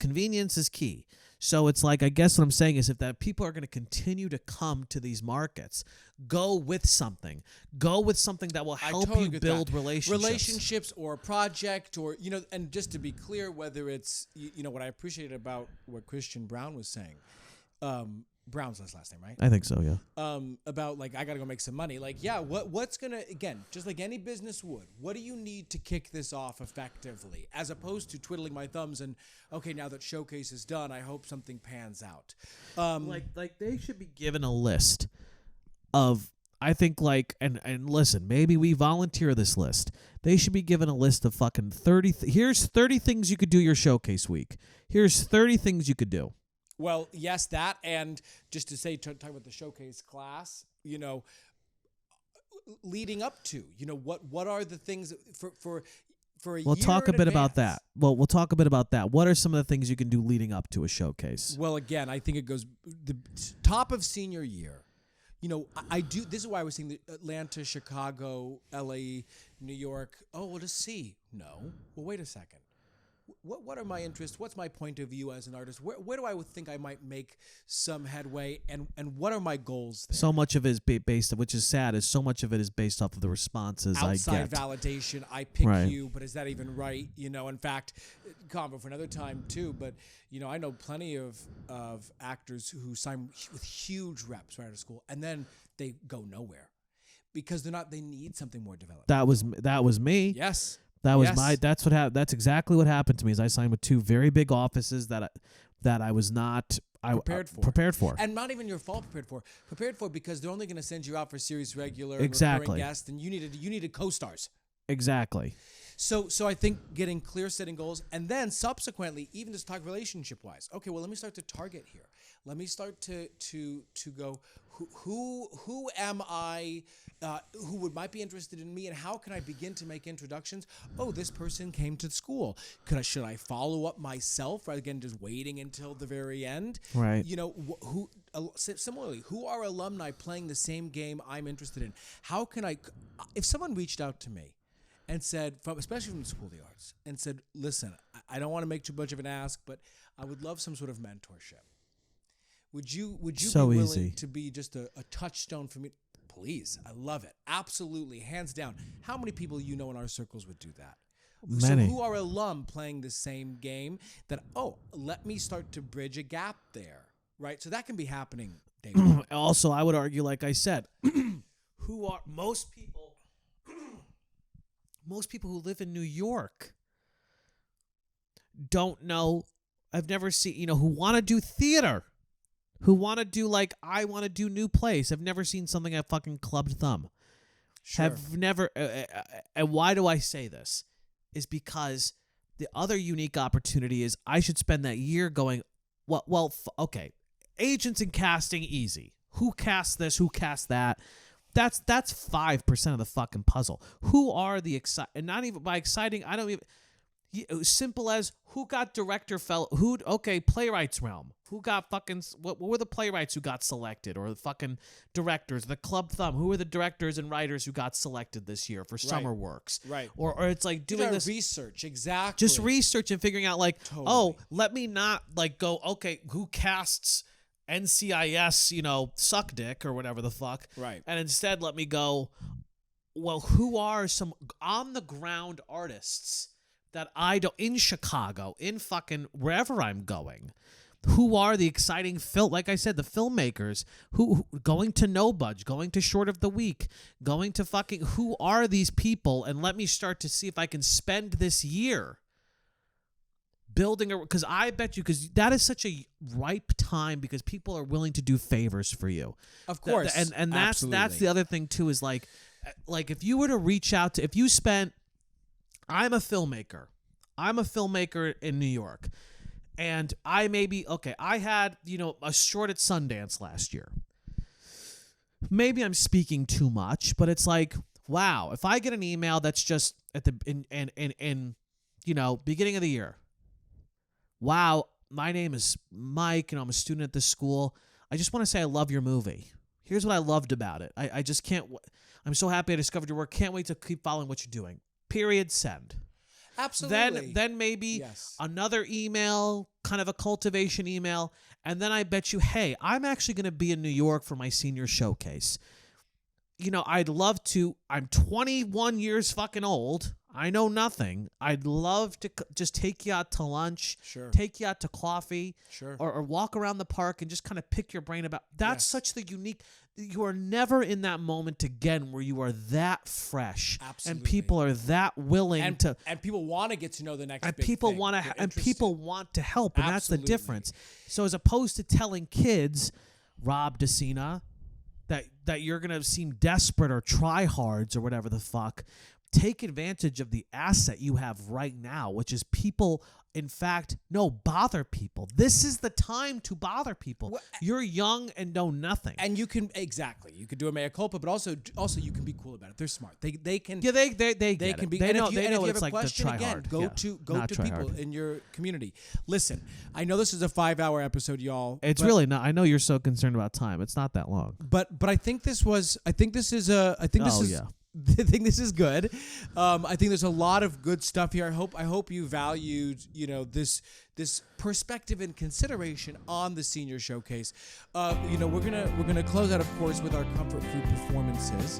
[SPEAKER 7] key. So it's like, I guess what I'm saying is, if that people are going to continue to come to these markets, go with something that will help
[SPEAKER 2] totally
[SPEAKER 7] you
[SPEAKER 2] agree with
[SPEAKER 7] build
[SPEAKER 2] that.
[SPEAKER 7] relationships
[SPEAKER 2] or a project, or and just to be clear, whether it's what I appreciated about what Christian Brown was saying, Brown's his last name, right?
[SPEAKER 7] I think so, yeah.
[SPEAKER 2] About like, I gotta go make some money. Like, yeah, what's gonna, again, just like any business would, what do you need to kick this off effectively, as opposed to twiddling my thumbs and, okay, now that showcase is done, I hope something pans out.
[SPEAKER 7] Like they should be given a list of, I think, like, and listen, maybe we volunteer this list. They should be given a list of fucking 30. Here's 30 things you could do your showcase week. Here's 30 things you could do.
[SPEAKER 2] Well, yes, that, and just to say, talk about the showcase class, leading up to, what are the things for a year
[SPEAKER 7] We'll talk a
[SPEAKER 2] in
[SPEAKER 7] bit about
[SPEAKER 2] advance?
[SPEAKER 7] that. Well, we'll talk a bit about that. What are some of the things you can do leading up to a showcase?
[SPEAKER 2] Well, again, I think it goes the top of senior year. I do. This is why I was saying the Atlanta, Chicago, LA, New York. Oh, well, to see. No. Well, wait a second. What are my interests? What's my point of view as an artist? Where do I think I might make some headway? And what are my goals there?
[SPEAKER 7] So much of it is based, which is sad, is so much of it is based off of the responses
[SPEAKER 2] Outside
[SPEAKER 7] I get.
[SPEAKER 2] validation. I pick
[SPEAKER 7] Right.
[SPEAKER 2] you, but is that even right? In fact, combo for another time too. But I know plenty of actors who sign with huge reps right out of school, and then they go nowhere because they need something more developed.
[SPEAKER 7] That was me.
[SPEAKER 2] Yes.
[SPEAKER 7] That was
[SPEAKER 2] Yes.
[SPEAKER 7] that's what happened. That's exactly what happened to me. Is I signed with 2 very big offices that I was not prepared for.
[SPEAKER 2] And not even your fault prepared for because they're only going to send you out for series regular
[SPEAKER 7] Exactly.
[SPEAKER 2] recurring guests, and you needed co-stars.
[SPEAKER 7] Exactly.
[SPEAKER 2] So I think getting clear, setting goals, and then subsequently, even just talk relationship wise. Okay, well, let me start to target here. Let me start to go. Who am I? Who might be interested in me, and how can I begin to make introductions? Oh, this person came to school. Should I follow up myself rather than just waiting until the very end?
[SPEAKER 7] Right.
[SPEAKER 2] Similarly, who are alumni playing the same game I'm interested in? How can I? If someone reached out to me and said, especially from the School of the Arts, and said, listen, I don't want to make too much of an ask, but I would love some sort of mentorship. Would you
[SPEAKER 7] So
[SPEAKER 2] be willing
[SPEAKER 7] easy.
[SPEAKER 2] to be just a touchstone for me? Please, I love it. Absolutely, hands down. How many people in our circles would do that?
[SPEAKER 7] Many.
[SPEAKER 2] So who are alum playing the same game that, let me start to bridge a gap there, right? So that can be happening day one.
[SPEAKER 7] Also, I would argue, like I said, who are most people
[SPEAKER 1] most people who live in New York don't know, I've never seen, who want to do theater, who want to do I want to do new plays. I've never seen something at fucking Clubbed Thumb.
[SPEAKER 2] Sure.
[SPEAKER 1] Have never, and why do I say this? Is because the other unique opportunity is I should spend that year going, okay, agents and casting, easy. Who casts this? Who casts that? That's 5% of the fucking puzzle. Who are the and not even by exciting, I don't even, simple as who got director playwrights realm. Who got fucking, what were the playwrights who got selected, or the fucking directors, the Club Thumb? Who were the directors and writers who got selected this year for summer works?
[SPEAKER 2] Right.
[SPEAKER 1] Or it's like doing this
[SPEAKER 2] research, exactly.
[SPEAKER 1] just research and figuring out
[SPEAKER 2] Totally.
[SPEAKER 1] let me not go, okay, who casts NCIS, suck dick or whatever the fuck.
[SPEAKER 2] Right.
[SPEAKER 1] And instead let me go, well, who are some on the ground artists that I don't, in Chicago, in fucking wherever I'm going, who are the exciting like I said, the filmmakers who going to No Budge, going to Short of the Week, going to fucking, who are these people? And let me start to see if I can spend this year building because I bet you, because that is such a ripe time, because people are willing to do favors for you.
[SPEAKER 2] Of course.
[SPEAKER 1] And that's the other thing too, is like if you were to reach out to, if you spent, I'm a filmmaker in New York, and I had, a short at Sundance last year. Maybe I'm speaking too much, but it's like, wow, if I get an email that's just at the in beginning of the year, wow, my name is Mike, and I'm a student at this school. I just want to say I love your movie. Here's what I loved about it. I just can't. I'm so happy I discovered your work. Can't wait to keep following what you're doing. Period. Send.
[SPEAKER 2] Absolutely.
[SPEAKER 1] Then maybe another email, kind of a cultivation email, and then I bet you, hey, I'm actually going to be in New York for my senior showcase. I'd love to. I'm 21 years fucking old. I know nothing. I'd love to just take you out to lunch, take you out to coffee, or walk around the park and just kind of pick your brain about. That's such the unique. You are never in that moment again where you are that fresh, and people are that willing
[SPEAKER 2] and people want to get to know the next.
[SPEAKER 1] And
[SPEAKER 2] big
[SPEAKER 1] people
[SPEAKER 2] thing.
[SPEAKER 1] want to, and people want to help, and that's the
[SPEAKER 2] Absolutely.
[SPEAKER 1] difference. So as opposed to telling kids, Rob DeCina, that you're gonna seem desperate or tryhards or whatever the fuck. Take advantage of the asset you have right now, which is people. In fact, no, bother people. This is the time to bother people.
[SPEAKER 2] Well,
[SPEAKER 1] you're young and know nothing.
[SPEAKER 2] And you can you can do a mea culpa, but also you can be cool about it. They're smart. They can.
[SPEAKER 1] Yeah, they
[SPEAKER 2] can
[SPEAKER 1] it.
[SPEAKER 2] be.
[SPEAKER 1] They
[SPEAKER 2] and
[SPEAKER 1] know.
[SPEAKER 2] if you,
[SPEAKER 1] They
[SPEAKER 2] and if
[SPEAKER 1] know
[SPEAKER 2] you
[SPEAKER 1] it's
[SPEAKER 2] have a
[SPEAKER 1] like to
[SPEAKER 2] question
[SPEAKER 1] try
[SPEAKER 2] again,
[SPEAKER 1] hard.
[SPEAKER 2] go
[SPEAKER 1] Yeah.
[SPEAKER 2] to
[SPEAKER 1] Not try
[SPEAKER 2] people
[SPEAKER 1] hard.
[SPEAKER 2] in your community. Listen, I know this is a 5-hour episode, y'all.
[SPEAKER 1] It's
[SPEAKER 2] but,
[SPEAKER 1] really not. I know you're so concerned about time. It's not that long.
[SPEAKER 2] But I think this is. I think this is. I think this is good. I think there's a lot of good stuff here. I hope you valued, this perspective and consideration on the senior showcase. We're gonna close out, of course, with our comfort food performances,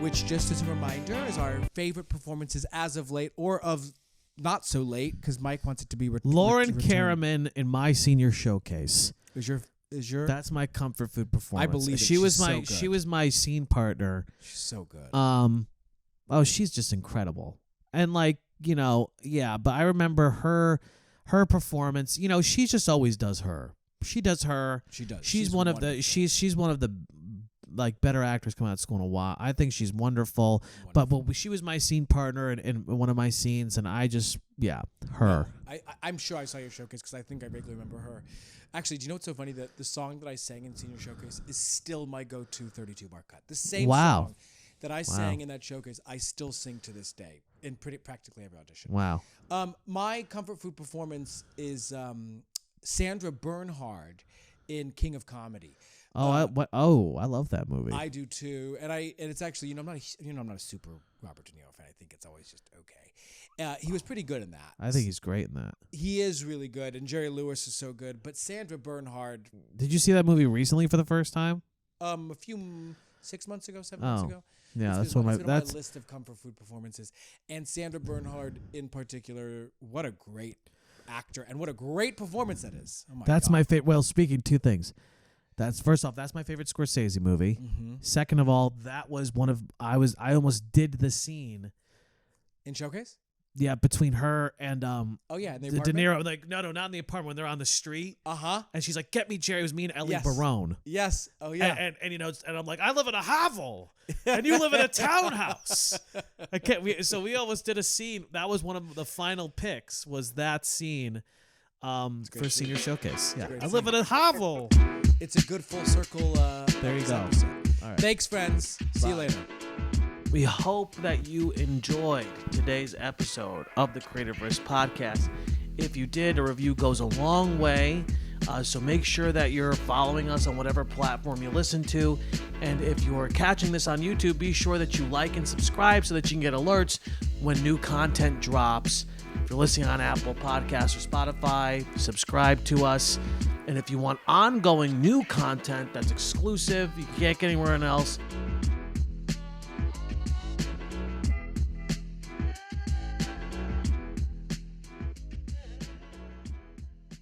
[SPEAKER 2] which, just as a reminder, is our favorite performances as of late, or of not so late, because Mike wants it to be
[SPEAKER 1] Lauren
[SPEAKER 2] returned.
[SPEAKER 1] Karaman in my senior showcase.
[SPEAKER 2] Is your
[SPEAKER 1] That's my comfort food performance.
[SPEAKER 2] I believe it.
[SPEAKER 1] She was
[SPEAKER 2] She's so
[SPEAKER 1] my
[SPEAKER 2] good.
[SPEAKER 1] she was my scene partner.
[SPEAKER 2] She's so good.
[SPEAKER 1] She's just incredible. And but I remember her performance. She just always does her. She does her.
[SPEAKER 2] She does.
[SPEAKER 1] She's one of the she's one of the better actors coming out of school in a while. I think she's wonderful. But she was my scene partner in one of my scenes, and I just her.
[SPEAKER 2] I'm sure I saw your showcase, because I think I vaguely remember her. Actually, do you know what's so funny? That the song that I sang in senior showcase is still my go-to 32 bar cut. The same song that I sang in that showcase, I still sing to this day in practically every audition.
[SPEAKER 1] Wow.
[SPEAKER 2] My comfort food performance is Sandra Bernhard in King of Comedy.
[SPEAKER 1] I love that movie.
[SPEAKER 2] I do too, and it's actually I'm not a super Robert De Niro fan. I think it's always just okay. He was pretty good in that.
[SPEAKER 1] I think he's great in that.
[SPEAKER 2] He is really good, and Jerry Lewis is so good. But Sandra Bernhard.
[SPEAKER 1] Did you see that movie recently for the first time?
[SPEAKER 2] A few 6 months ago, 7 months ago.
[SPEAKER 1] Yeah,
[SPEAKER 2] it's
[SPEAKER 1] on
[SPEAKER 2] my
[SPEAKER 1] my
[SPEAKER 2] list of comfort food performances. And Sandra Bernhard in particular, what a great actor, and what a great performance that is. Oh my
[SPEAKER 1] That's
[SPEAKER 2] God.
[SPEAKER 1] my favorite. Well, speaking two things. First off, that's my favorite Scorsese movie.
[SPEAKER 2] Mm-hmm.
[SPEAKER 1] Second of all, that was I almost did the scene
[SPEAKER 2] In Showcase?
[SPEAKER 7] Yeah, between her and
[SPEAKER 2] Oh yeah, in the
[SPEAKER 7] De
[SPEAKER 2] apartment?
[SPEAKER 7] Niro. Like no, not in the apartment. When they're on the street,
[SPEAKER 2] Uh-huh.
[SPEAKER 7] and she's like, "Get me, Jerry." It was me and Ellie
[SPEAKER 2] Yes.
[SPEAKER 7] Barone.
[SPEAKER 2] Yes. Oh yeah.
[SPEAKER 7] And you know, and I'm like, I live in a hovel, and you live in a townhouse. I can't. So we almost did a scene. That was one of the final picks. Was that scene for Senior Showcase? Yeah,
[SPEAKER 2] great
[SPEAKER 7] I live in a hovel.
[SPEAKER 2] It's a good full circle.
[SPEAKER 7] There you go.
[SPEAKER 2] episode.
[SPEAKER 7] All right.
[SPEAKER 2] Thanks, friends. See you later.
[SPEAKER 1] We hope that you enjoyed today's episode of the Creativerse podcast. If you did, a review goes a long way. So make sure that you're following us on whatever platform you listen to. And if you're catching this on YouTube, be sure that you like and subscribe so that you can get alerts when new content drops. If you're listening on Apple Podcasts or Spotify, subscribe to us. And if you want ongoing new content that's exclusive, you can't get anywhere else,